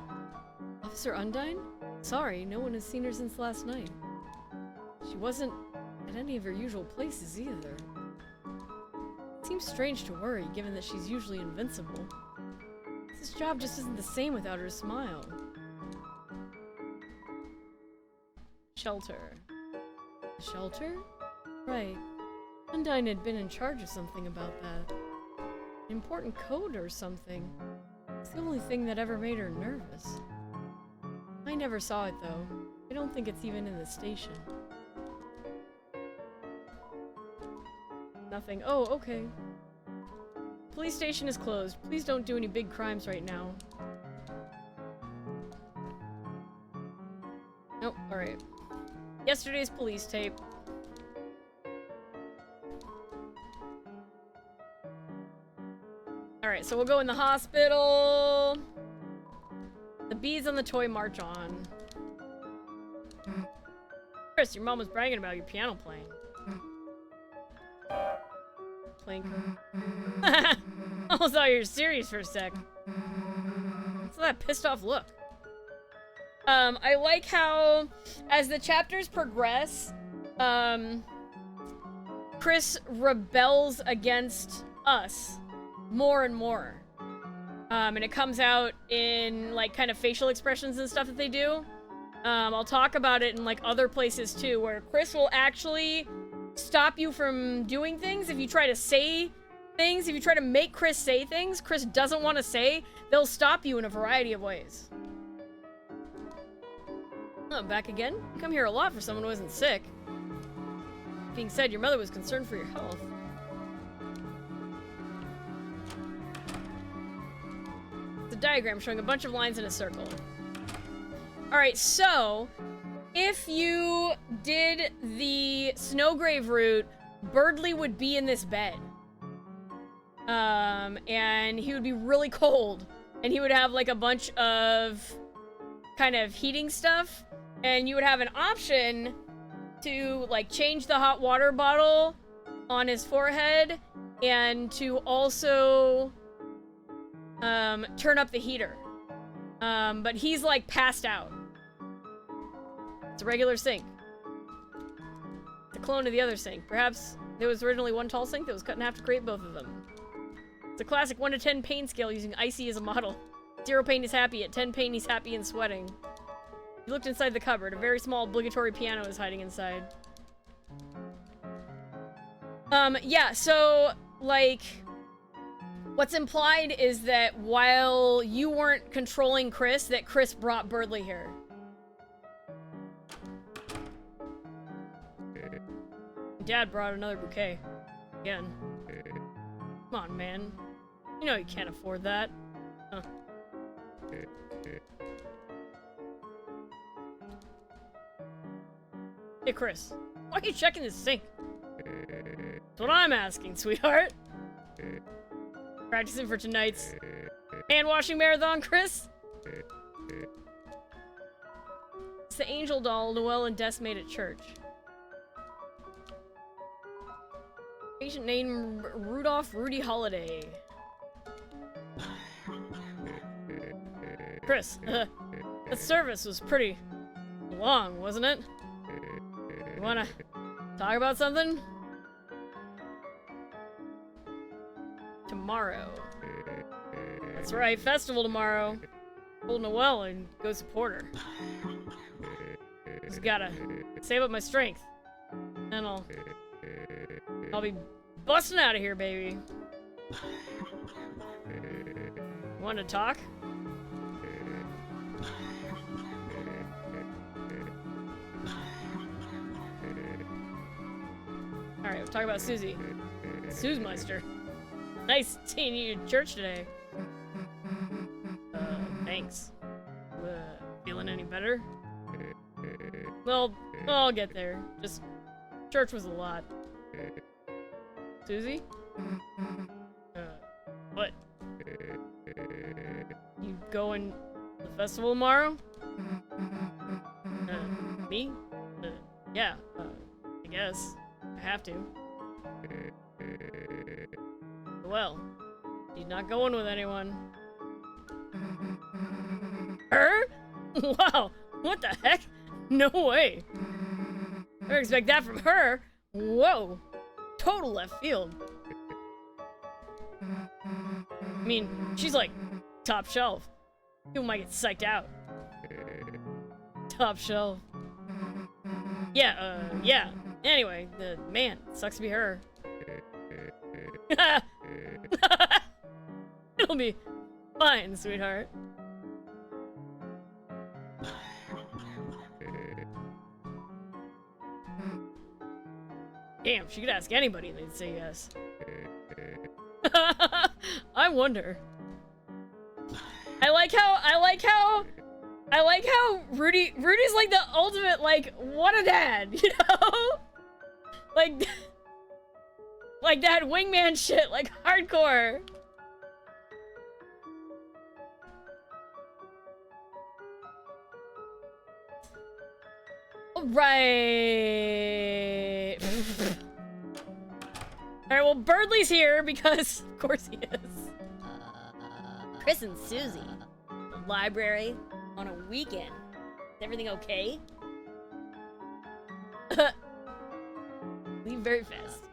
Officer Undyne? Sorry, no one has seen her since last night. She wasn't at any of her usual places either. It seems strange to worry, given that she's usually invincible. This job just isn't the same without her smile. Shelter. Shelter? Right. Undyne had been in charge of something about that. An important code or something. It's the only thing that ever made her nervous. I never saw it, though. I don't think it's even in the station. Nothing. Oh, okay. Police station is closed. Please don't do any big crimes right now. Nope, alright. Yesterday's police tape. Alright, so we'll go in the hospital. The bees on the toy march on. Chris, your mom was bragging about your piano playing. Plink. Almost thought you were serious for a sec. What's that pissed off look? I like how, as the chapters progress, Chris rebels against us more and more. And it comes out in, like, kind of facial expressions and stuff that they do. I'll talk about it in, like, other places, too, where Chris will actually stop you from doing things if you try to say things. If you try to make Chris say things Chris doesn't want to say, they'll stop you in a variety of ways. Oh, back again? You come here a lot for someone who isn't sick. Being said, your mother was concerned for your health. It's a diagram showing a bunch of lines in a circle. Alright, so if you did the Snowgrave route, Birdley would be in this bed. And he would be really cold. And he would have, like, a bunch of kind of heating stuff. And you would have an option to, like, change the hot water bottle on his forehead and to also turn up the heater. But he's, like, passed out. It's a regular sink. It's a clone of the other sink. Perhaps there was originally one tall sink that was cut in half to create both of them. It's a classic 1 to 10 pain scale using Icy as a model. 0 pain is happy. At 10 pain, he's happy and sweating. He looked inside the cupboard. A very small obligatory piano is hiding inside. Yeah, so, like, what's implied is that while you weren't controlling Chris, that Chris brought Birdley here. Dad brought another bouquet. Again. Come on, man. You know you can't afford that. Huh. Hey, Chris. Why are you checking the sink? That's what I'm asking, sweetheart. Practicing for tonight's hand-washing marathon, Chris? It's the angel doll Noelle and Des made at church. Patient named Rudolph Rudy Holiday. Chris, the service was pretty long, wasn't it? You wanna talk about something? Tomorrow. That's right, festival tomorrow. Pull Noelle and go support her. Just gotta save up my strength. And I'll be busting out of here, baby. Want to talk? Alright, we'll talk about Susie. Susemeister. Nice seeing you at church today. Thanks. feeling any better. Well, I'll get there. Just, church was a lot. Susie? What? You going to the festival tomorrow? Me? Yeah, I guess. I have to. Well, she's not going with anyone. Her? Wow, what the heck? No way. I don't expect that from her. Whoa, total left field. I mean, she's like top shelf. People might get psyched out. Top shelf. Yeah, yeah. Anyway, man, sucks to be her. It'll be fine, sweetheart. Damn, she could ask anybody and they'd say yes. I wonder. I like how Rudy's like the ultimate, like, what a dad, you know? Like that wingman shit, like hardcore. Right. Alright, well, Birdley's here because, of course he is. Chris and Susie. The library on a weekend. Is everything okay? Leave very fast.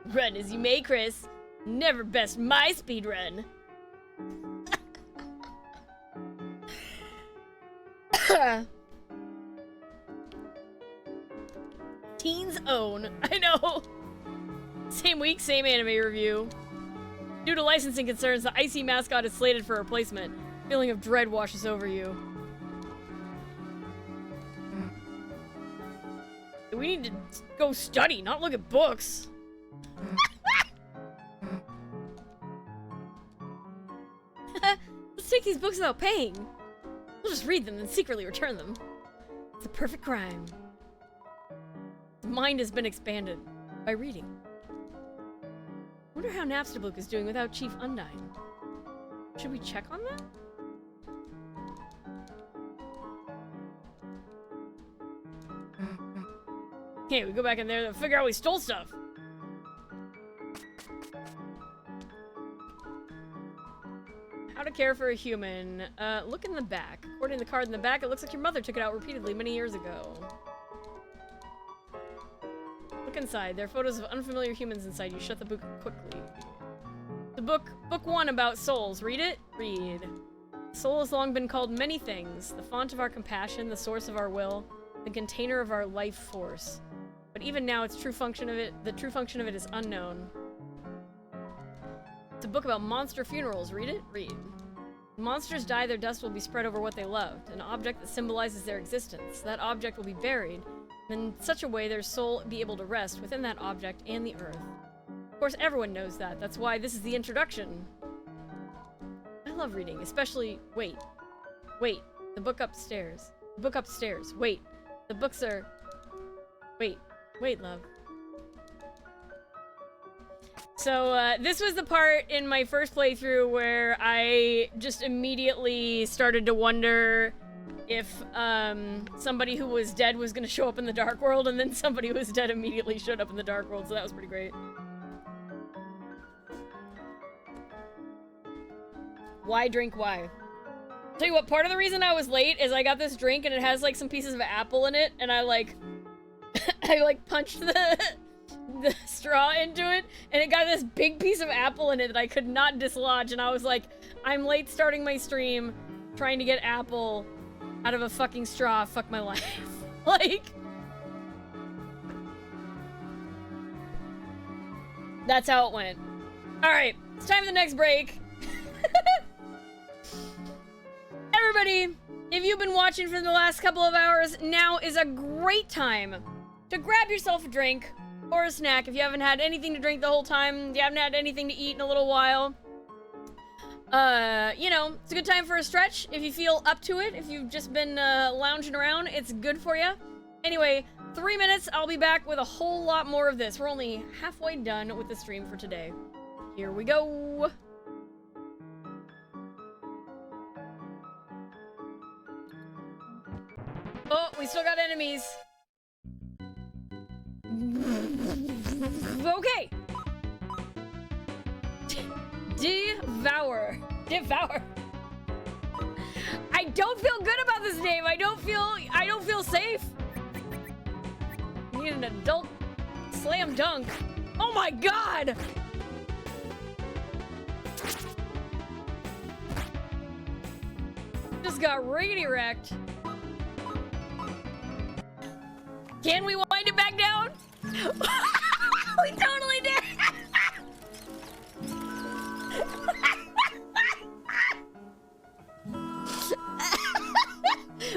Run as you may, Chris. Never best my speed run. Teens own. I know. Same week, same anime review. Due to licensing concerns, the icy mascot is slated for replacement. Feeling of dread washes over you. We need to go study, not look at books. Let's take these books without paying. We'll just read them and secretly return them. It's a perfect crime. The mind has been expanded by reading. Wonder how Napstablook is doing without Chief Undyne. Should we check on that? Okay, we go back in there and figure out we stole stuff. How to care for a human. Look in the back. According to the card in the back, it looks like your mother took it out repeatedly many years ago. Look inside. There are photos of unfamiliar humans inside. You shut the book quickly. The book 1 about souls. Read it? Read. Soul has long been called many things. The font of our compassion, the source of our will, the container of our life force. But even now, the true function of it is unknown. It's a book about monster funerals. Read it? Read. When monsters die, their dust will be spread over what they loved, an object that symbolizes their existence. That object will be buried, and in such a way their soul be able to rest within that object and the earth. Of course, everyone knows that. That's why this is the introduction. I love reading, especially... Wait, the book upstairs. The book upstairs. Wait, the books are... Wait, love. So, this was the part in my first playthrough where I just immediately started to wonder if, somebody who was dead was gonna show up in the Dark World, and then somebody who was dead immediately showed up in the Dark World, so that was pretty great. Why drink why? Tell you what, part of the reason I was late is I got this drink and it has, like, some pieces of apple in it, and I, like... I punched the straw into it, and it got this big piece of apple in it that I could not dislodge, and I was like, I'm late starting my stream, trying to get apple out of a fucking straw, fuck my life. Like... That's how it went. Alright, it's time for the next break. Everybody, if you've been watching for the last couple of hours, now is a great time to grab yourself a drink or a snack if you haven't had anything to drink the whole time, you haven't had anything to eat in a little while. You know, it's a good time for a stretch if you feel up to it. If you've just been lounging around, it's good for you. Anyway, 3 minutes, I'll be back with a whole lot more of this. We're only halfway done with the stream for today. Here we go. Oh, we still got enemies. Okay. Devour. I don't feel good about this name. I don't feel safe. Need an adult slam dunk. Oh my god. Just got riggedy wrecked. Can we wind it back down? We totally did.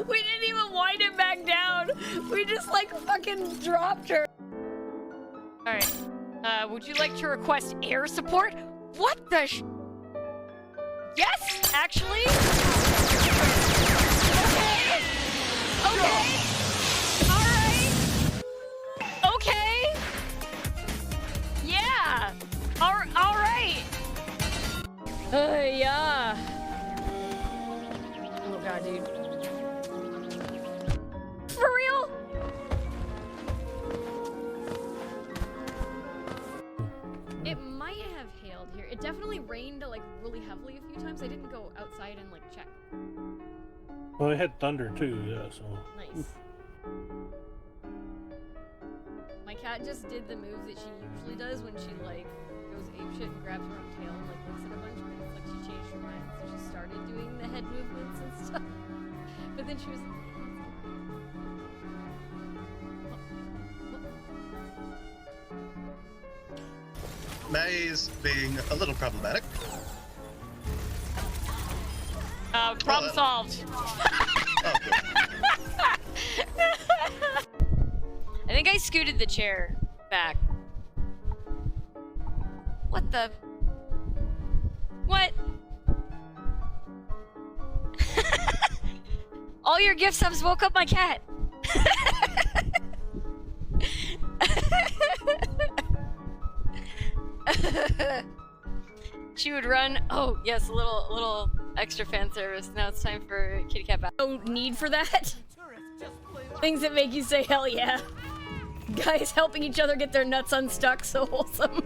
We didn't even wind it back down. We just like fucking dropped her. All right. Would you like to request air support? What the Yes, actually. Okay. Okay. All right. Okay. Yeah. All right. Yeah. Oh god, dude. For real? It might have hailed here. It definitely rained like really heavily a few times. I didn't go outside and like check. Well, it had thunder too, yeah, so. Nice. My cat just did the move that she usually does when she like goes apeshit and grabs her own tail and like licks it a bunch, but it's like she changed her mind. So she started doing the head movements and stuff. But then she was May's being a little problematic. problem solved. I think I scooted the chair back. What the? What? All your gift subs woke up my cat. She would run. Oh yes, a little extra fan service. Now it's time for kitty cat bath. No need for that. Things that make you say hell yeah. Guys helping each other get their nuts unstuck, so wholesome.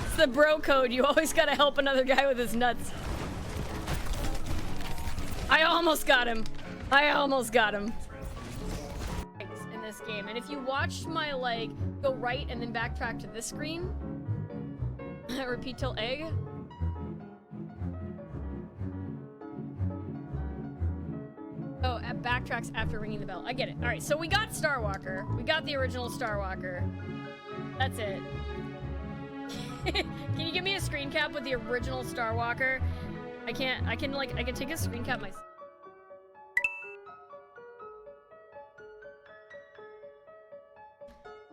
It's the bro code. You always gotta help another guy with his nuts. I almost got him. In this game, and if you watched my like go right and then backtrack to this screen, repeat till egg. Oh, backtracks after ringing the bell. I get it. All right, so we got Starwalker. We got the original Starwalker. That's it. Can you give me a screen cap with the original Starwalker? I can take a screen cap myself.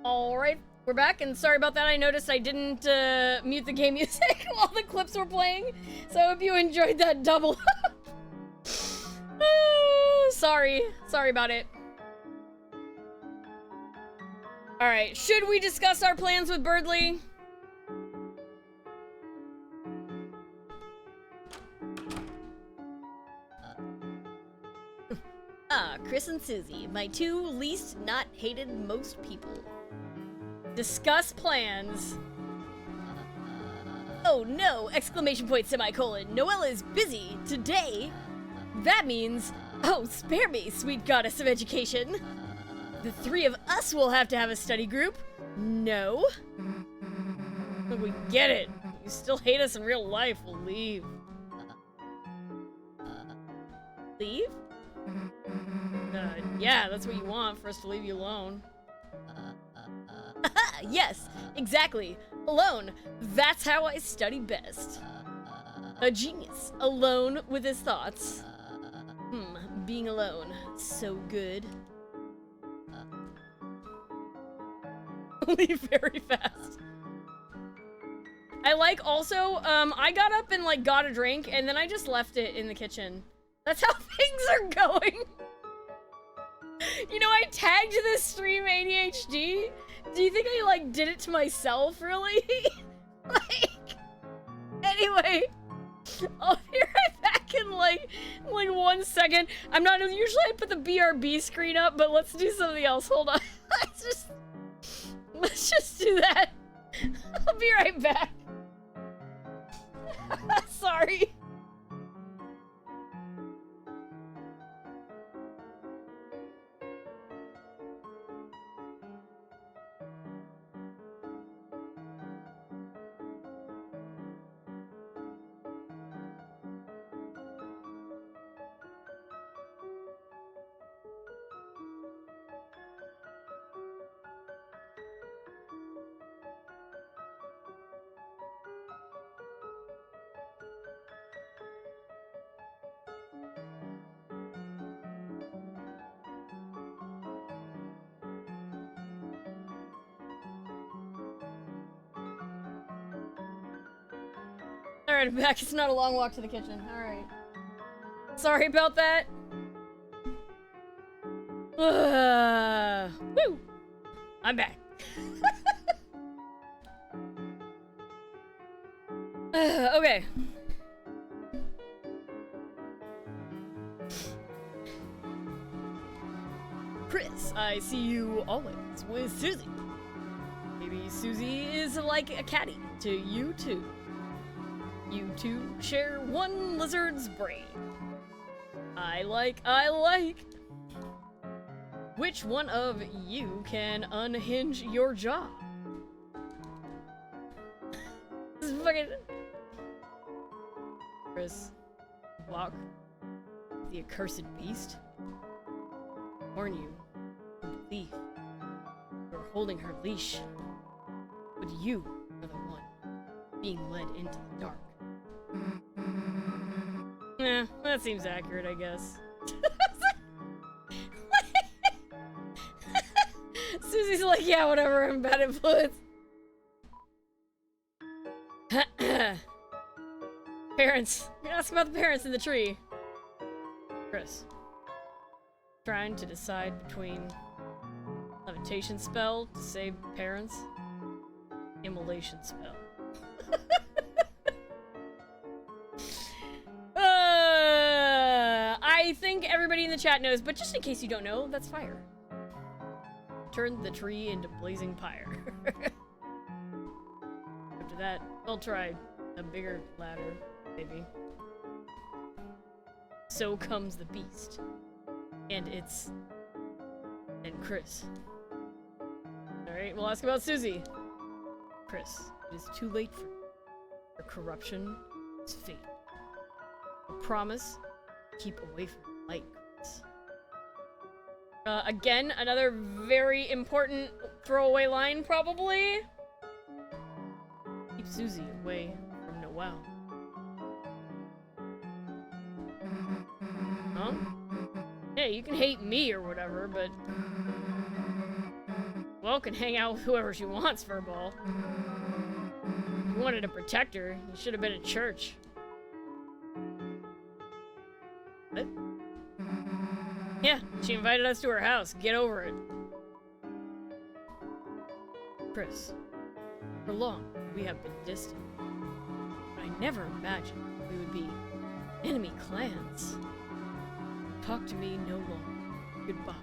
Alright, we're back, and sorry about that. I noticed I didn't mute the game music while the clips were playing, so I hope you enjoyed that double. Sorry about it. Alright, should we discuss our plans with Birdly? Chris and Susie, my two least not hated most people. Discuss plans. Oh no! Exclamation point semicolon. Noella is busy today. That means, oh, spare me, sweet goddess of education. The three of us will have to have a study group. No. But we get it. You still hate us in real life. We'll leave. Leave? Yeah, that's what you want, for us to leave you alone. Yes, exactly. Alone. That's how I study best. A genius. Alone with his thoughts. being alone. So good. Leave very fast. I like also, I got up and like got a drink and then I just left it in the kitchen. That's how things are going. You know, I tagged this stream ADHD. Do you think I like did it to myself, really? Like, anyway, I'll be right back in like 1 second. I'm not, usually I put the BRB screen up, but let's do something else. Hold on. Let's just do that. I'll be right back. Sorry. Alright, I'm back. It's not a long walk to the kitchen. Alright. Sorry about that. Woo! I'm back. Okay. Chris, I see you always with Susie. Maybe Susie is like a caddy to you too. You two share one lizard's brain. I like. Which one of you can unhinge your jaw? This is fucking... Chris, walk the accursed beast. Warn you, believe you're holding her leash, but you are the one being led into the dark. Yeah, that seems accurate, I guess. Susie's like, yeah, whatever, I'm bad influence. Parents. You're gonna ask about the parents in the tree. Chris. Trying to decide between levitation spell to save parents, immolation spell. I think everybody in the chat knows, but just in case you don't know, that's fire. Turn the tree into blazing pyre. After that, I'll try a bigger ladder, maybe. So comes the beast. And it's... and Chris. Alright, we'll ask about Susie. Chris, it is too late for you. Your corruption is fate. I promise, keep away from the light, Chris. Again, another very important throwaway line, probably. Keep Susie away from Noelle. Huh? Hey, you can hate me or whatever, but... well, can hang out with whoever she wants, Furball. If you wanted to protect her, you should have been at church. What? Yeah, she invited us to her house. Get over it. Chris, for long, we have been distant. But I never imagined we would be enemy clans. Talk to me no longer. Goodbye.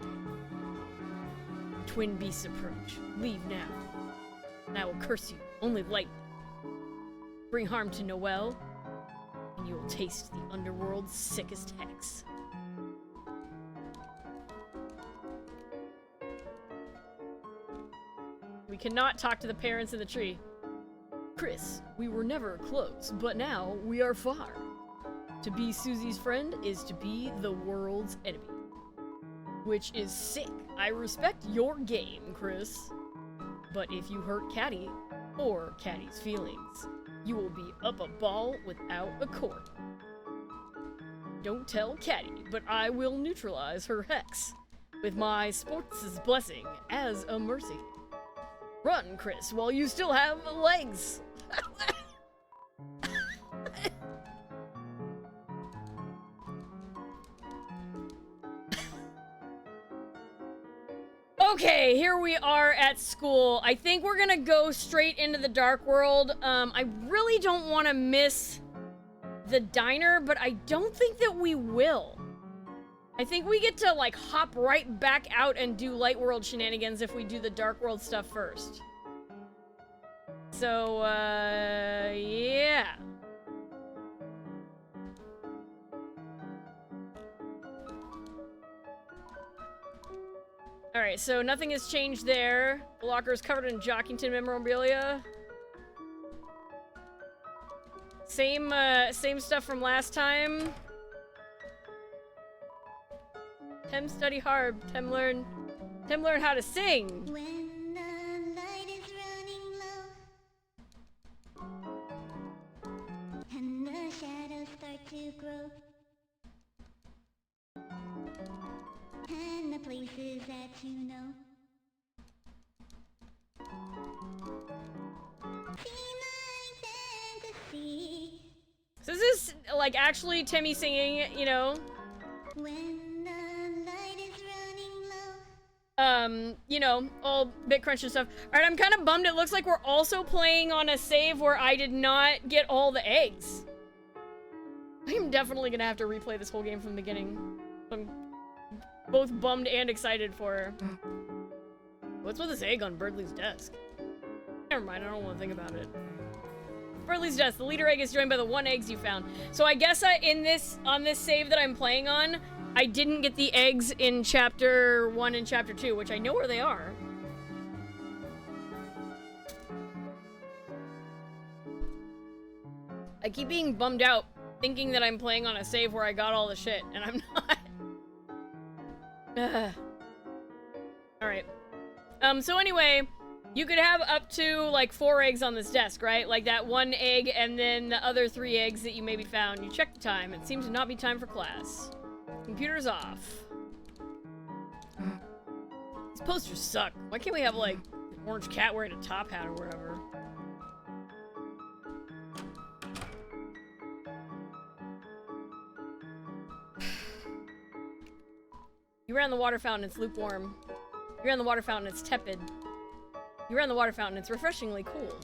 Twin beasts approach. Leave now. And I will curse you, only lightly. Bring harm to Noelle, and you will taste the underworld's sickest hex. We cannot talk to the parents in the tree. Chris, we were never close, but now we are far. To be Susie's friend is to be the world's enemy. Which is sick. I respect your game, Chris. But if you hurt Caddy, or Caddy's feelings, you will be up a ball without a cord. Don't tell Caddy, but I will neutralize her hex with my sports' blessing as a mercy. Run, Chris, while you still have legs. Okay, here we are at school. I think we're gonna go straight into the Dark World. I really don't want to miss the diner, but I don't think that we will. I think we get to, like, hop right back out and do Light World shenanigans if we do the Dark World stuff first. So, yeah. Alright, so nothing has changed there. The locker is covered in Jockington memorabilia. Same stuff from last time. Tem study hard. Tem learn how to sing. When the light is running low and the shadows start to grow, and the places that you know seem like fantasy. So this is, like, actually Timmy singing, you know? When the light is running low. You know, all bit crunch and stuff. Alright, I'm kind of bummed. It looks like we're also playing on a save where I did not get all the eggs. I'm definitely gonna have to replay this whole game from the beginning. I'm both bummed and excited for her. What's with this egg on Birdley's desk? Never mind, I don't want to think about it. Birdley's desk. The leader egg is joined by the 1 eggs you found. So I guess on this save that I'm playing on, I didn't get the eggs in chapter 1 and chapter 2, which I know where they are. I keep being bummed out, thinking that I'm playing on a save where I got all the shit, and I'm not. Alright. So anyway, you could have up to, like, 4 eggs on this desk, right? Like that 1 egg and then the other 3 eggs that you maybe found. You check the time. It seems to not be time for class. Computer's off. These posters suck. Why can't we have, like, an orange cat wearing a top hat or whatever? You ran the water fountain, it's lukewarm. You ran the water fountain, it's tepid. You ran the water fountain, it's refreshingly cool.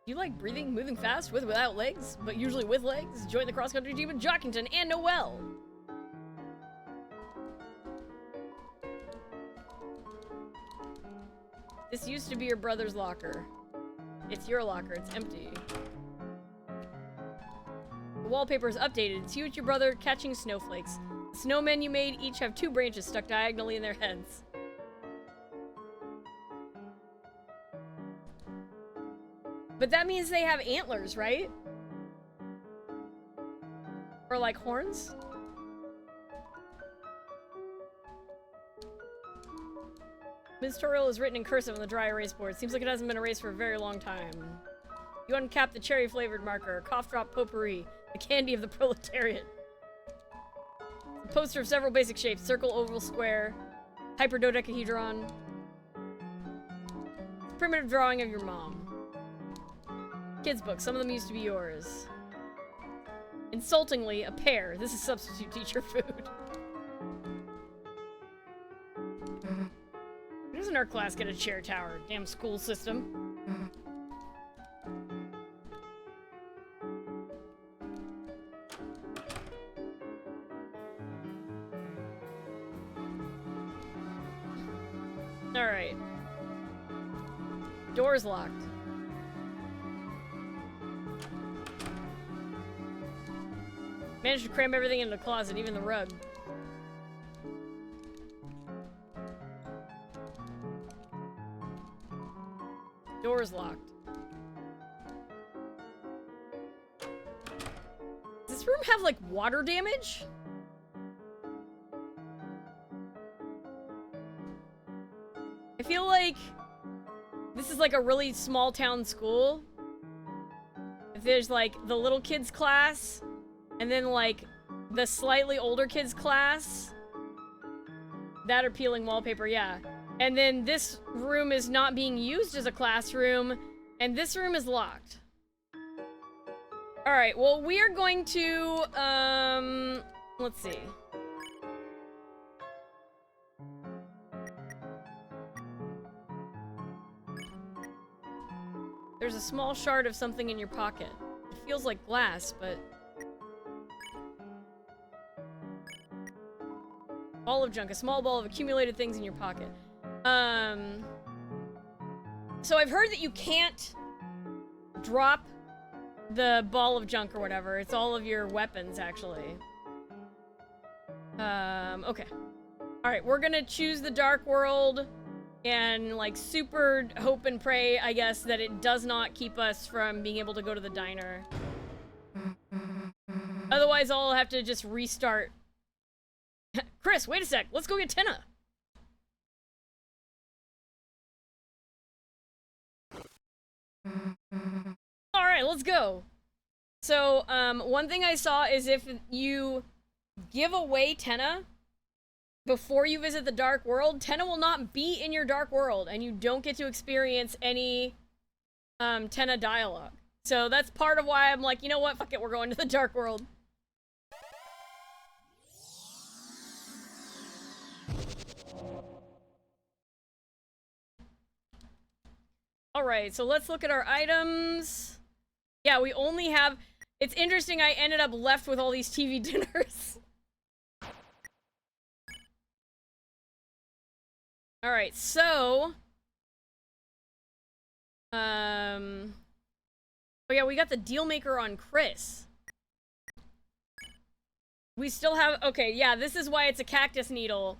You like breathing, moving fast, with or without legs, but usually with legs? Join the cross-country team with Jockington and Noelle. This used to be your brother's locker. It's your locker, it's empty. The wallpaper is updated. It's you and your brother catching snowflakes. The snowmen you made each have 2 branches stuck diagonally in their heads. But that means they have antlers, right? Or like horns? This tutorial is written in cursive on the dry erase board. Seems like it hasn't been erased for a very long time. You uncap the cherry-flavored marker, cough drop potpourri, the candy of the proletariat. A poster of several basic shapes: circle, oval, square, hyperdodecahedron. Primitive drawing of your mom. Kids' books, some of them used to be yours. Insultingly, a pear. This is substitute teacher food. Why doesn't our class get a chair tower? Damn school system. Alright. Door's locked. Managed to cram everything into the closet, even the rug. Door's locked. Does this room have, like, water damage? I feel like this is like a really small town school. If there's like the little kids class And then, like, the slightly older kids class. That or peeling wallpaper, yeah. And then this room is not being used as a classroom. And this room is locked. Alright, well, we are going to, let's see. There's a small shard of something in your pocket. It feels like glass, but... Ball of junk, a small ball of accumulated things in your pocket. So I've heard that you can't drop the ball of junk or whatever. It's all of your weapons, actually. Okay. Alright, we're gonna choose the Dark World and, like, super hope and pray, I guess, that it does not keep us from being able to go to the diner. Otherwise, I'll have to just restart. Chris, wait a sec. Let's go get Tenna. Alright, let's go. So, one thing I saw is if you give away Tenna before you visit the Dark World, Tenna will not be in your Dark World, and you don't get to experience any Tenna dialogue. So that's part of why I'm like, you know what, fuck it, we're going to the Dark World. Alright, so let's look at our items. Yeah, we only have... It's interesting, I ended up left with all these TV dinners. Alright, so... Oh yeah, we got the deal maker on Chris. We still have... Okay, yeah, this is why it's a cactus needle.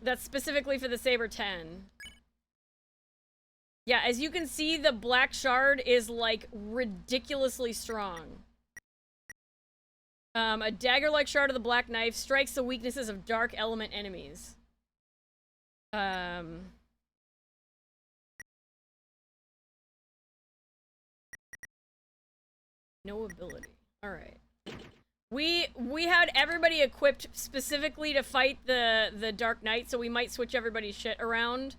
That's specifically for the Saber 10. Yeah, as you can see, the black shard is, like, ridiculously strong. A dagger-like shard of the black knife strikes the weaknesses of dark element enemies. No ability. Alright. We had everybody equipped specifically to fight the Dark Knight, so we might switch everybody's shit around.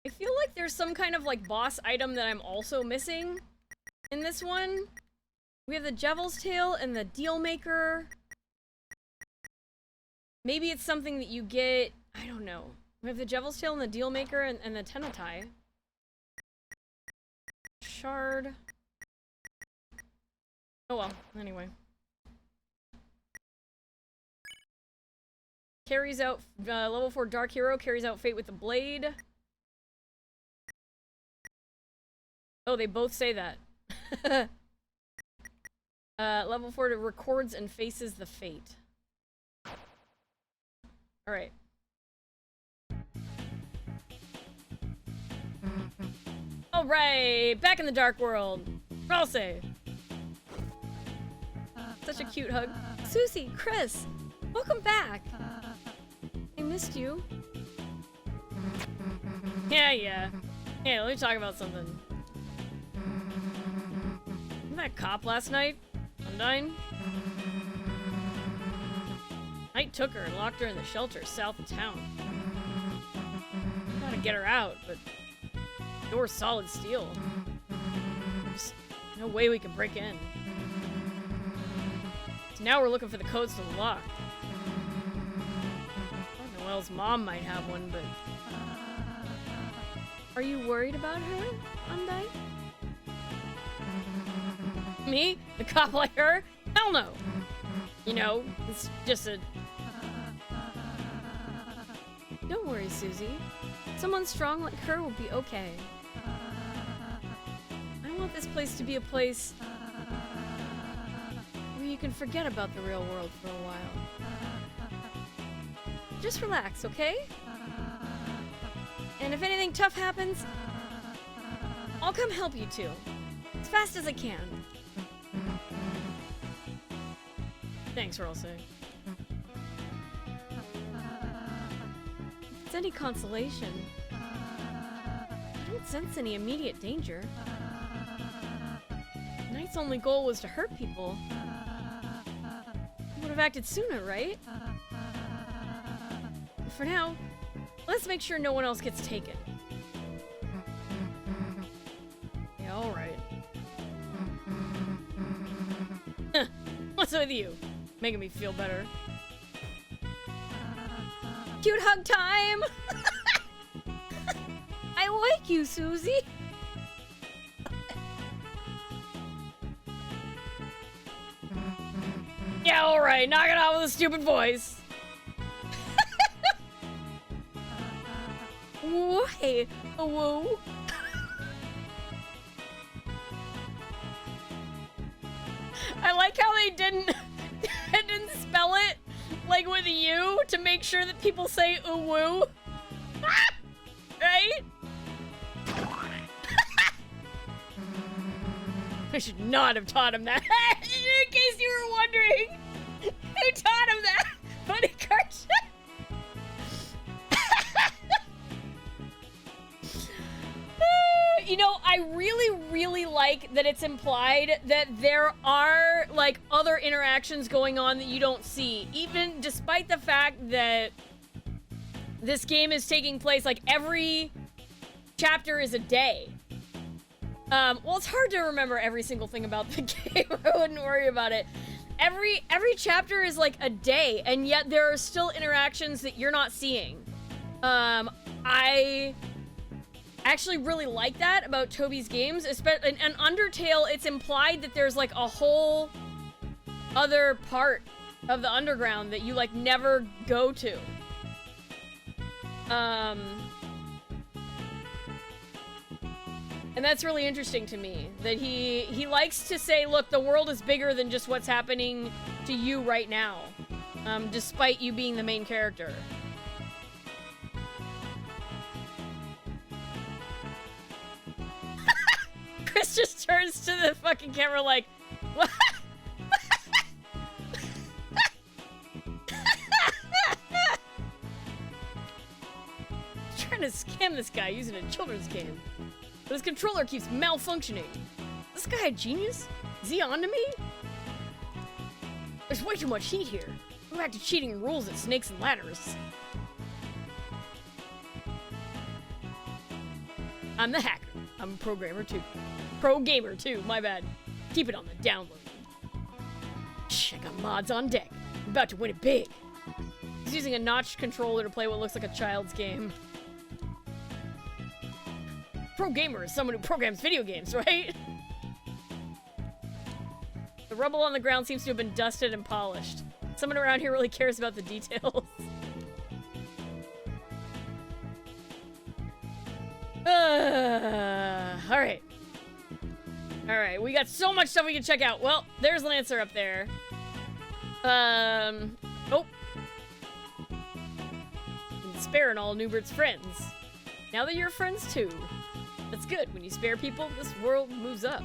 I feel like there's some kind of, like, boss item that I'm also missing in this one. We have the Devil's Tail and the Deal Maker. Maybe it's something that you get... I don't know. We have the Devil's Tail and the Deal Maker and the Tenatai. Shard. Oh well, anyway. Carries out... level 4 Dark Hero carries out Fate with the Blade. Oh, they both say that. Level 4 records and faces the fate. Alright. Alright! Back in the Dark World! Ralsei! Such a cute hug. Susie! Chris! Welcome back! I missed you. Yeah. Hey, let me talk about something. That cop last night? Undyne? Knight took her and locked her in the shelter south of town. Gotta get her out, but the door's solid steel. There's no way we can break in. So now we're looking for the codes to the lock. Noelle's mom might have one, but... Are you worried about her, Undyne? Me? The cop like her? Hell no! You know, it's just a... Don't worry, Susie. Someone strong like her will be okay. I want this place to be a place where you can forget about the real world for a while. Just relax, okay? And if anything tough happens, I'll come help you too. As fast as I can. Thanks, Ralsei. If it's any consolation, I don't sense any immediate danger. Knight's only goal was to hurt people. He would have acted sooner, right? But for now, let's make sure no one else gets taken. Yeah, alright. What's with you? Making me feel better. Cute hug time! I like you, Susie! Yeah, alright, knock it out with a stupid voice. Why? Whoa. I like how they didn't spell it like with a U to make sure that people say ooh woo. Right? I should not have taught him that. In case you were wondering who taught him that. Funny cartoon. You know, I really, really like that it's implied that there are, like, other interactions going on that you don't see. Even despite the fact that this game is taking place, like, every chapter is a day. Well, it's hard to remember every single thing about the game. I wouldn't worry about it. Every chapter is, like, a day, and yet there are still interactions that you're not seeing. I actually really like that about Toby's games. Especially in Undertale, it's implied that there's like a whole other part of the underground that you like never go to. And that's really interesting to me, that he likes to say, look, the world is bigger than just what's happening to you right now, despite you being the main character. Chris just turns to the fucking camera like, what? Trying to scam this guy using a children's game, but his controller keeps malfunctioning. Is this guy a genius? Is he onto me? There's way too much heat here. Go back to cheating rules at Snakes and Ladders. I'm the hacker. I'm a programmer too. Pro gamer too, my bad. Keep it on the download. Shh, I got mods on deck. I'm about to win it big. He's using a notched controller to play what looks like a child's game. Pro gamer is someone who programs video games, right? The rubble on the ground seems to have been dusted and polished. Someone around here really cares about the details. Alright. Alright, we got so much stuff we can check out. Well, there's Lancer up there. Oh. And sparing all Newbert's friends. Now that you're friends too. That's good. When you spare people, this world moves up.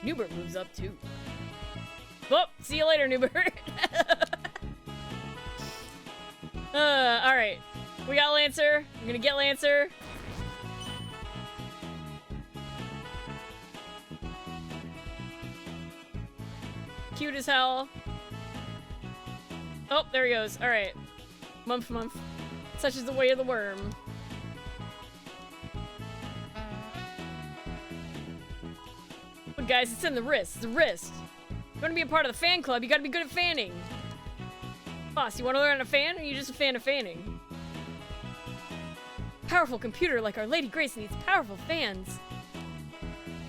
Newbert moves up too. Well, see you later, Newbert. Alright. We got Lancer. I'm gonna get Lancer. Cute as hell. Oh, there he goes. Alright. Mumph. Such is the way of the worm. But guys, it's in the wrist. It's the wrist. If you want to be a part of the fan club, you gotta be good at fanning. Boss, you want to learn how to fan, or are you just a fan of fanning? Powerful computer like our Lady Grace needs powerful fans.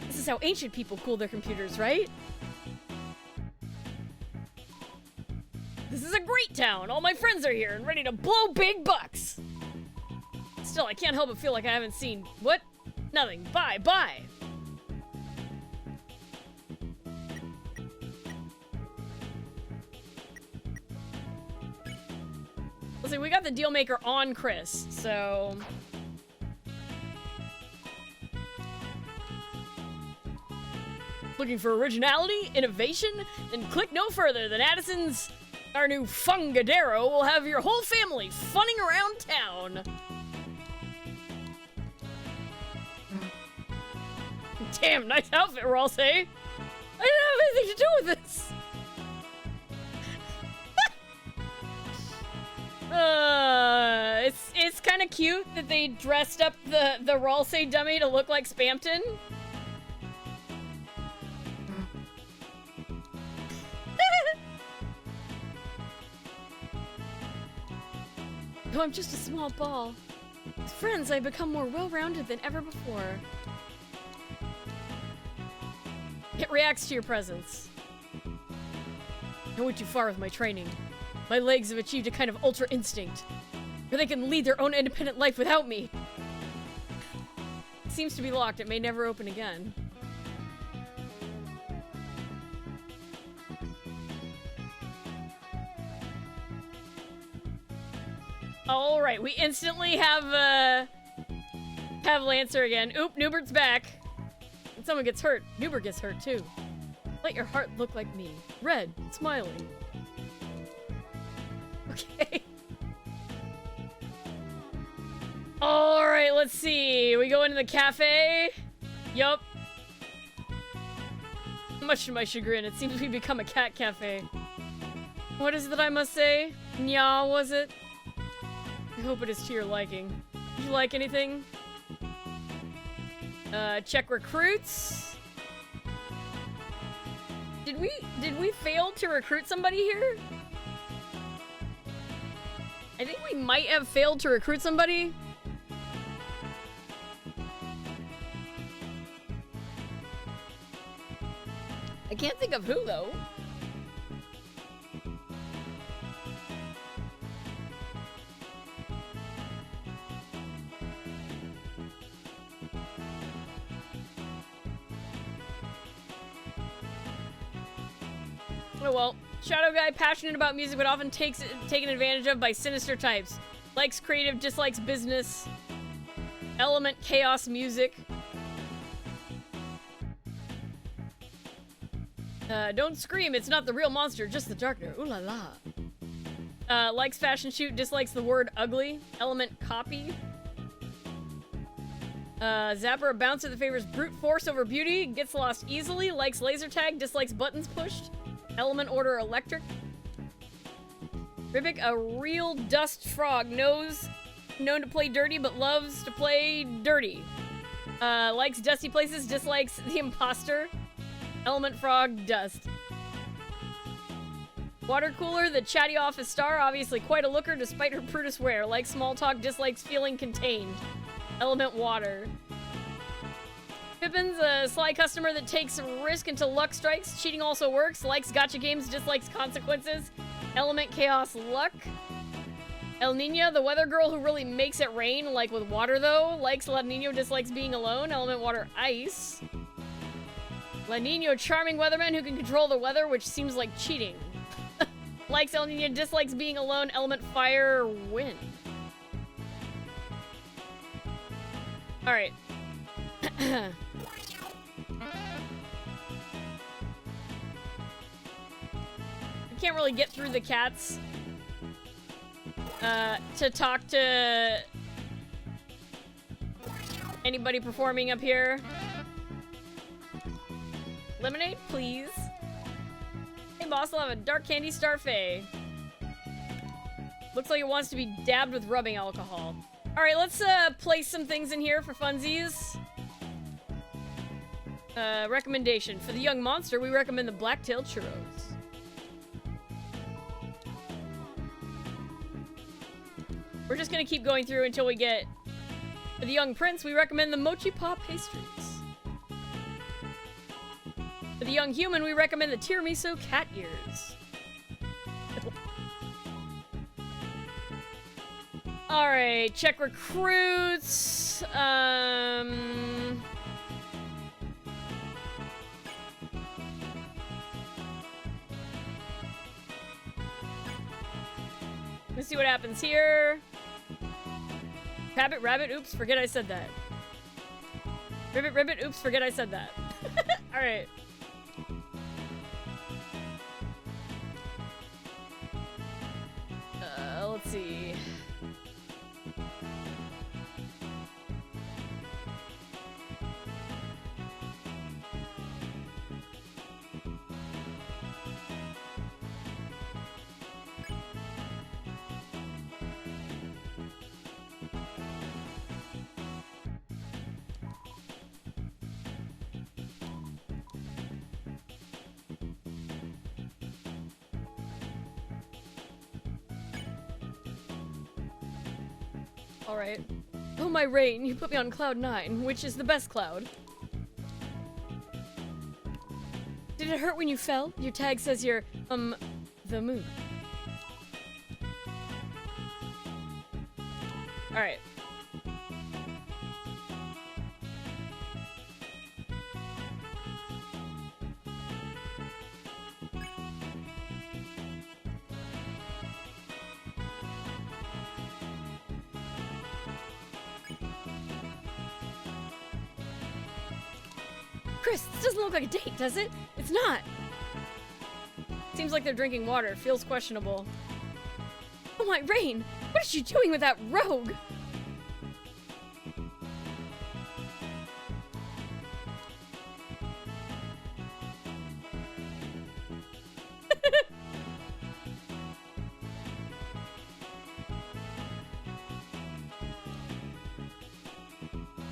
This is how ancient people cool their computers, right? This is a great town. All my friends are here and ready to blow big bucks. Still, I can't help but feel like I haven't seen... What? Nothing. Bye. Let's see, we got the deal maker on Chris, so... Looking for originality, innovation? Then click no further than Addison's Our new Fungadero will have your whole family funning around town. Damn, nice outfit, Ralse. I didn't have anything to do with this. It's kind of cute that they dressed up the Ralse dummy to look like Spampton. Though I'm just a small ball. With friends, I've become more well-rounded than ever before. It reacts to your presence. I went too far with my training. My legs have achieved a kind of ultra instinct, where they can lead their own independent life without me. It seems to be locked. It may never open again. All right, we instantly have Lancer again. Oop, Newbert's back. And someone gets hurt. Newbert gets hurt too. Let your heart look like me. Red, smiling. Okay. All right, let's see. We go into the cafe. Yup. Much to my chagrin, it seems we become a cat cafe. What is it that I must say? Nya, was it? I hope it is to your liking. Did you like anything? Check recruits. Did we fail to recruit somebody here? I think we might have failed to recruit somebody. I can't think of who though. Oh well. Shadow guy, passionate about music, but often taken advantage of by sinister types. Likes creative, dislikes business. Element, chaos, music. Don't scream, it's not the real monster, just the darker. Ooh la la. Likes fashion shoot, dislikes the word ugly. Element, copy. Zapper, a bouncer that favors brute force over beauty. Gets lost easily. Likes laser tag, dislikes buttons pushed. Element, order, electric. Ribic, a real dust frog. Known to play dirty, but loves to play dirty. Likes dusty places, dislikes the imposter. Element, frog, dust. Water cooler, the chatty office star, obviously quite a looker despite her prudish wear. Likes small talk, dislikes feeling contained. Element, water. Pippin's a sly customer that takes risk until luck strikes. Cheating also works. Likes gacha games, dislikes consequences. Element, chaos, luck. El Nino, the weather girl who really makes it rain, like with water though. Likes La Nino, dislikes being alone. Element, water, ice. La Nino, charming weatherman who can control the weather, which seems like cheating. Likes El Nino, dislikes being alone. Element, fire, wind. Alright. I can't really get through the cats to talk to anybody performing up here. Lemonade, please. Hey boss, I'll have a dark candy starfay. Looks like it wants to be dabbed with rubbing alcohol. Alright, let's place some things in here for funsies. Recommendation. For the young monster, we recommend the black-tailed churros. We're just gonna keep going through until we get... For the young prince, we recommend the mochi pop pastries. For the young human, we recommend the tiramisu cat ears. Alright, check recruits. Let's see what happens here. Rabbit, rabbit, oops, forget I said that. Ribbit, ribbit, oops, forget I said that. Alright. Alright. Oh my Rain, you put me on cloud 9, which is the best cloud. Did it hurt when you fell? Your tag says you're, the moon. Alright. Chris, this doesn't look like a date, does it? It's not. Seems like they're drinking water. Feels questionable. Oh my Rain! What is she doing with that rogue?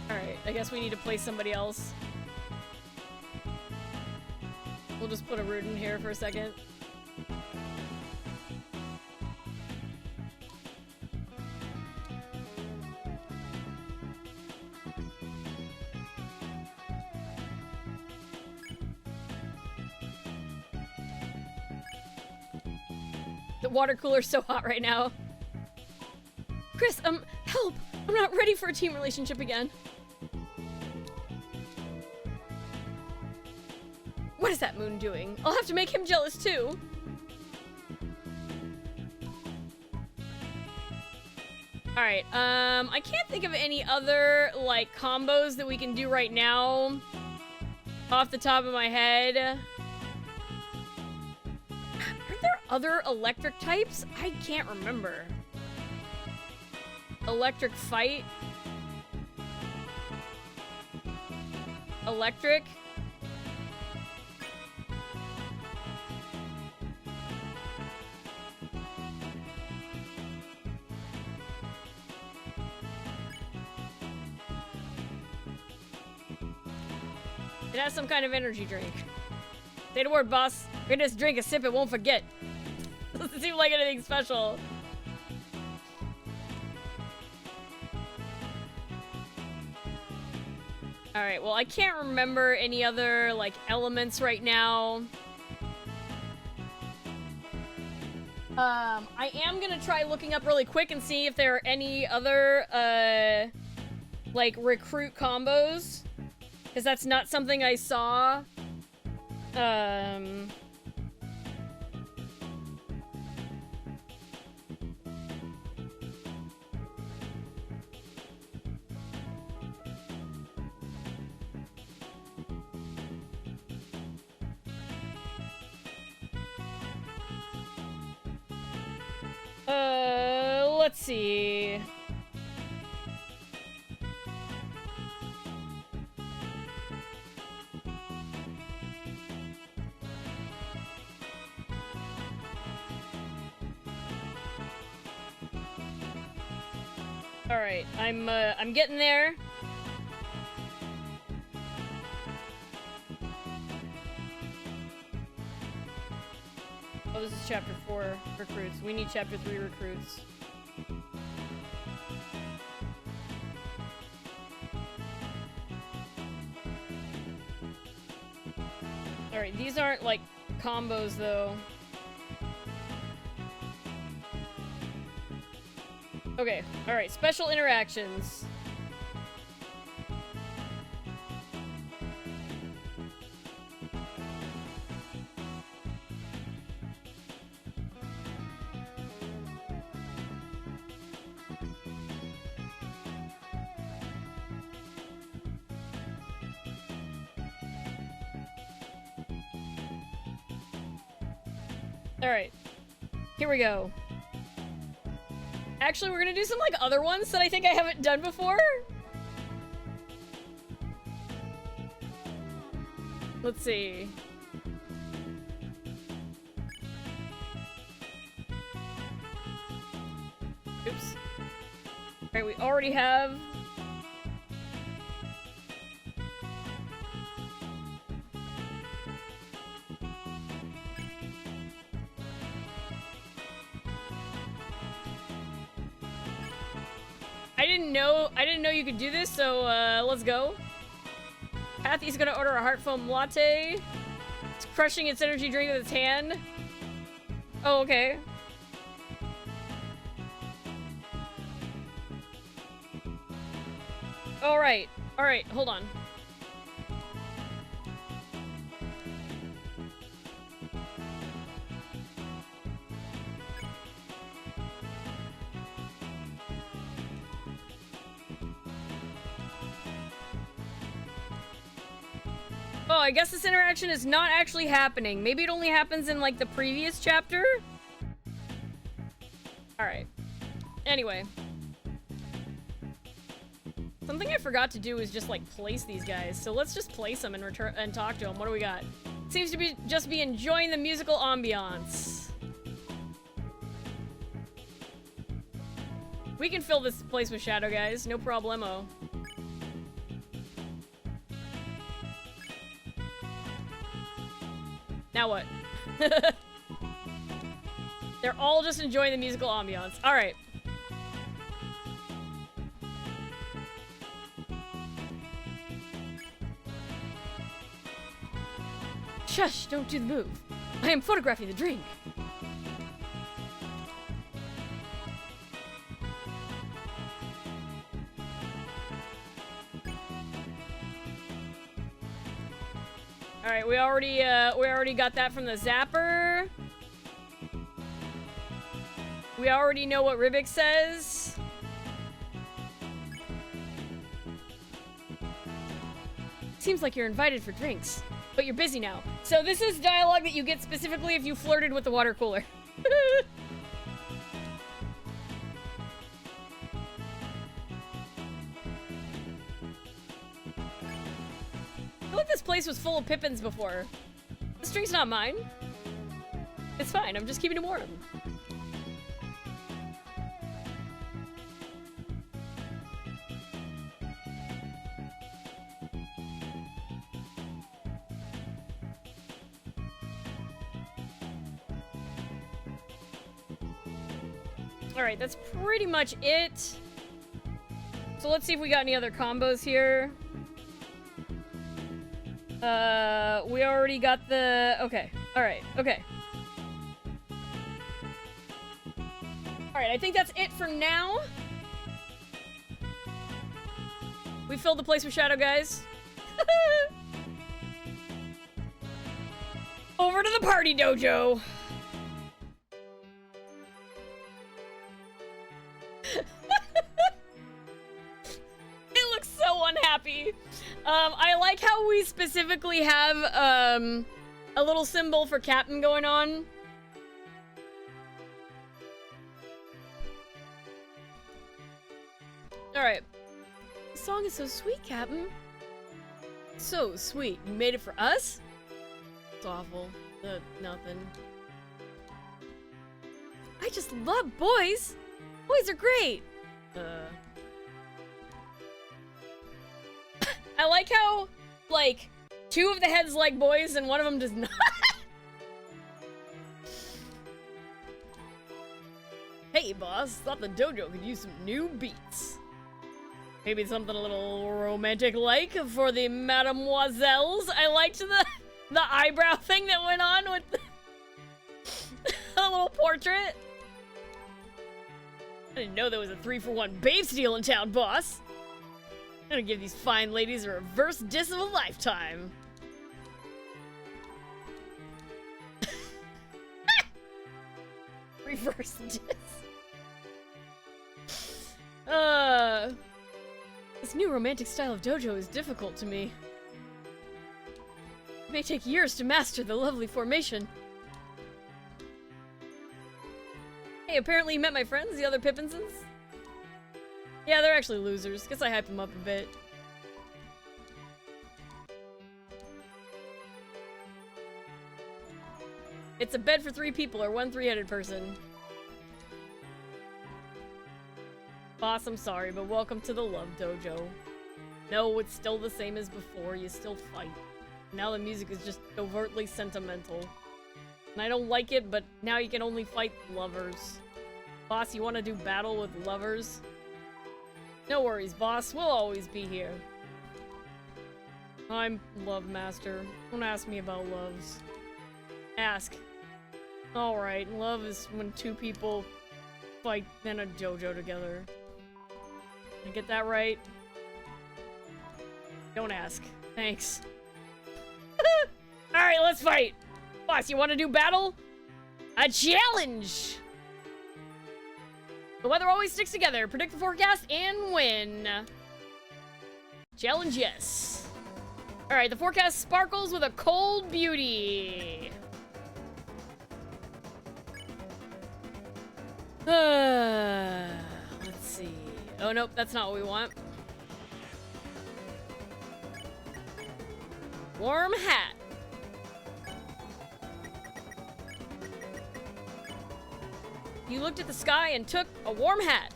Alright, I guess we need to play somebody else. We'll just put a root in here for a second. The water cooler's so hot right now. Chris, help! I'm not ready for a team relationship again. What is that moon doing? I'll have to make him jealous too. Alright, I can't think of any other, like, combos that we can do right now off the top of my head. Are there other electric types? I can't remember. Electric fight? Electric? It has some kind of energy drink. Say the word, boss. We're gonna just drink a sip and won't forget. Doesn't seem like anything special. Alright, well, I can't remember any other, like, elements right now. I am gonna try looking up really quick and see if there are any other, like, recruit combos. Because that's not something I saw. Let's see. All right, I'm getting there. Oh, this is chapter 4 recruits. We need chapter 3 recruits. All right, these aren't like combos though. Okay, all right, special interactions. All right, here we go. Actually, we're gonna do some, like, other ones that I think I haven't done before. Let's see. Oops. Alright, we already have... I didn't know you could do this, so let's go. Pathy's gonna order a heart foam latte. It's crushing its energy drink with its hand. Oh, okay. Alright, hold on. Oh, I guess this interaction is not actually happening. Maybe it only happens in, like, the previous chapter? Alright. Anyway. Something I forgot to do is just, like, place these guys. So let's just place them and return and talk to them. What do we got? Seems to be just be enjoying the musical ambiance. We can fill this place with shadow guys. No problemo. Now what? They're all just enjoying the musical ambiance. Alright. Shush, don't do the move. I am photographing the drink. Alright, we already got that from the zapper. We already know what Ribik says. Seems like you're invited for drinks, but you're busy now. So this is dialogue that you get specifically if you flirted with the water cooler. I feel like this place was full of Pippins before. This drink's not mine. It's fine, I'm just keeping it warm. Alright, that's pretty much it. So let's see if we got any other combos here. We already got the... Okay. Alright, okay. Alright, I think that's it for now. We filled the place with shadow guys. Over to the party dojo. It looks so unhappy. I like how we specifically have a little symbol for Captain going on. Alright. The song is so sweet, Captain. So sweet. You made it for us? It's awful. Nothing. I just love boys. Boys are great. I like how, like, 2 of the heads like boys and 1 of them does not. Hey, boss. Thought the dojo could use some new beats. Maybe something a little romantic-like for the mademoiselles. I liked the eyebrow thing that went on with the a little portrait. I didn't know there was a 3-for-1 babe steal in town, boss. I'm gonna give these fine ladies a reverse diss of a lifetime. Reverse diss. This new romantic style of dojo is difficult to me. It may take years to master the lovely formation. Hey, apparently you met my friends, the other Pippinsons? Yeah, they're actually losers. Guess I hype them up a bit. It's a bed for 3 people or 1 3-headed person. Boss, I'm sorry, but welcome to the Love Dojo. No, it's still the same as before. You still fight. Now the music is just overtly sentimental. And I don't like it, but now you can only fight lovers. Boss, you want to do battle with lovers? No worries, boss. We'll always be here. I'm Love Master. Don't ask me about loves. Ask. Alright, love is when two people fight in a dojo together. Did I get that right? Don't ask. Thanks. Alright, let's fight! Boss, you want to do battle? A challenge! The weather always sticks together. Predict the forecast and win. Challenge, yes. Alright, the forecast sparkles with a cold beauty. Let's see. Oh, nope, that's not what we want. Warm hat. You looked at the sky and took a warm hat.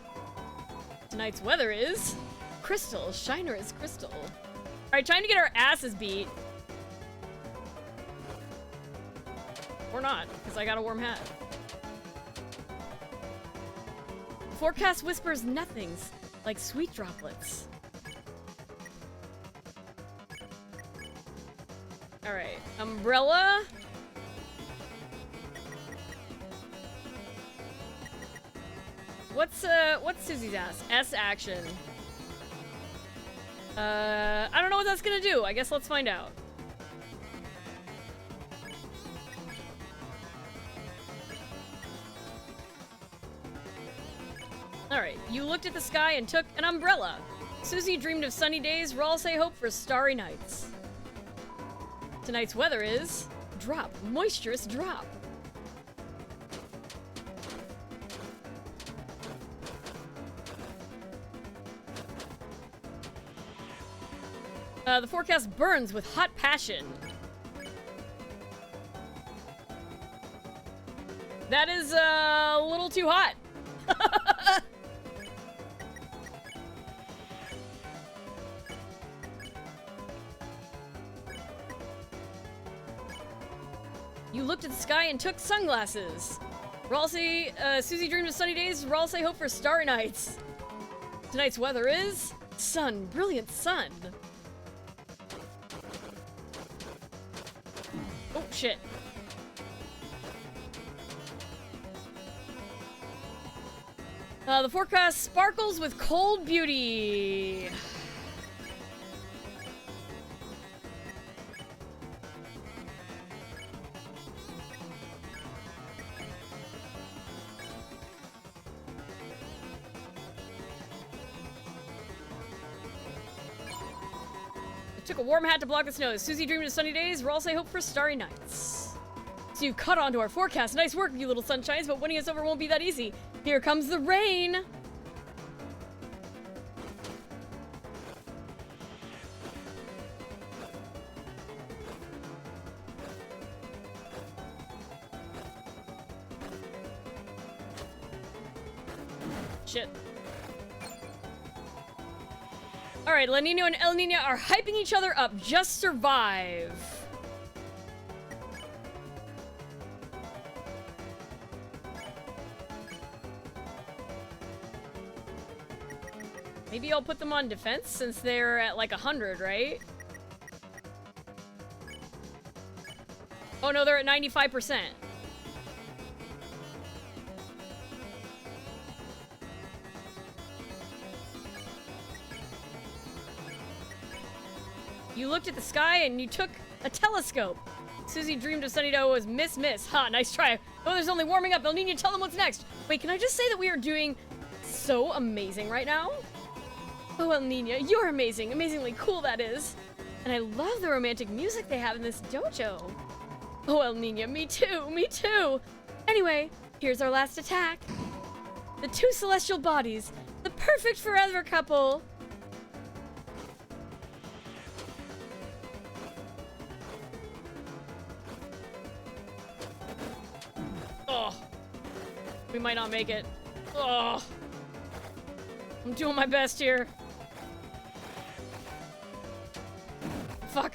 Tonight's weather is crystal. Shiner is crystal. Alright, time to get our asses beat. Or not, because I got a warm hat. The forecast whispers nothings, like sweet droplets. Alright, umbrella. What's Susie's ass? S action. I don't know what that's gonna do. I guess let's find out. Alright, you looked at the sky and took an umbrella. Susie dreamed of sunny days, Rawl say hope for starry nights. Tonight's weather is drop, moisturous drop. The forecast burns with hot passion. That is a little too hot. You looked at the sky and took sunglasses. Susie dreamed of sunny days. Rawl say hope for starry nights. Tonight's weather is sun, brilliant sun. Oh, shit. The forecast sparkles with cold beauty. Took a warm hat to block the snow. Susie dreamed of sunny days. Rawl say hope for starry nights. So you've caught on to our forecast. Nice work, you little sunshines, but winning us over won't be that easy. Here comes the rain. Shit. Alright, La Nina and El Nina are hyping each other up. Just survive. Maybe I'll put them on defense since they're at like 100, right? Oh no, they're at 95%. You looked at the sky and you took a telescope. Susie dreamed of sunny day was miss. Ha, nice try. Oh, there's only warming up. El Nino, tell them what's next. Wait, can I just say that we are doing so amazing right now? Oh, El Nino, you're amazing. Amazingly cool, that is. And I love the romantic music they have in this dojo. Oh, El Nino, me too, me too. Anyway, here's our last attack. The two celestial bodies. The perfect forever couple. Oh, we might not make it. Oh, I'm doing my best here. Fuck.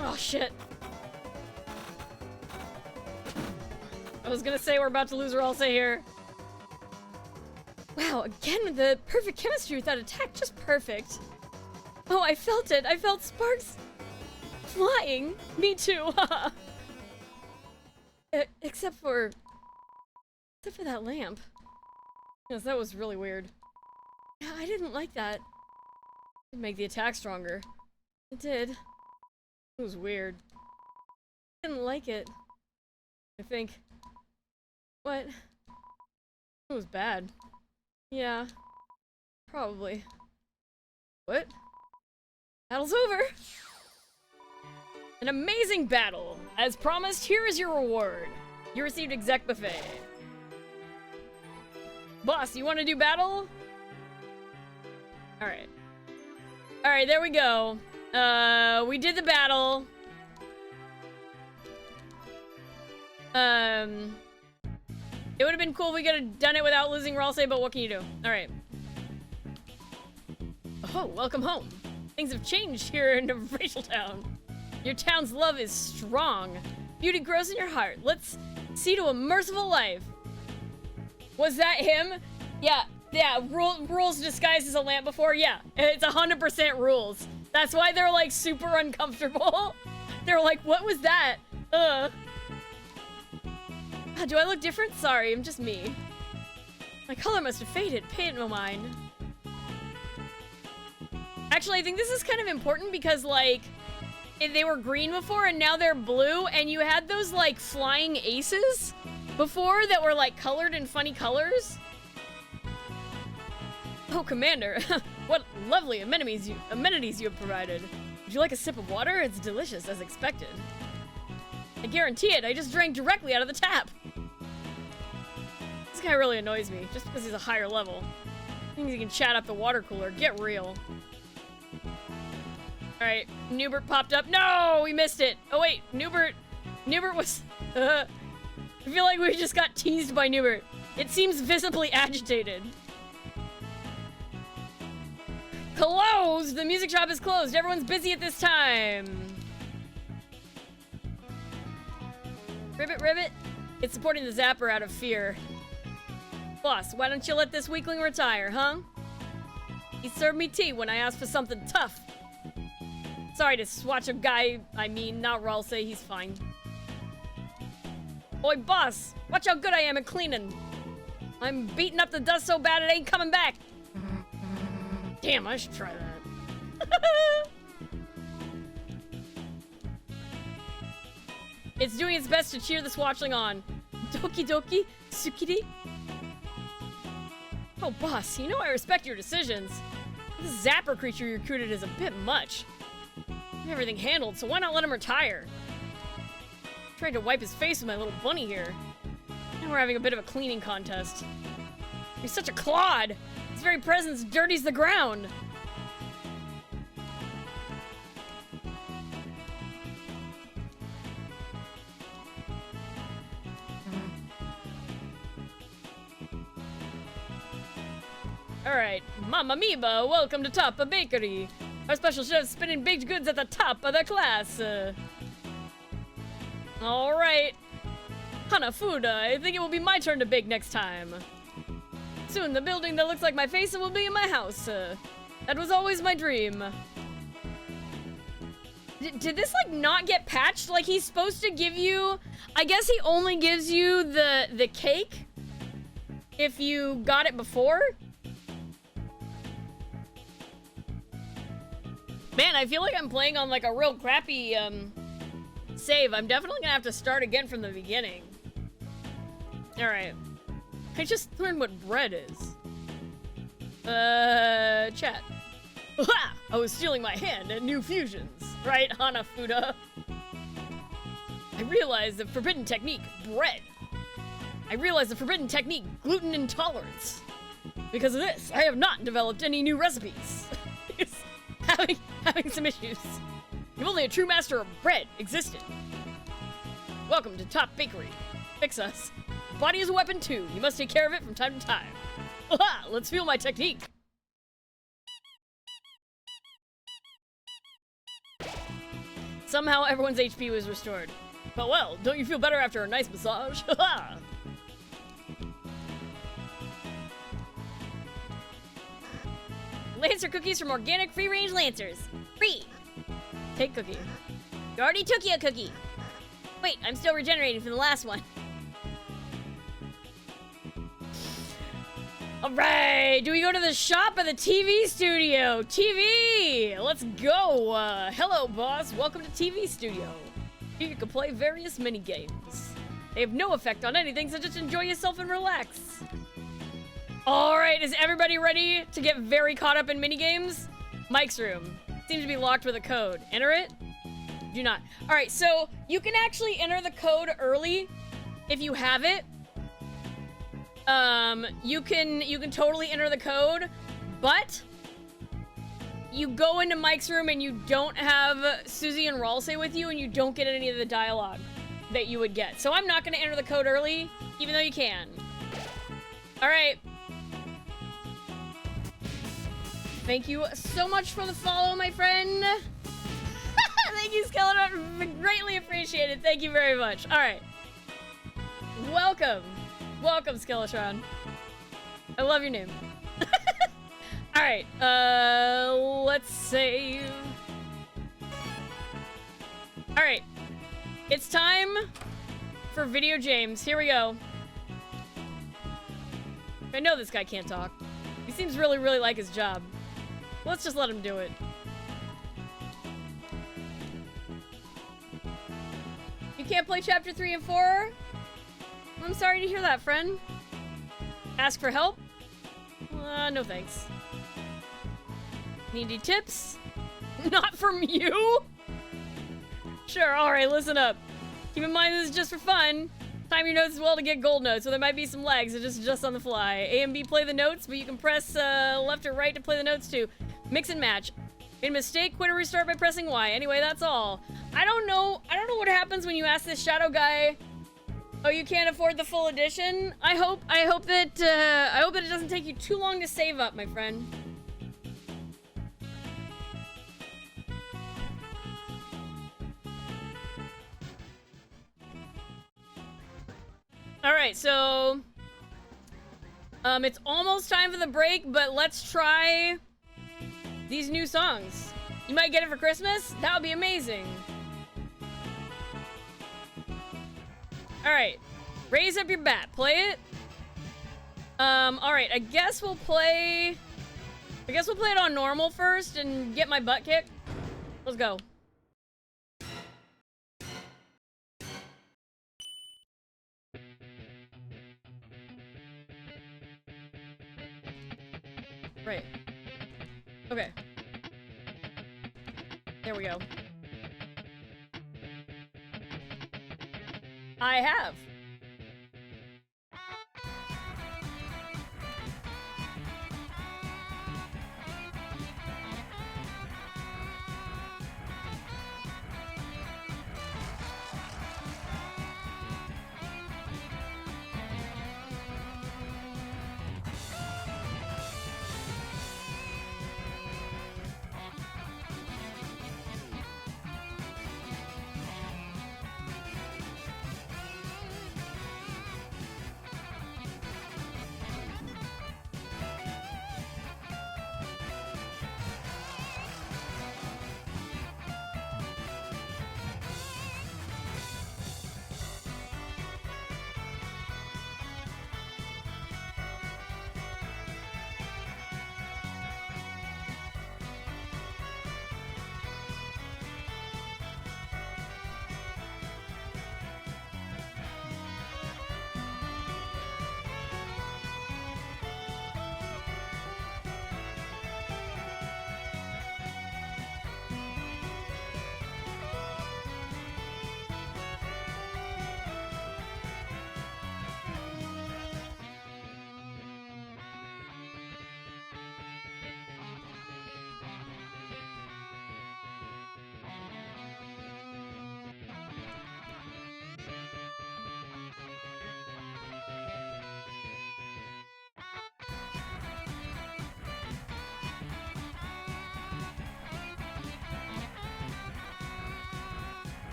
Oh, shit. Ugh. was gonna say we're about to lose Ralsei here. Wow, again, the perfect chemistry with that attack, just perfect. Oh, I felt it. I felt sparks flying. Me too. Except for that lamp. Yes, that was really weird. Yeah, I didn't like that. It made the attack stronger. It did. It was weird. I didn't like it. I think. What? It was bad. Yeah. Probably. What? Battle's over! An amazing battle! As promised, here is your reward. You received exec buffet. Boss, you want to do battle? Alright. Alright, there we go. We did the battle. It would have been cool if we could have done it without losing Ralsei, but what can you do? Alright. Oh, welcome home. Things have changed here in Rachel Town. Your town's love is strong. Beauty grows in your heart. Let's see to a merciful life. Was that him? Yeah. Rules disguised as a lamp before? Yeah. It's 100% rules. That's why they're, like, super uncomfortable. They're like, what was that? Do I look different? Sorry, I'm just me. My color must have faded. Pay it no mind. Actually, I think this is kind of important because, like, they were green before and now they're blue, and you had those, like, flying aces before that were, like, colored in funny colors. Oh, Commander, what lovely amenities you have provided. Would you like a sip of water? It's delicious, as expected. I guarantee it, I just drank directly out of the tap. This guy really annoys me, just because he's a higher level. Thinks he can chat up the water cooler. Get real. Alright, Newbert popped up. No, we missed it. Oh wait, Newbert was... I feel like we just got teased by Newbert. It seems visibly agitated. Closed! The music shop is closed. Everyone's busy at this time. Ribbit? It's supporting the Zapper out of fear. Boss, why don't you let this weakling retire, huh? He served me tea when I asked for something tough. Sorry to swatch a guy, I mean, not Ralsei, he's fine. Oi, boss! Watch how good I am at cleaning. I'm beating up the dust so bad it ain't coming back. Damn, I should try that. It's doing its best to cheer the swatchling on. Doki doki, tsukiri. Oh, boss, you know I respect your decisions. This Zapper creature you recruited is a bit much. I have everything handled, so why not let him retire? I tried to wipe his face with my little bunny here. Now we're having a bit of a cleaning contest. He's such a clod! His very presence dirties the ground! Alright, Mamma Miba, welcome to Toppa Bakery. Our special chef's spinning baked goods at the top of the class. Alright. Hanafuda, I think it will be my turn to bake next time. Soon, the building that looks like my face will be in my house. That was always my dream. Did this, like, not get patched? Like, he's supposed to give you... I guess he only gives you the cake if you got it before? Man, I feel like I'm playing on, like, a real crappy, save. I'm definitely gonna have to start again from the beginning. Alright. I just learned what bread is. Chat. Ha! I was stealing my hand at New Fusions. Right, Hanafuda? I realized the forbidden technique, bread. I realized the forbidden technique, gluten intolerance. Because of this, I have not developed any new recipes. having some issues. If only a true master of bread existed. Welcome to Top Bakery. Fix us. Body is a weapon too. You must take care of it from time to time. Aha! Let's feel my technique. Somehow everyone's HP was restored. But well, don't you feel better after a nice massage? Lancer cookies from organic free-range Lancers. Free! Take cookie. You already took you a cookie. Wait, I'm still regenerating from the last one. Alright, do we go to the shop or the TV studio? TV! Let's go! Hello, boss. Welcome to TV studio. Here you can play various mini-games. They have no effect on anything, so just enjoy yourself and relax. Alright, is everybody ready to get very caught up in mini-games? Mike's room. Seems to be locked with a code. Enter it? Do not. Alright, so you can actually enter the code early if you have it. You can totally enter the code, but you go into Mike's room and you don't have Susie and Ralsei with you and you don't get any of the dialogue that you would get. So I'm not gonna enter the code early, even though you can. Alright. Thank you so much for the follow, my friend. Thank you, Skeleton. Greatly appreciated. Thank you very much. Alright. Welcome. Welcome, Skeletron. I love your name. Alright, let's save. Alright. It's time for Video James. Here we go. I know this guy can't talk. He seems really, really like his job. Let's just let him do it. You can't play Chapter 3 and 4? I'm sorry to hear that, friend. Ask for help? No thanks. Need any tips? Not from you? Sure, alright, listen up. Keep in mind this is just for fun. Time your notes as well to get gold notes, so there might be some lags, so just adjust on the fly. A and B play the notes, but you can press left or right to play the notes too. Mix and match. Made a mistake, quit or restart by pressing Y. Anyway, that's all. I don't know what happens when you ask this shadow guy, oh, you can't afford the full edition? I hope that it doesn't take you too long to save up, my friend. Alright, so it's almost time for the break, but let's try these new songs. You might get it for Christmas? That would be amazing. Alright. Raise up your bat. Play it. Alright, I guess we'll play it on normal first and get my butt kicked. Let's go. Right. Okay. There we go. I have.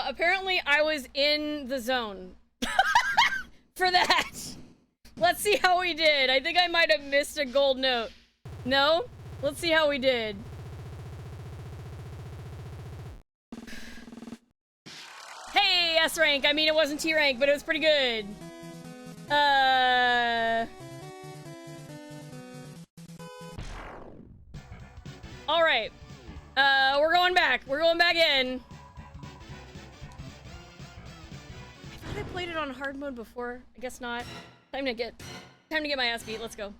Apparently I was in the zone for that. Let's see how we did. I think I might have missed a gold note. No? Let's see how we did. Hey, S rank. I mean, it wasn't T rank, but it was pretty good. Alright. We're going back. We're going back in. I thought I played it on hard mode before. I guess not. Time to get my ass beat. Let's go.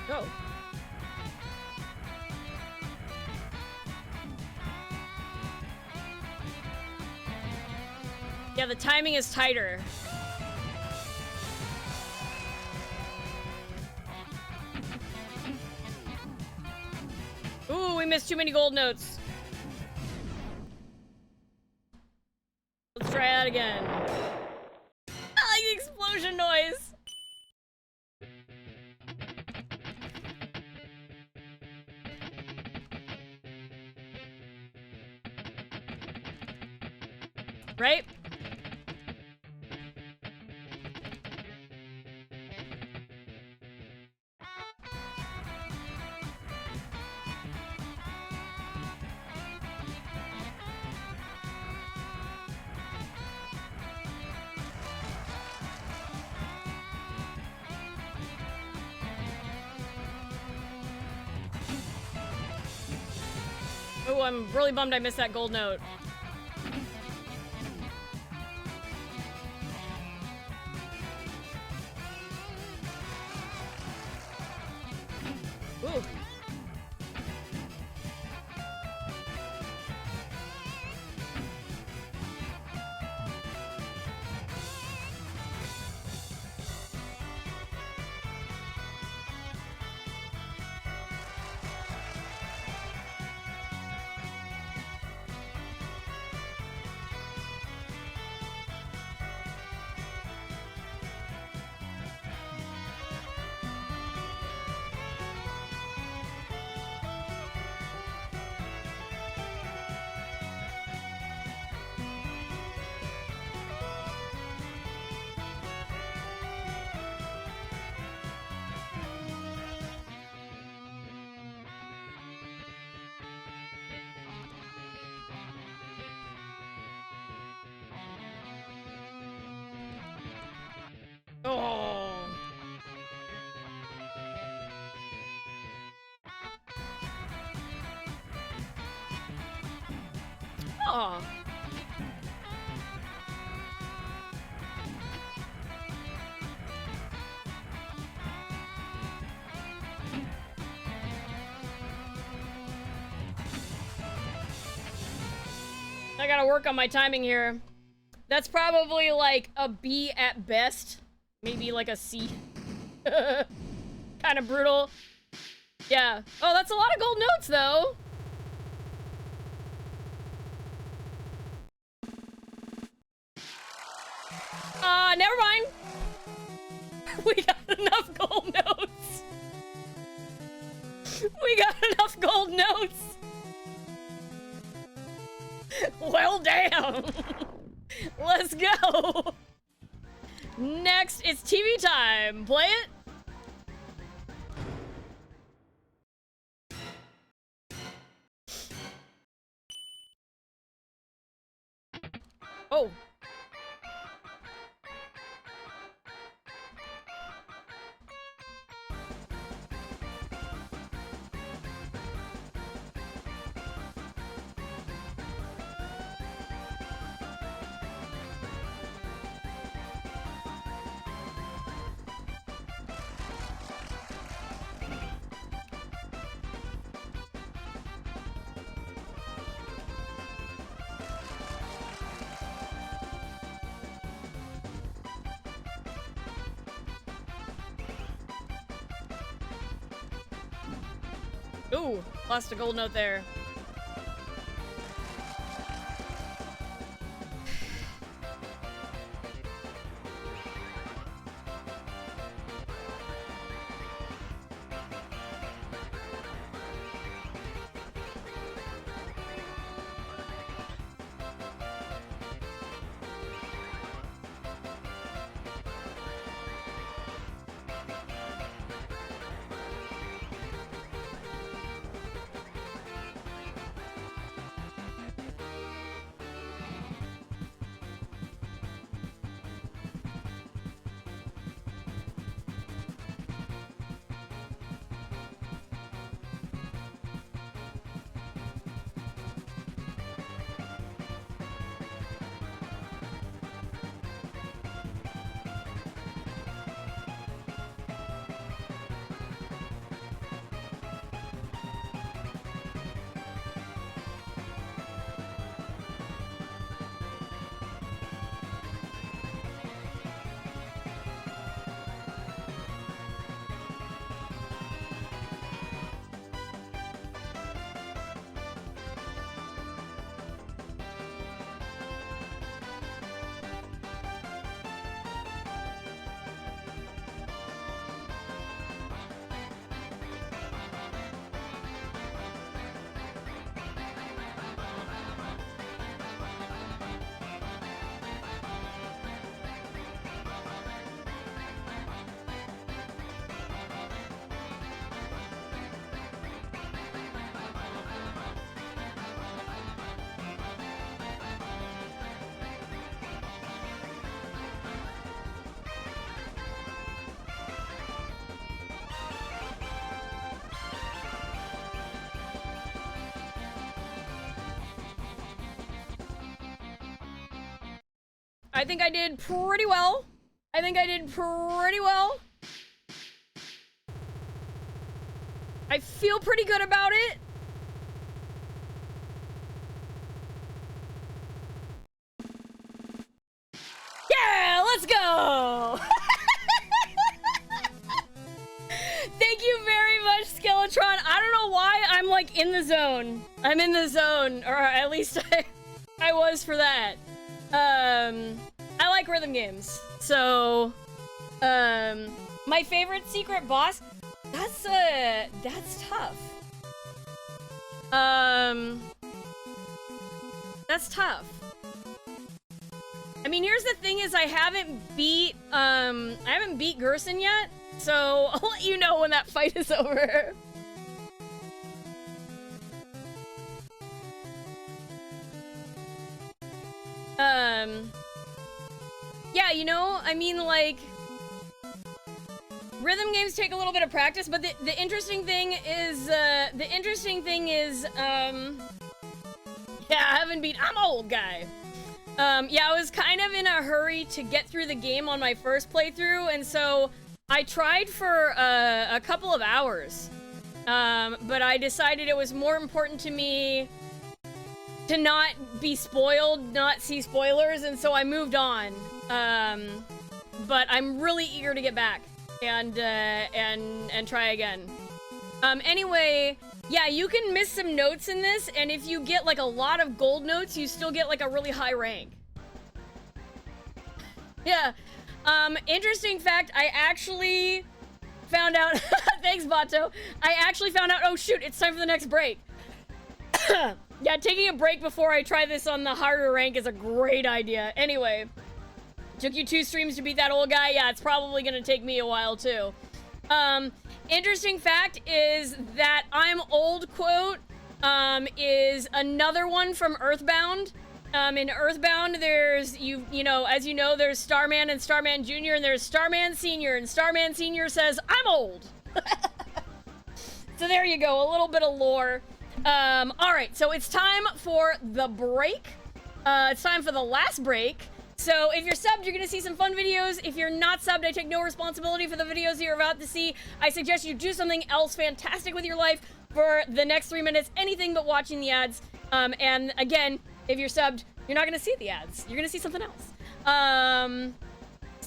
Go. Yeah, the timing is tighter. Ooh, we missed too many gold notes. Let's try that again. I like the explosion noise. Right? Oh, I'm really bummed I missed that gold note. Ooh. Oh. Oh. I gotta work on my timing here. That's probably like a B at best. Maybe like a C. Kind of brutal. Yeah. Oh, that's a lot of gold notes, though. Never mind. We got enough gold notes. We got enough gold notes. Well, damn. Let's go. Next, it's TV time. Play it. Oh. Ooh, lost a gold note there. I think I did pretty well. I think I did pretty well. I feel pretty good about it. Yeah, let's go! Thank you very much, Skeletron. I don't know why I'm like in the zone. I'm in the zone, or at least I was for that. I like rhythm games. So, my favorite secret boss, that's tough. That's tough. I mean, here's the thing is I haven't beat Gerson yet, so I'll let you know when that fight is over. Yeah, you know, I mean, like, rhythm games take a little bit of practice, but the interesting thing is, yeah, I haven't beat, I'm old guy. Yeah, I was kind of in a hurry to get through the game on my first playthrough, and so I tried for a couple of hours, but I decided it was more important to me to not be spoiled, not see spoilers, and so I moved on. But I'm really eager to get back and try again. Anyway, yeah, you can miss some notes in this, and if you get like a lot of gold notes, you still get like a really high rank. Yeah. Interesting fact, I actually found out, thanks Bato, I actually found out, oh shoot, it's time for the next break. Yeah, taking a break before I try this on the harder rank is a great idea. Anyway, took you 2 streams to beat that old guy? Yeah, it's probably gonna take me a while too. Interesting fact is that I'm old quote, is another one from Earthbound. In Earthbound, there's, you know, as you know, there's Starman and Starman Jr. and there's Starman Sr. and Starman Sr. says, I'm old. So there you go, a little bit of lore. Alright, so it's time for the break. It's time for the last break. So if you're subbed, you're gonna see some fun videos. If you're not subbed, I take no responsibility for the videos you're about to see. I suggest you do something else fantastic with your life for the next 3 minutes, anything but watching the ads. And again, if you're subbed, you're not gonna see the ads. You're gonna see something else.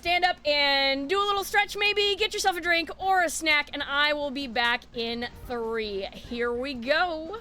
stand up and do a little stretch maybe, get yourself a drink or a snack, and I will be back in 3. Here we go.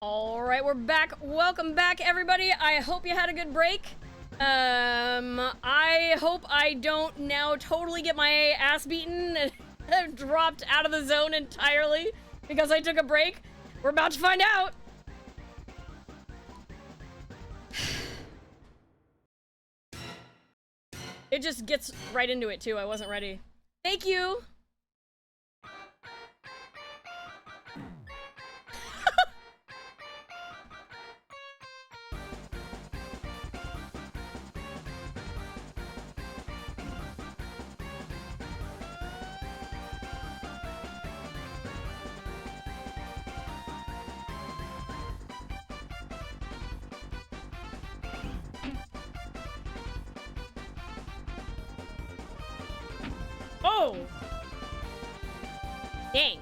Alright, we're back. Welcome back, everybody. I hope you had a good break. I hope I don't now totally get my ass beaten and dropped out of the zone entirely because I took a break. We're about to find out. It just gets right into it, too. I wasn't ready. Thank you. Oh! Dang.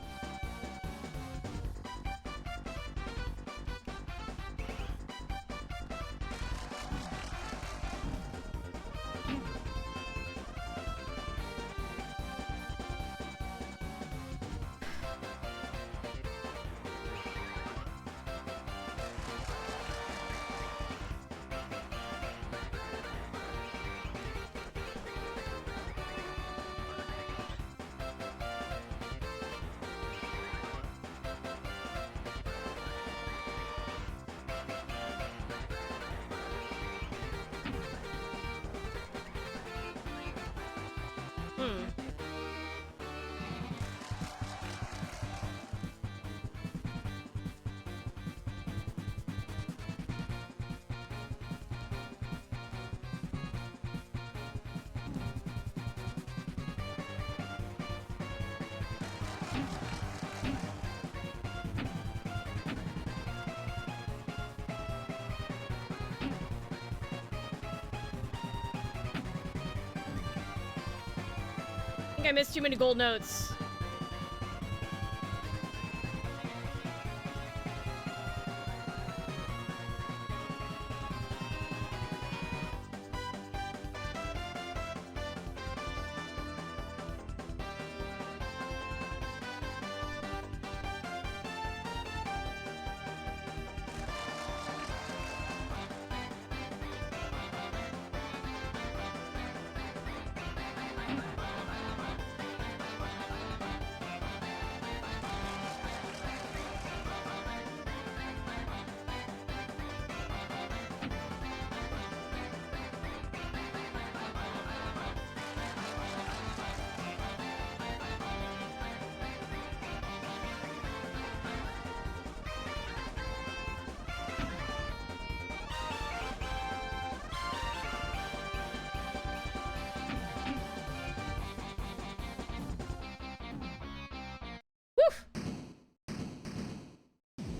think I missed too many gold notes.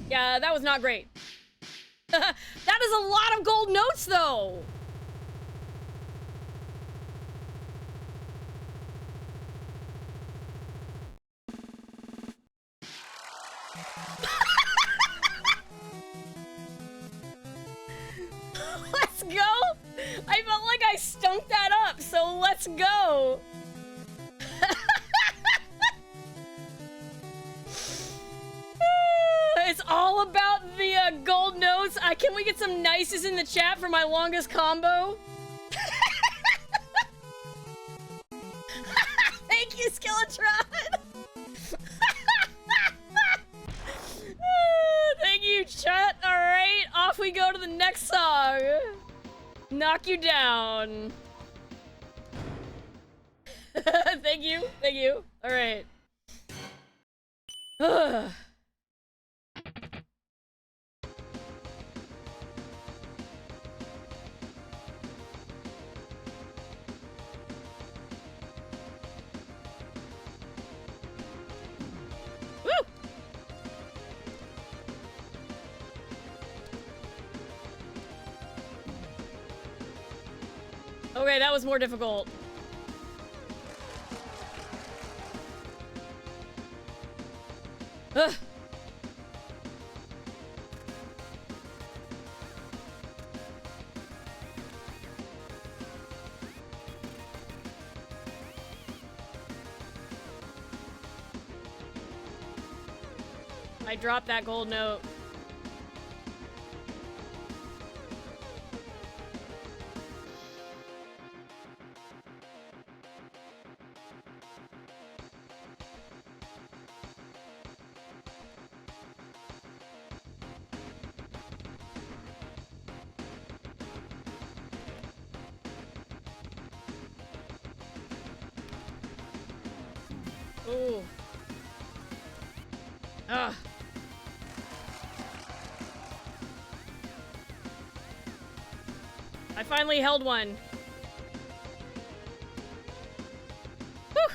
Yeah, that was not great. That is a lot of gold notes, though. Let's go. I felt like I stunk that up, so let's go. It's all about the gold notes. Can we get some nices in the chat for my longest combo? Thank you, Skeletron. Thank you, chat. All right, off we go to the next song. Knock you down. Thank you. Thank you. All right. Okay, that was more difficult. Ugh. I dropped that gold note. Ooh. Ugh. I finally held one. Whew.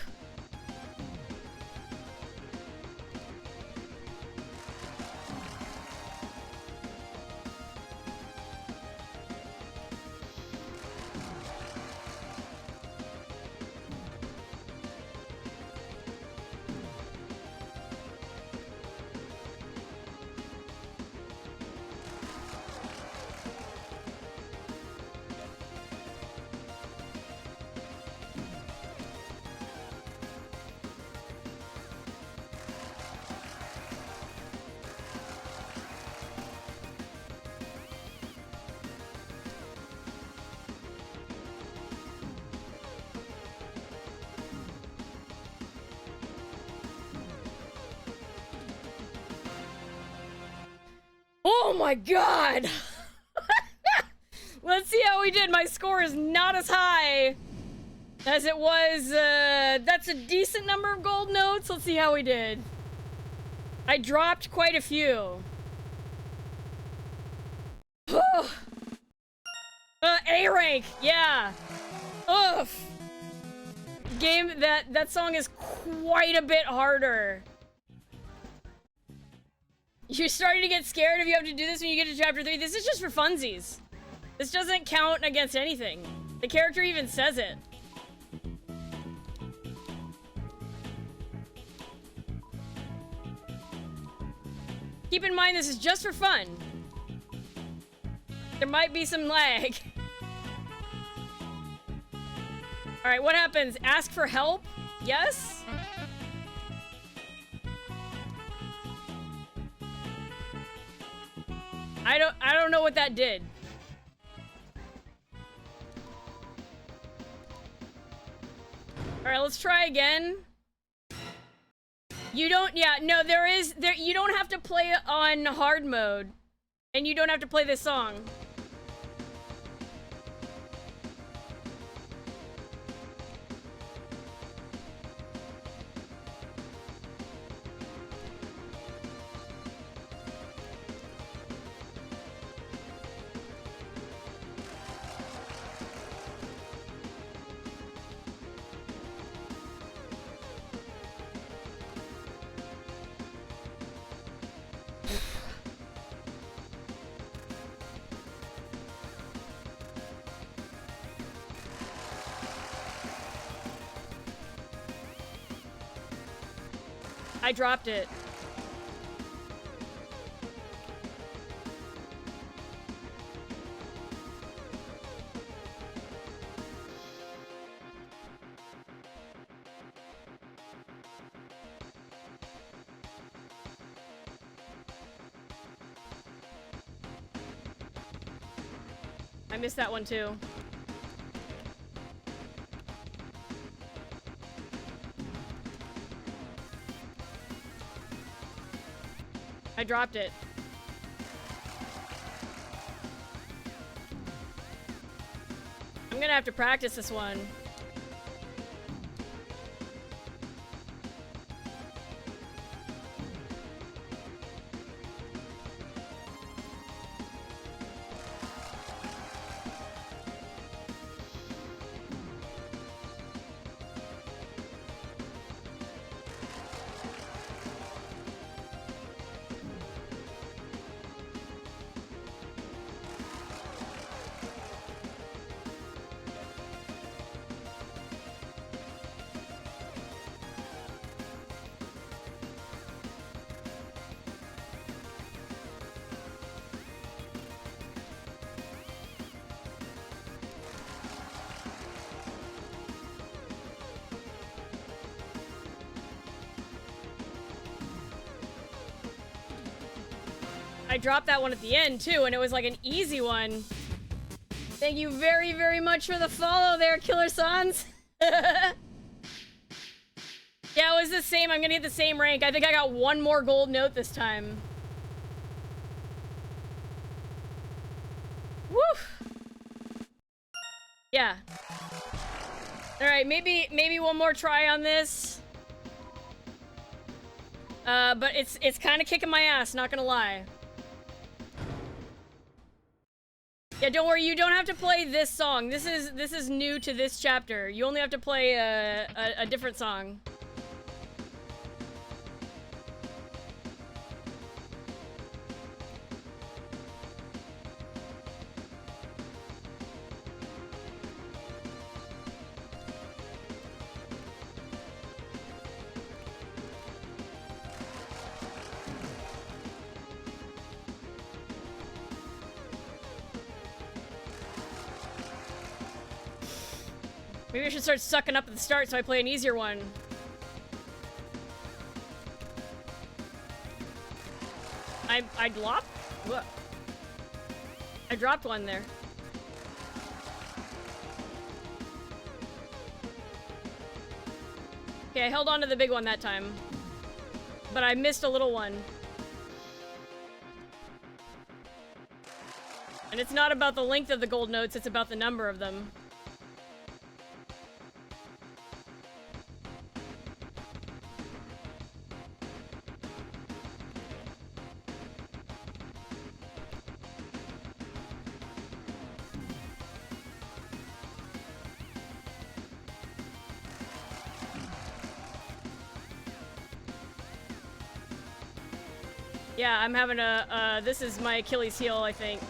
Oh my god! Let's see how we did. My score is not as high as it was. That's a decent number of gold notes. Let's see how we did. I dropped quite a few. A rank, yeah. Oof. Game, that song is quite a bit harder. You're starting to get scared if you have to do this when you get to chapter 3. This is just for funsies. This doesn't count against anything. The character even says it. Keep in mind, this is just for fun. There might be some lag. Alright, what happens? Ask for help? Yes? I don't know what that did. Alright, let's try again. You don't, yeah, no, you don't have to play it on hard mode. And you don't have to play this song. I dropped it. I missed that one too. I dropped it. I'm gonna have to practice this one. I dropped that one at the end too, and it was like an easy one. Thank you very, very much for the follow there, Killer Sans. Yeah, it was the same. I'm gonna get the same rank. I think I got one more gold note this time. Woo! Yeah. Alright, maybe one more try on this. But it's kind of kicking my ass, not gonna lie. Yeah, don't worry, you don't have to play this song. This is new to this chapter. You only have to play a different song. Maybe I should start sucking up at the start so I play an easier one. I dropped? What? I dropped one there. Okay, I held on to the big one that time. But I missed a little one. And it's not about the length of the gold notes, it's about the number of them. Yeah, I'm having a, this is my Achilles heel, I think.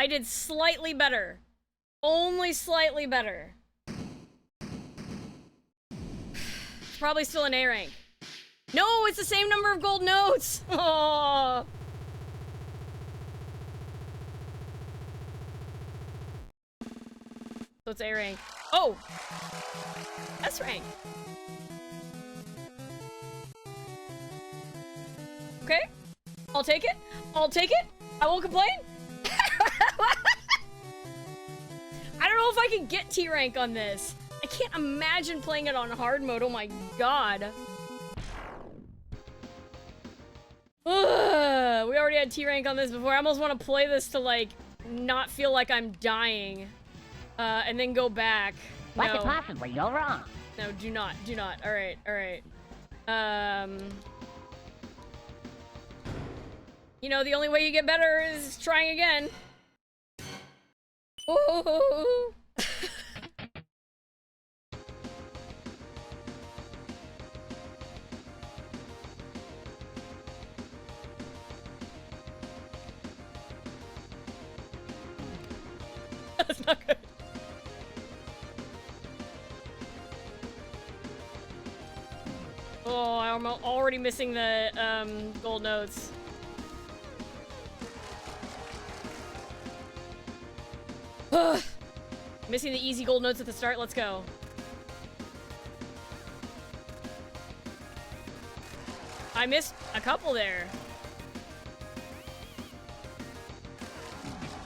I did slightly better. Only slightly better. Probably still an A rank. No, it's the same number of gold notes! Oh. So it's A rank. Oh! S rank. Okay. I'll take it. I'll take it. I won't complain. I don't know if I can get T rank on this. I can't imagine playing it on hard mode. Oh my god. Ugh, we already had T rank on this before. I almost want to play this to like not feel like I'm dying, and then go back. What No. could possibly go wrong? No, do not. Do not. All right. All right. You know, the only way you get better is trying again. Ooh. That's not good. Oh, I'm already missing the gold notes. Ugh. Missing the easy gold notes at the start. Let's go. I missed a couple there.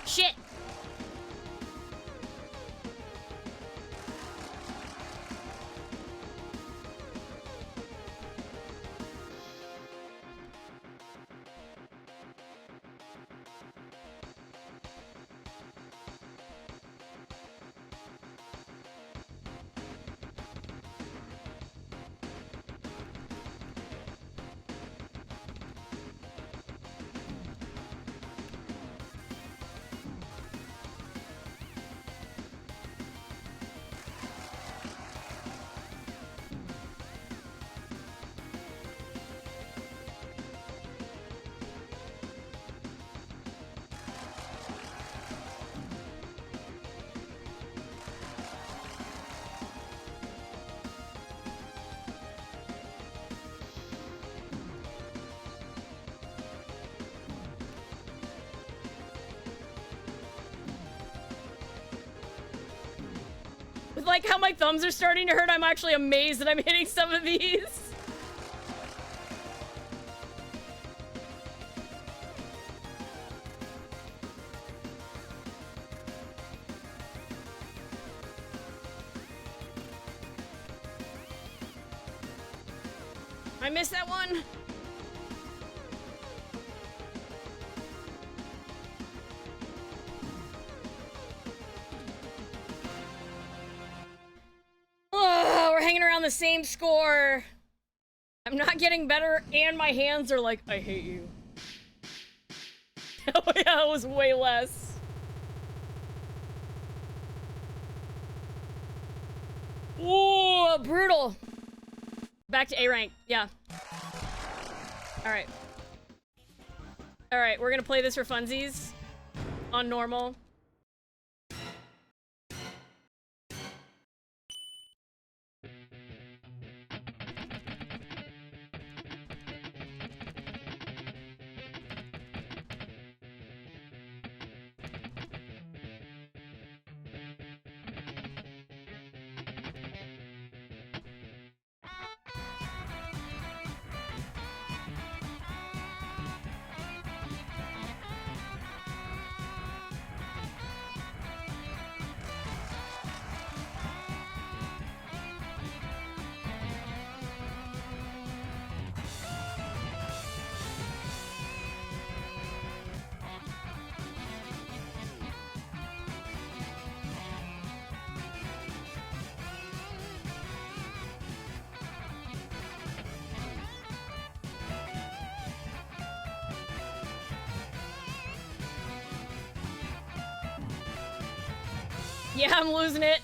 Shit. With like how my thumbs are starting to hurt, I'm actually amazed that I'm hitting some of these. I missed that one. Oh, we're hanging around the same score. I'm not getting better, and my hands are like, I hate you. Oh yeah, it was way less. Ooh, brutal. Back to A rank, yeah. Alright. Alright, we're gonna play this for funsies. On normal. Yeah, I'm losing it.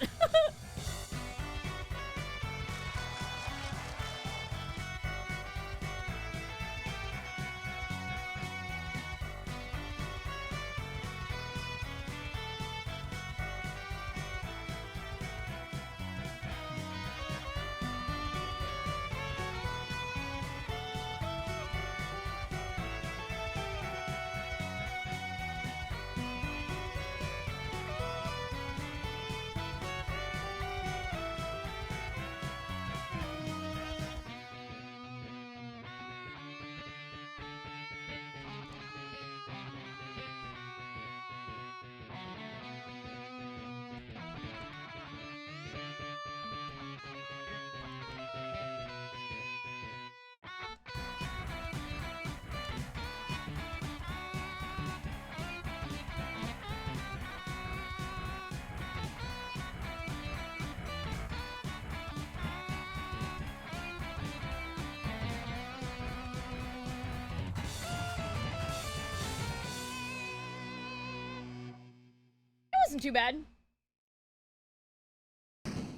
wasn't too bad.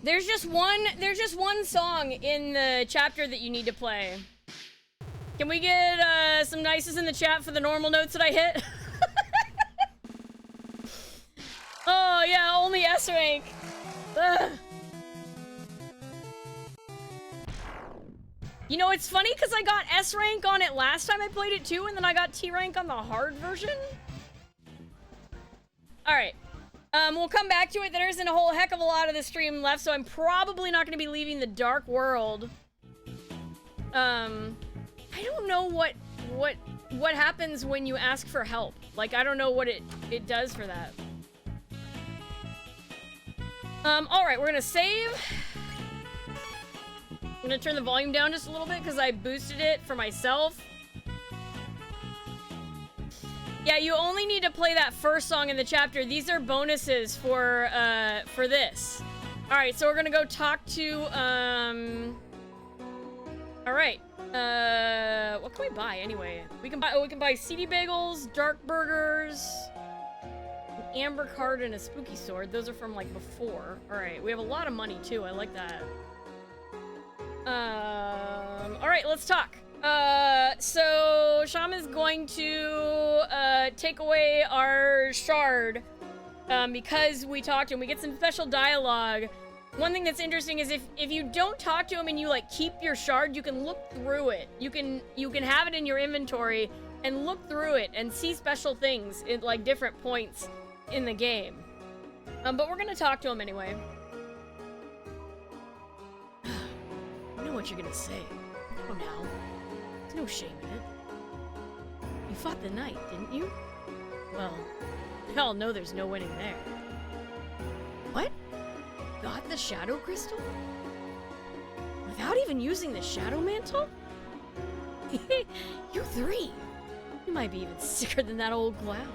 There's just one song in the chapter that you need to play. Can we get some nices in the chat for the normal notes that I hit? Oh yeah, only S rank. Ugh. You know, it's funny because I got S rank on it last time I played it too, and then I got T rank on the hard version. Alright. We'll come back to it. There isn't a whole heck of a lot of the stream left, so I'm probably not going to be leaving the Dark World. I don't know what happens when you ask for help. Like, I don't know what it does for that. Alright, we're gonna save. I'm gonna turn the volume down just a little bit because I boosted it for myself. Yeah, you only need to play that first song in the chapter. These are bonuses for this. Alright, so we're gonna go talk to, Alright. What can we buy anyway? We can buy CD bagels, dark burgers, an amber card, and a spooky sword. Those are from like before. Alright, we have a lot of money too. I like that. Alright, let's talk. So Shaman's going to take away our shard because we talked and we get some special dialogue. One thing that's interesting is if you don't talk to him and you like keep your shard, you can look through it. You can have it in your inventory and look through it and see special things at like different points in the game. But we're gonna talk to him anyway. I know what you're gonna say. Oh, now. There's no shame in it. You fought the knight, didn't you? Well, we all know there's no winning there. What? Got the shadow crystal? Without even using the shadow mantle? You three! You might be even sicker than that old clown.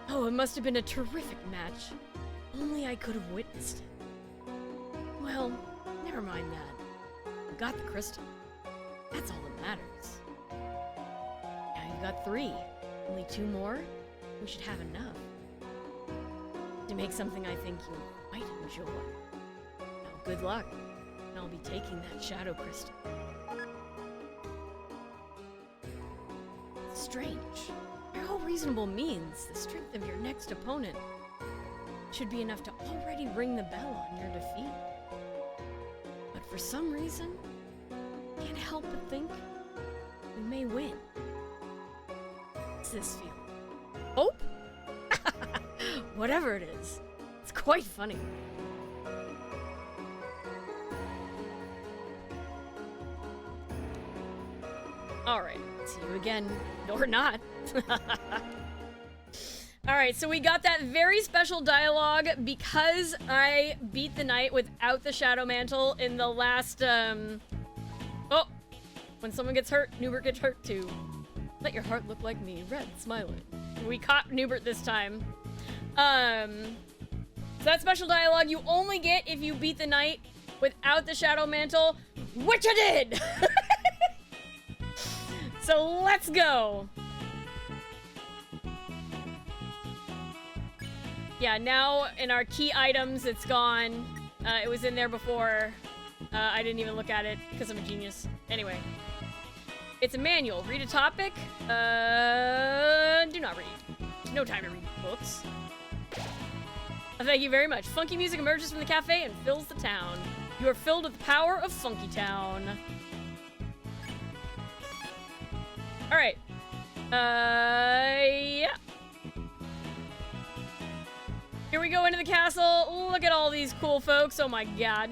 Oh, it must have been a terrific match. Only I could have witnessed it. Well, never mind that. You got the crystal. That's all that matters. Now you've got 3. Only 2 more? We should have enough. To make something I think you might enjoy. Now, good luck. And I'll be taking that shadow crystal. Strange. By all reasonable means, the strength of your next opponent should be enough to already ring the bell on your defeat. But for some reason, I can't help but think we may win. What's this feeling? Hope? Whatever it is, it's quite funny. Alright, see you again. Or not. Alright, so we got that very special dialogue because I beat the knight without the shadow mantle in the last, Oh! When someone gets hurt, Newbert gets hurt too. Let your heart look like me, red, smiling. We caught Newbert this time. So that special dialogue you only get if you beat the knight without the shadow mantle, which I did! So let's go! Yeah, now in our key items, it's gone. It was in there before. I didn't even look at it because I'm a genius. Anyway. It's a manual. Read a topic. Do not read. No time to read books. Thank you very much. Funky music emerges from the cafe and fills the town. You are filled with the power of Funky Town. Alright. Yeah. Here we go into the castle. Look at all these cool folks. Oh my god.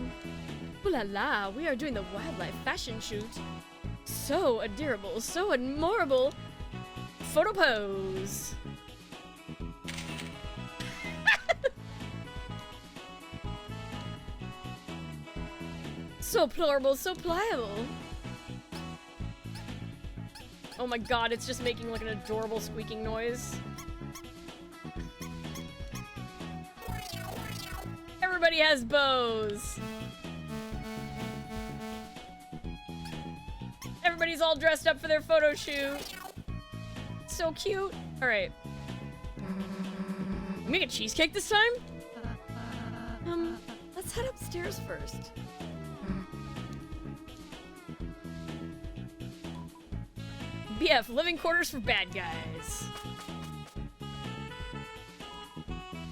Ooh la la, we are doing the wildlife fashion shoot. So adorable, so adorable. Photo pose. So plorable, so pliable. Oh my god, it's just making like an adorable squeaking noise. Everybody has bows. Everybody's all dressed up for their photo shoot. So cute. All right. You make a cheesecake this time? Let's head upstairs first. BF, living quarters for bad guys.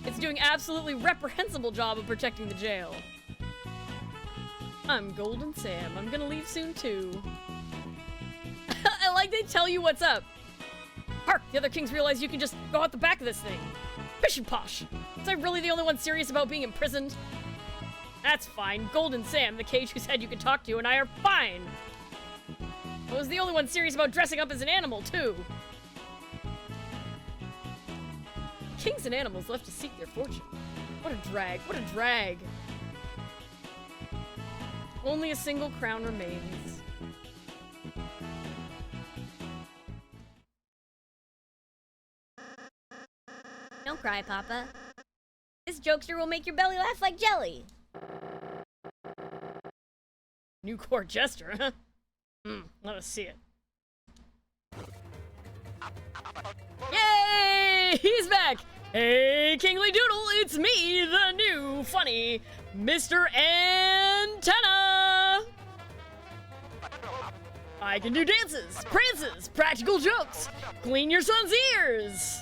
It's doing absolutely reprehensible job of protecting the jail. I'm Golden Sam. I'm gonna leave soon too. I like they tell you what's up. Hark! The other kings realize you can just go out the back of this thing. Pish and posh. Was I really the only one serious about being imprisoned? That's fine. Golden Sam, the cage whose head you can talk to, and I are fine. I was the only one serious about dressing up as an animal, too. Kings and animals left to seek their fortune. What a drag. What a drag. Only a single crown remains. Don't cry, Papa. This jokester will make your belly laugh like jelly. New court jester, huh? Let us see it. Yay! He's back! Hey, Kingly Doodle, it's me, the new funny Mr. Antenna! I can do dances, prances, practical jokes, clean your son's ears!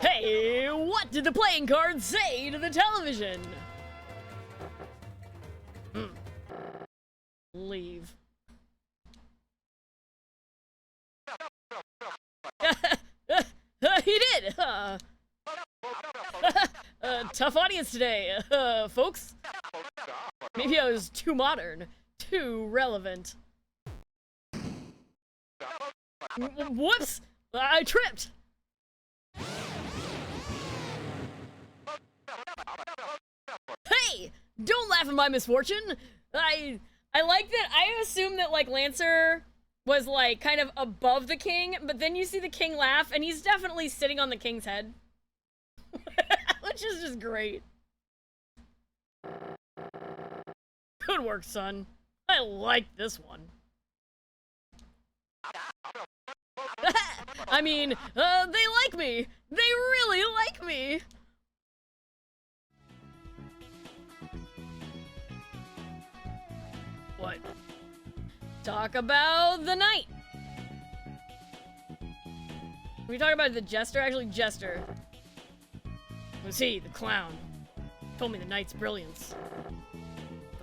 Hey, what did the playing cards say to the television? Leave. He did! Tough audience today, folks. Maybe I was too modern, too relevant. Whoops! I tripped! Hey! Don't laugh at my misfortune! I like that. I assume that, like, Lancer was, like, kind of above the king, but then you see the king laugh, and he's definitely sitting on the king's head. Which is just great. Good work, son. I like this one. I mean, they like me. They really like me. What? Talk about the night. We talk about the jester? Actually, Jester. It was he, the clown. Told me the night's brilliance.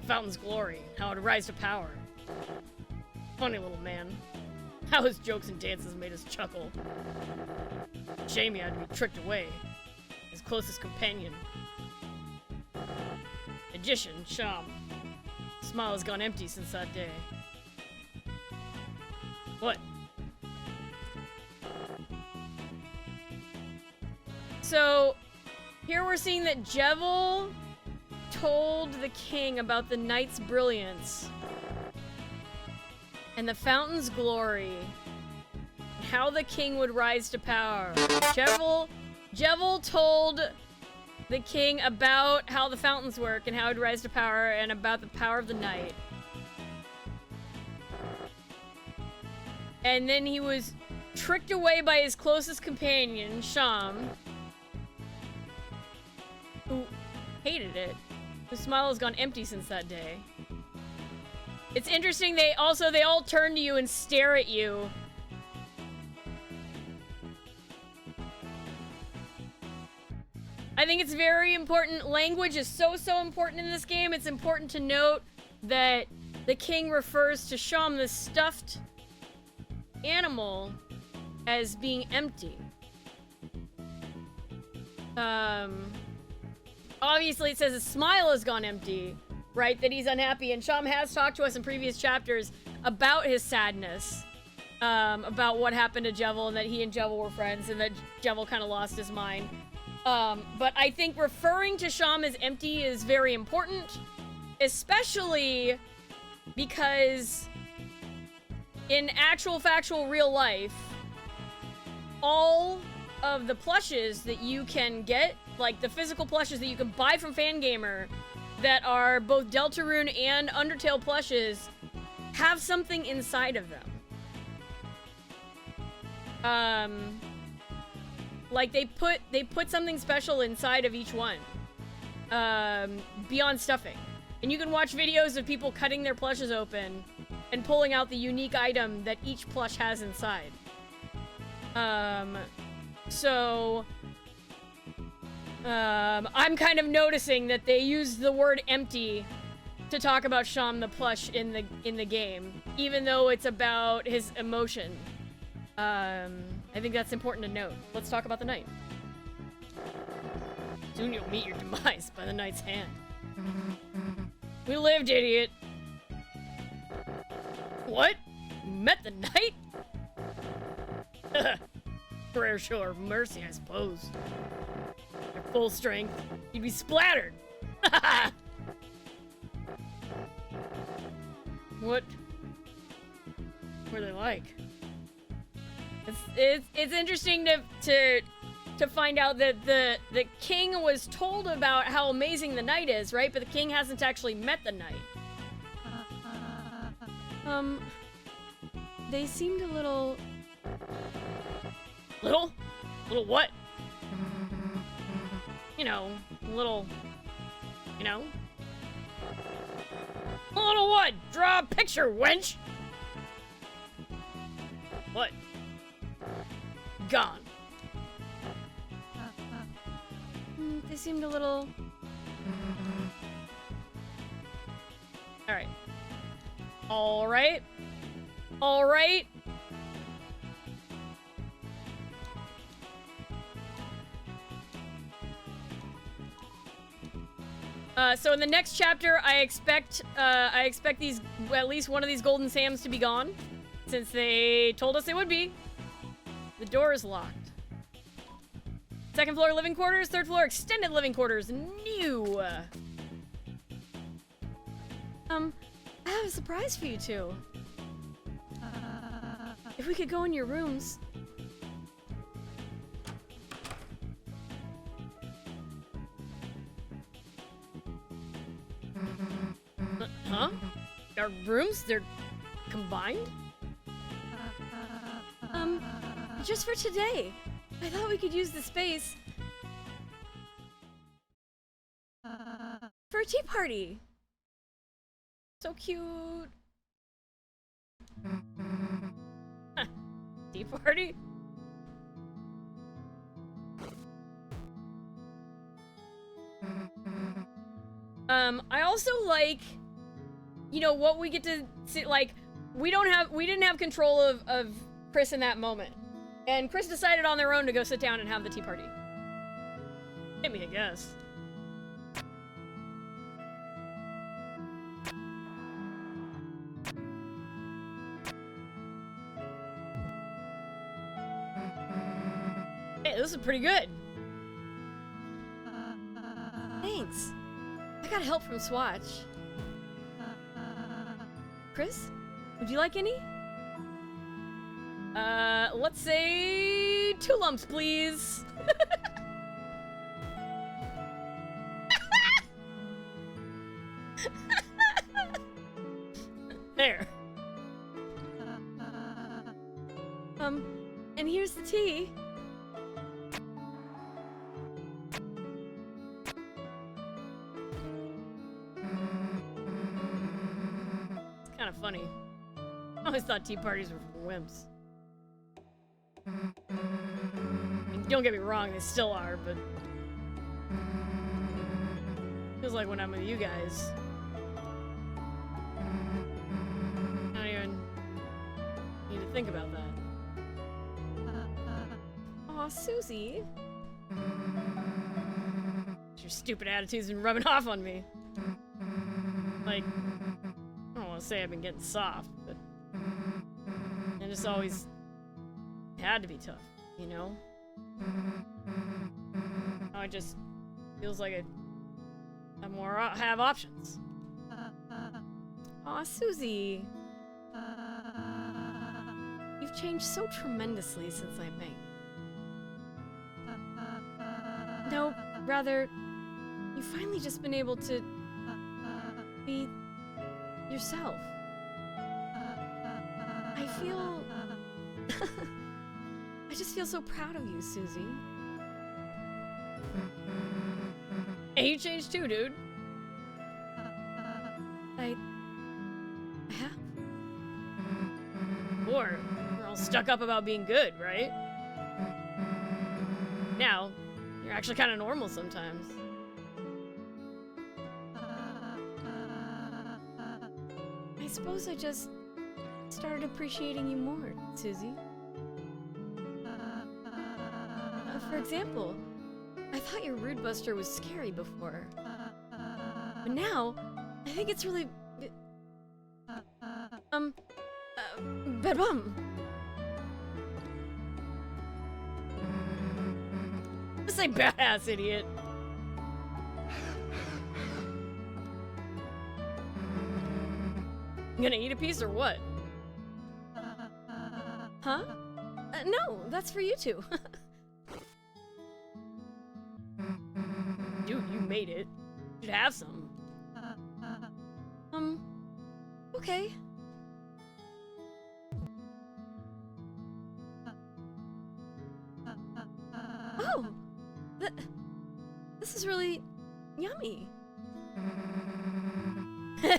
The fountain's glory. How it rise to power. Funny little man. How his jokes and dances made us chuckle. Shame he had to be tricked away. His closest companion. Magician, Sham. Smile has gone empty since that day. What? So, here we're seeing that Jevil told the king about the night's brilliance and the fountain's glory, how the king would rise to power. Jevil told the king about how the fountains work and how it would rise to power and about the power of the night. And then he was tricked away by his closest companion, Sham, who hated it. His smile has gone empty since that day. It's interesting, they all turn to you and stare at you. I think it's very important. Language is so important in this game. It's important to note that the king refers to Sham, the stuffed animal, as being empty. Obviously it says his smile has gone empty, right? That he's unhappy, and Sham has talked to us in previous chapters about his sadness, about what happened to Jevil, and that he and Jevil were friends, and that Jevil kind of lost his mind. But I think referring to Sham as empty is very important, especially because in actual factual real life, all of the plushes that you can get, like the physical plushes that you can buy from Fangamer that are both Deltarune and Undertale plushes, have something inside of them. Like they put something special inside of each one. Beyond stuffing. And you can watch videos of people cutting their plushes open and pulling out the unique item that each plush has inside. So I'm kind of noticing that they use the word empty to talk about Sham the plush in the game, even though it's about his emotion. I think that's important to note. Let's talk about the knight. Soon you'll meet your demise by the knight's hand. We lived, idiot. What? You met the knight? Rare show of mercy, I suppose. At full strength, you'd be splattered. What were they like? It's interesting to find out that the king was told about how amazing the knight is, right? But the king hasn't actually met the knight. They seemed a little... Little? Little what? You know, little... You know? A little what? Draw a picture, wench! What? Gone. They seemed a little... Alright. Alright. Alright. So in the next chapter, I expect these, at least one of these golden Sams to be gone, since they told us they would be. The door is locked. Second floor living quarters, third floor extended living quarters, new. I have a surprise for you two. If we could go in your rooms. Huh? Our rooms? They're combined? Just for today. I thought we could use the space for a tea party. So cute. Tea party? I also like, you know, what we get to see, like, we didn't have control of Chris in that moment. And Chris decided on their own to go sit down and have the tea party. Hit me, I guess. Hey, this is pretty good. Thanks. I got help from Swatch. Chris, would you like any? Let's say 2 lumps, please. There. And here's the tea. It's kind of funny. I always thought tea parties were for wimps. I mean, don't get me wrong, they still are, but feels like when I'm with you guys, I don't even need to think about that. Aw, Susie. Your stupid attitude's been rubbing off on me. Like, I don't want to say I've been getting soft, but I just always had to be tough, you know? Now it just feels like I have options. Aw, Susie. You've changed so tremendously since I met you. No, rather, you've finally just been able to be yourself. feel... I just feel so proud of you, Susie. Hey, you changed too, dude. I have. Or we're all stuck up about being good, right? Now, you're actually kind of normal sometimes. I suppose I just started appreciating you more, Susie. For example, I thought your Rude Buster was scary before. But now, I think it's really... Bad bum. Just say badass, idiot. You gonna eat a piece or what? Huh? No, that's for you two. Dude, you made it. You should have some. Okay. Oh! This is really yummy.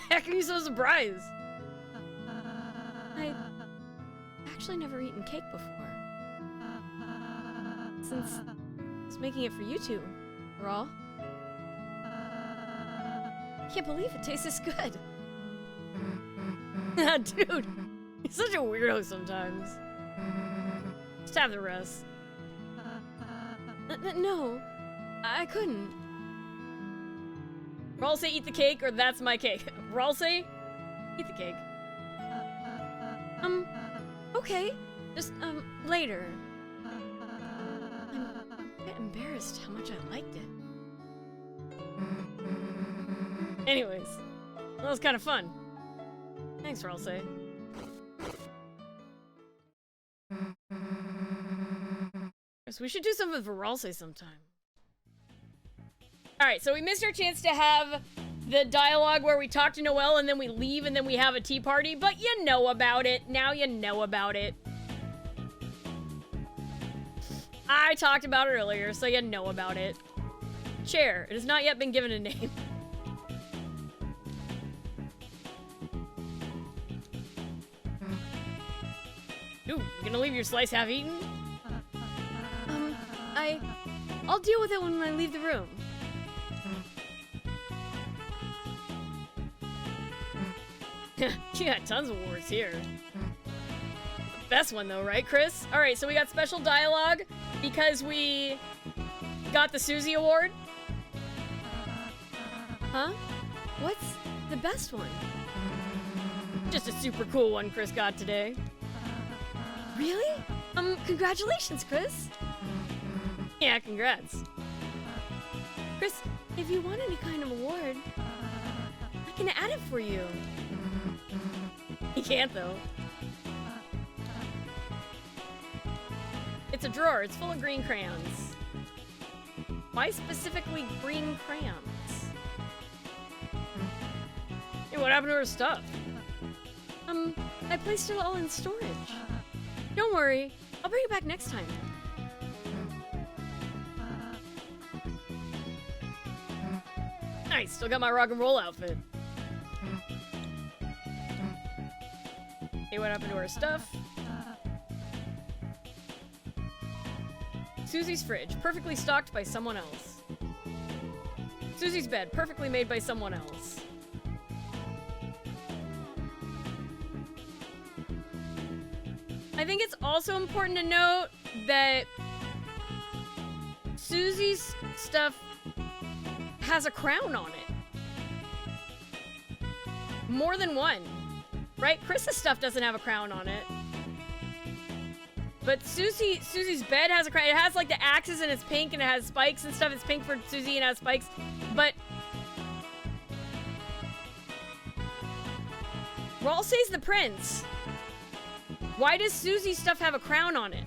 Heck are you so surprised? I actually never eaten cake before. Since I was making it for you two, Rawl. I can't believe it tastes this good. Dude, he's such a weirdo sometimes. Just have the rest. No, I couldn't. Rawl say eat the cake or that's my cake. Rawl say eat the cake. Okay. Just, later. I'm a bit embarrassed how much I liked it. Anyways, that was kind of fun. Thanks, Ralsei. So we should do something for Ralsei sometime. Alright, so we missed our chance to have the dialogue where we talk to Noelle and then we leave and then we have a tea party, but you know about it. Now you know about it. I talked about it earlier, so you know about it. Chair. It has not yet been given a name. Ooh, you gonna leave your slice half-eaten? I'll deal with it when I leave the room. You got tons of awards here. Best one though, right, Chris? Alright, so we got special dialogue because we got the Susie Award. Huh? What's the best one? Just a super cool one Chris got today. Really? Congratulations, Chris. Yeah, congrats. Chris, if you want any kind of award, I can add it for you. You can't, though. It's a drawer. It's full of green crayons. Why specifically green crayons? Hey, what happened to her stuff? I placed it all in storage. Don't worry. I'll bring it back next time. Nice. Still got my rock and roll outfit. Hey, what happened to her stuff? Susie's fridge, perfectly stocked by someone else. Susie's bed, perfectly made by someone else. I think it's also important to note that Susie's stuff has a crown on it. More than one. Right? Chris's stuff doesn't have a crown on it. But Susie's bed has a crown. It has like the axes and it's pink and it has spikes and stuff. It's pink for Susie and it has spikes. But Ralsei's the prince. Why does Susie's stuff have a crown on it?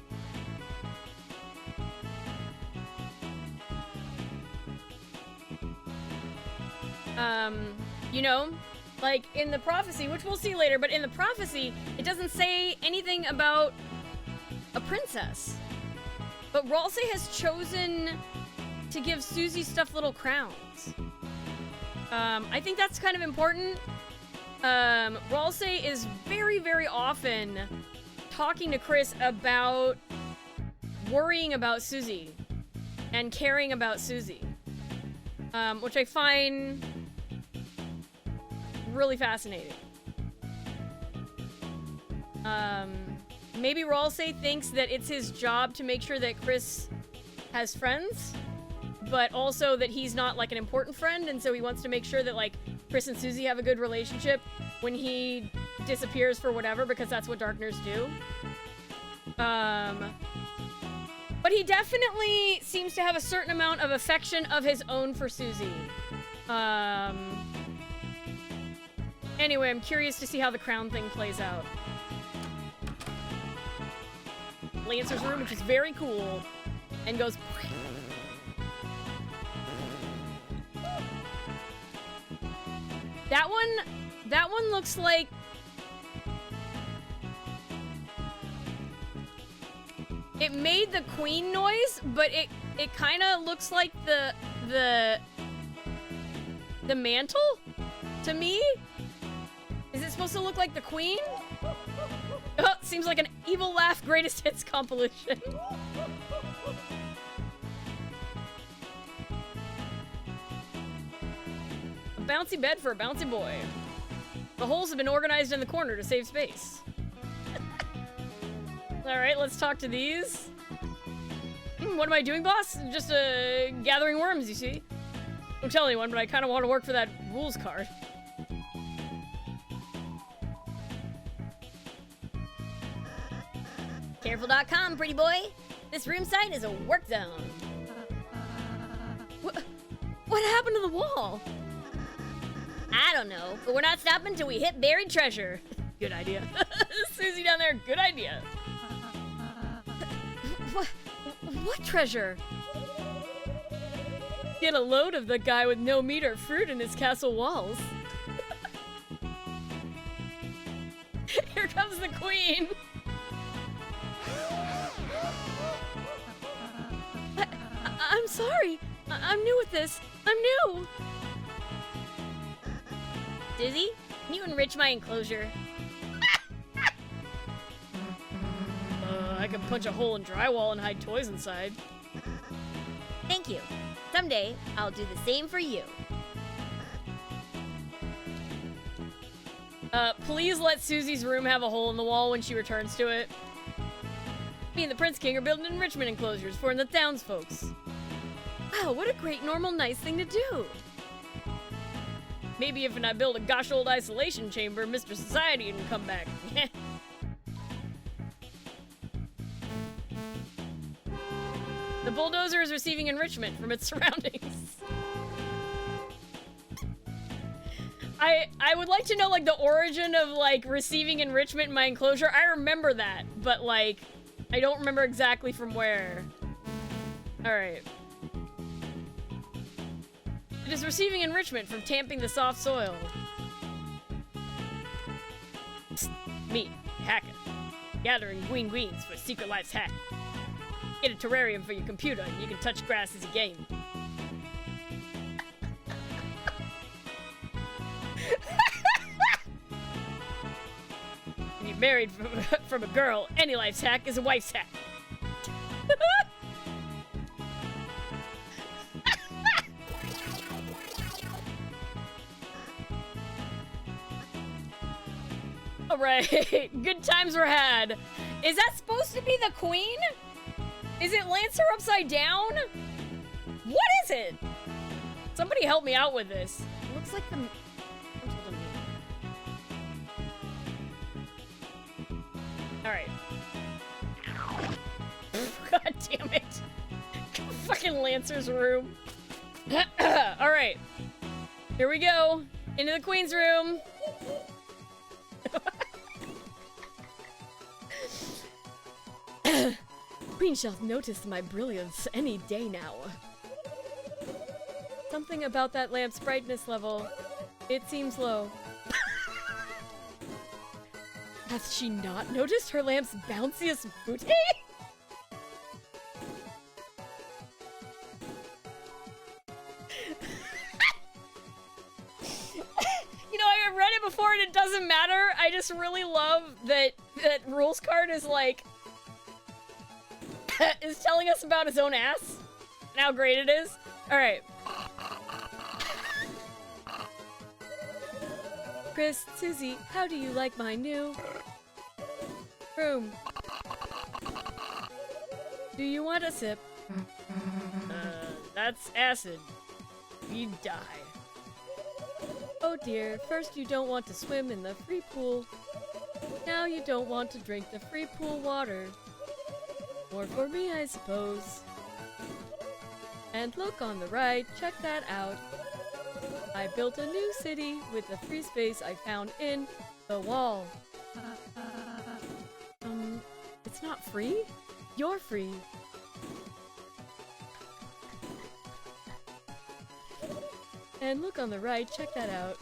You know, Like, in the prophecy, which we'll see later, but in the prophecy, it doesn't say anything about a princess. But Ralsei has chosen to give Susie stuffed little crowns. I think that's kind of important. Ralsei is very, very often talking to Chris about worrying about Susie and caring about Susie, which I find really fascinating. Maybe Ralsei thinks that it's his job to make sure that Chris has friends, but also that he's not like an important friend, and so he wants to make sure that like Chris and Susie have a good relationship when he disappears for whatever, because that's what Darkners do. But he definitely seems to have a certain amount of affection of his own for Susie. Anyway, I'm curious to see how the crown thing plays out. Lancer's room, which is very cool, and goes... That one looks like... It made the queen noise, but it kind of looks like the mantle to me. Is it supposed to look like the queen? Oh, seems like an Evil Laugh Greatest Hits compilation. A bouncy bed for a bouncy boy. The holes have been organized in the corner to save space. Alright, let's talk to these. What am I doing, boss? Just gathering worms, you see. Don't tell anyone, but I kind of want to work for that rules card. Careful.com, pretty boy. This room site is a work zone. What happened to the wall? I don't know, but we're not stopping till we hit buried treasure. Good idea. Susie down there, good idea. What treasure? Get a load of the guy with no meat or fruit in his castle walls. Here comes the queen. I'm sorry. I'm new at this. I'm new. Susie, can you enrich my enclosure? I can punch a hole in drywall and hide toys inside. Thank you. Someday, I'll do the same for you. Please let Susie's room have a hole in the wall when she returns to it. Me and the Prince King are building enrichment enclosures for the townsfolks. Wow, what a great, normal, nice thing to do. Maybe if I build a gosh old isolation chamber, Mr. Society can come back. The bulldozer is receiving enrichment from its surroundings. I would like to know, like, the origin of, like, receiving enrichment in my enclosure. I remember that, but, like, I don't remember exactly from where. Alright. It is receiving enrichment from tamping the soft soil. Psst, me, hacker. Gathering greens for Secret Life's hack. Get a terrarium for your computer and you can touch grass as a game. When you're married from a girl, any life's hack is a wife's hack. Alright, good times were had. Is that supposed to be the queen? Is it Lancer upside down? What is it? Somebody help me out with this. It looks like the... Alright. God damn it. Fucking Lancer's room. Alright. Here we go. Into the queen's room. Queen shall notice my brilliance any day now. Something about that lamp's brightness level. It seems low. Has she not noticed her lamp's bounciest booty? You know, I read it before and it doesn't matter. I just really love that Rules Card is like is telling us about his own ass and how great it is. Alright. Chris, Susie, how do you like my new room? Do you want a sip? That's acid. You'd die. Oh dear, first you don't want to swim in the free pool. Now you don't want to drink the free pool water. More for me, I suppose. And look on the right, check that out. I built a new city with the free space I found in the wall. It's not free? You're free. And look on the right, check that out.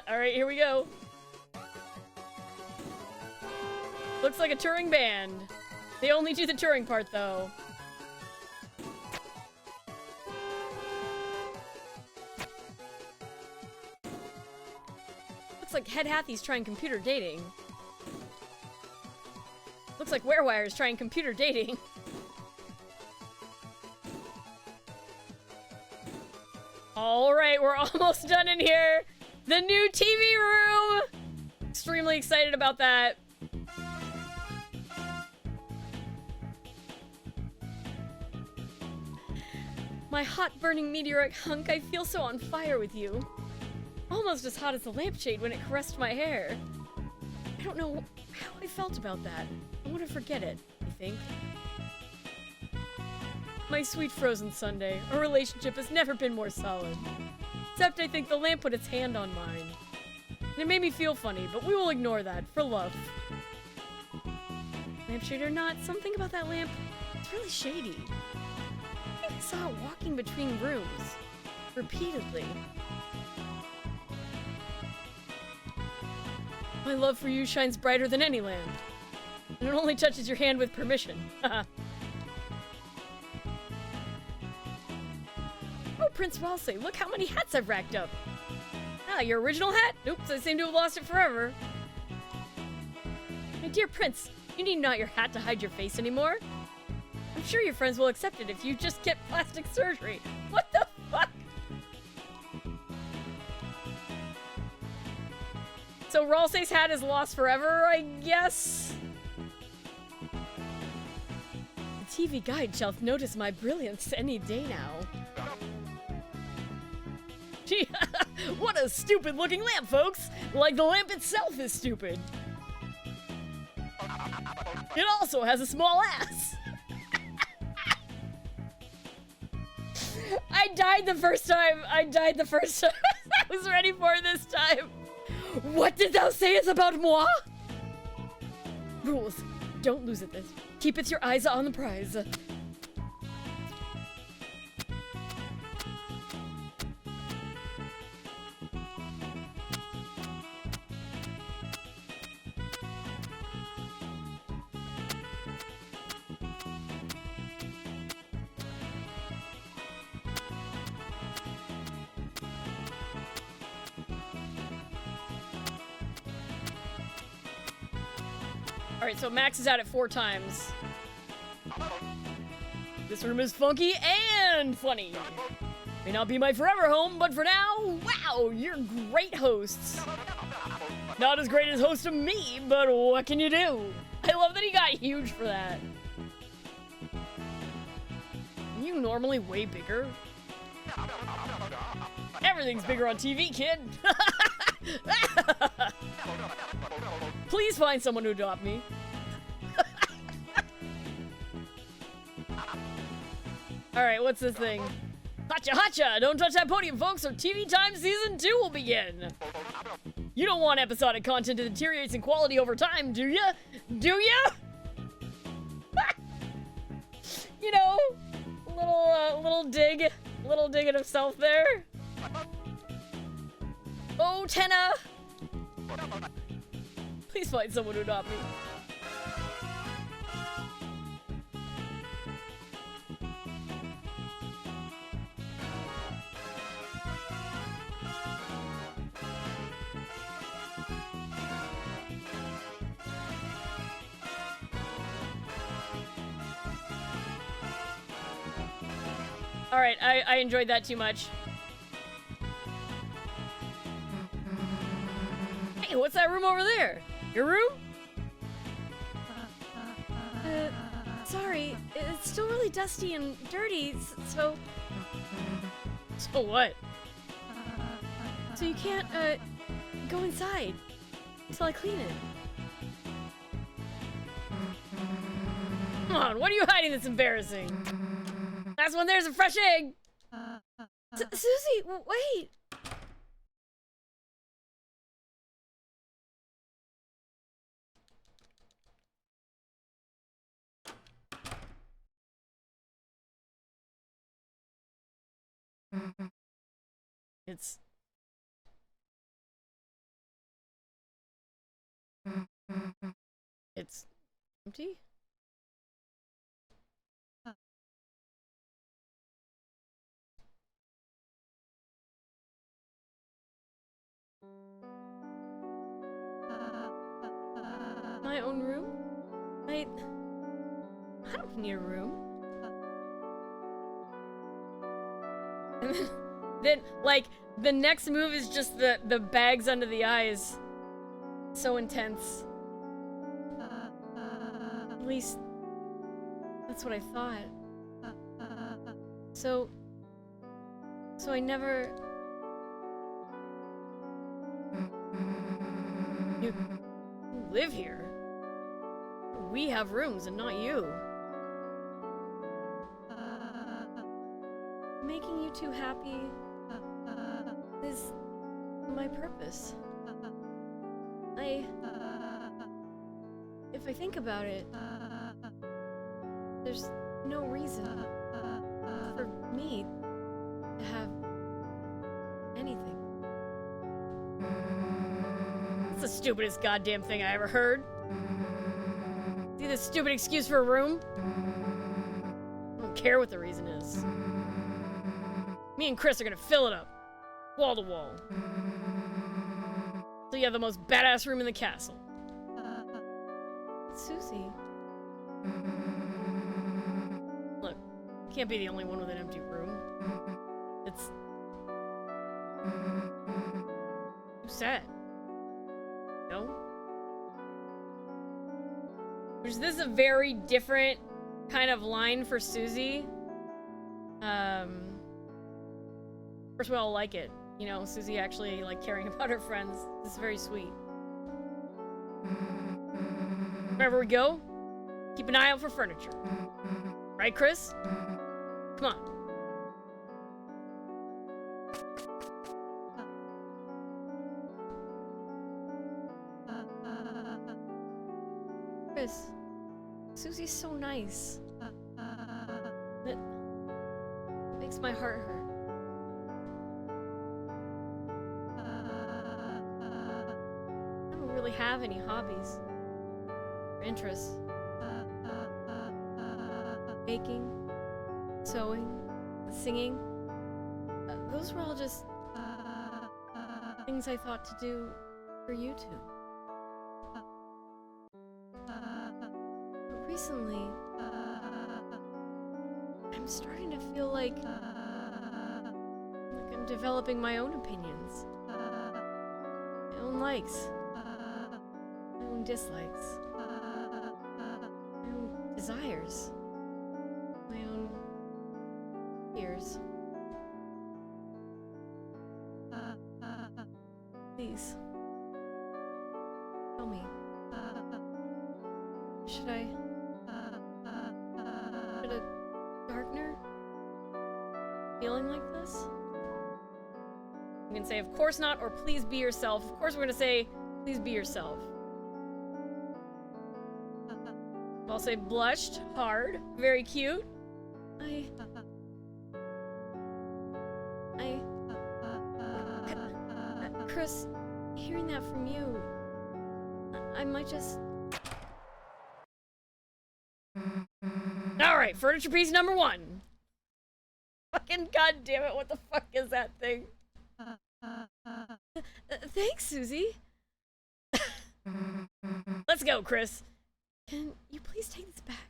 Alright, here we go. Looks like a touring band. They only do the touring part, though. Looks like Head Hathie's trying computer dating. Looks like Werewire's trying computer dating. Alright, we're almost done in here. The new TV room! Extremely excited about that. My hot burning meteoric hunk, I feel so on fire with you. Almost as hot as the lampshade when it caressed my hair. I don't know how I felt about that. I want to forget it, I think. My sweet frozen sundae, our relationship has never been more solid. Except I think the lamp put its hand on mine. And it made me feel funny, but we will ignore that, for love. Lampshade or not, something about that lamp, it's really shady. I think I saw it walking between rooms. Repeatedly. My love for you shines brighter than any lamp. And it only touches your hand with permission. Oh, Prince Walsey, look how many hats I've racked up. Ah, your original hat? Oops, I seem to have lost it forever. My dear Prince, you need not your hat to hide your face anymore. I'm sure your friends will accept it if you just get plastic surgery. What the fuck? So Ralsei's hat is lost forever, I guess? The TV guide shall notice my brilliance any day now. Gee, what a stupid looking lamp, folks! Like the lamp itself is stupid. It also has a small ass. I died the first time. I was ready for it this time. What did thou say is about moi? Rules. Don't lose at this. Keepeth your eyes on the prize. Alright, so Max is out at 4 times. This room is funky and funny. May not be my forever home, but for now, wow, you're great hosts. Not as great as host of me, but what can you do? I love that he got huge for that. Are you normally way bigger? Everything's bigger on TV, kid. Please find someone to adopt me. Alright, what's this thing? Hacha hacha! Don't touch that podium, folks, or TV Time Season 2 will begin! You don't want episodic content that deteriorates in quality over time, do ya? Do ya? You know, little dig at himself there. Oh, Tenna! Please find someone to adopt me. Alright, I enjoyed that too much. Hey, what's that room over there? Your room? Sorry, it's still really dusty and dirty, so... So what? So you can't, go inside until I clean it. Come on, what are you hiding that's embarrassing? That's when there's a fresh egg! Susie, wait! It's empty? My own room? I don't need a room. And then, like, the next move is just the bags under the eyes. So intense. At least, that's what I thought. So I never... You live here. We have rooms and not you. Making you two happy is my purpose. If I think about it, there's no reason for me to have anything. That's the stupidest goddamn thing I ever heard. See this stupid excuse for a room? I don't care what the reason is. Me and Chris are gonna fill it up. Wall to wall. So you have the most badass room in the castle. Susie. Look, you can't be the only one with an empty room. It's... too sad. No? Which this is a very different kind of line for Susie. First of all, I like it. You know, Susie actually, like, caring about her friends. This is very sweet. Wherever we go, keep an eye out for furniture. Right, Chris? Come on. Chris, Susie's so nice. It makes my heart hurt. I don't really have any hobbies or interests. Baking, sewing, singing. Those were all just things I thought to do for you two. But recently, I'm starting to feel like I'm developing my own opinions, my own likes, my own dislikes, my own desires, my own fears. Please, tell me, should a Darkner feeling like this? You can say, of course not, or please be yourself. Of course we're gonna say, please be yourself. I'll say blushed, hard, very cute. Chris, hearing that from you, I might just... Alright, furniture piece number 1. Fucking goddamn it, what the fuck is that thing? Thanks, Susie. Let's go, Chris. Can you please take this back?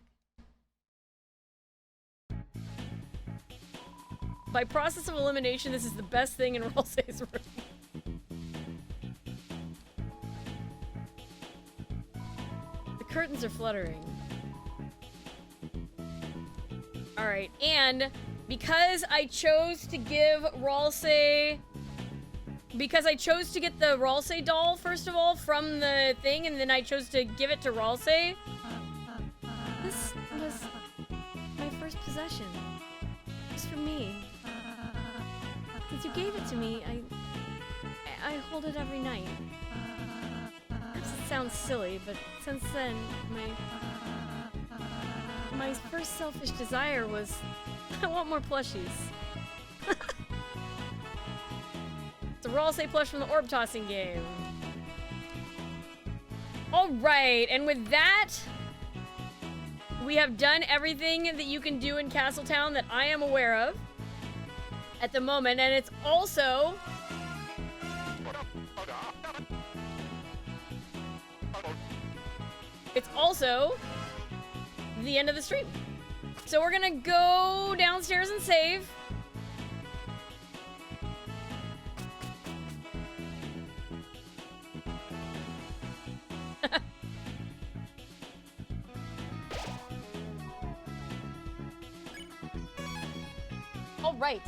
By process of elimination, this is the best thing in Rolsey's room. The curtains are fluttering. Alright, and because I chose to give Rolsey... Because I chose to get the Rolsey doll, first of all, from the thing, and then I chose to give it to Rolsey. This was my first possession. Just for me. Since you gave it to me, I hold it every night. Perhaps it sounds silly, but since then, my first selfish desire was, I want more plushies. It's a Rolsey plush from the orb tossing game. Alright, and with that, we have done everything that you can do in Castletown that I am aware of at the moment, and it's also the end of the stream. So we're gonna go downstairs and save. All right.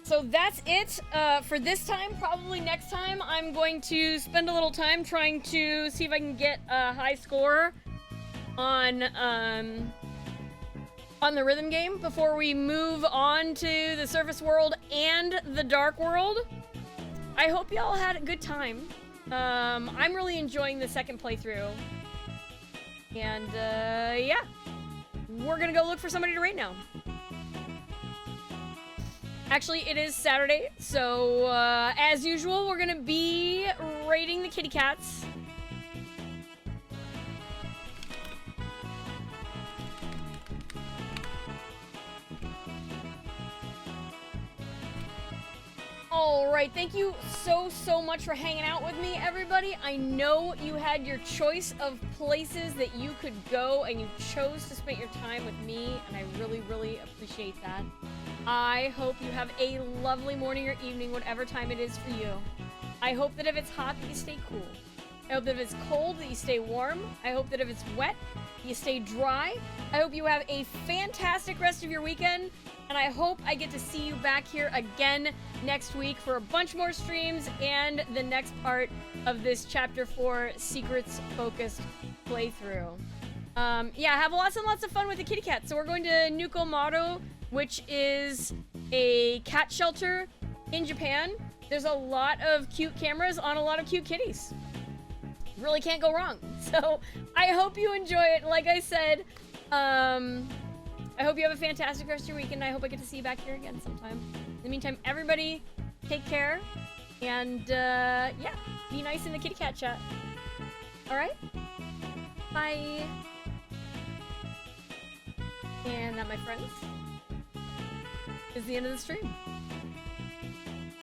So that's it for this time. Probably next time I'm going to spend a little time trying to see if I can get a high score on the rhythm game before we move on to the surface world and the dark world. I hope y'all had a good time. I'm really enjoying the second playthrough. And yeah, we're gonna go look for somebody to rate now. Actually, it is Saturday, so as usual, we're gonna be rating the kitty cats. Alright, thank you so much for hanging out with me, everybody. I know you had your choice of places that you could go, and you chose to spend your time with me, and I really appreciate that. I hope you have a lovely morning or evening, whatever time it is for you. I hope that if it's hot, that you stay cool. I hope that if it's cold, that you stay warm. I hope that if it's wet, you stay dry. I hope you have a fantastic rest of your weekend. And I hope I get to see you back here again next week for a bunch more streams and the next part of this Chapter 4 Secrets-focused playthrough. Yeah, have lots and lots of fun with the kitty cat. So we're going to Nukomaru, which is a cat shelter in Japan. There's a lot of cute cameras on a lot of cute kitties. Really can't go wrong. So I hope you enjoy it. Like I said, I hope you have a fantastic rest of your weekend. I hope I get to see you back here again sometime. In the meantime, everybody, take care. And, yeah, be nice in the kitty cat chat. Alright? Bye. And that, my friends, is the end of the stream.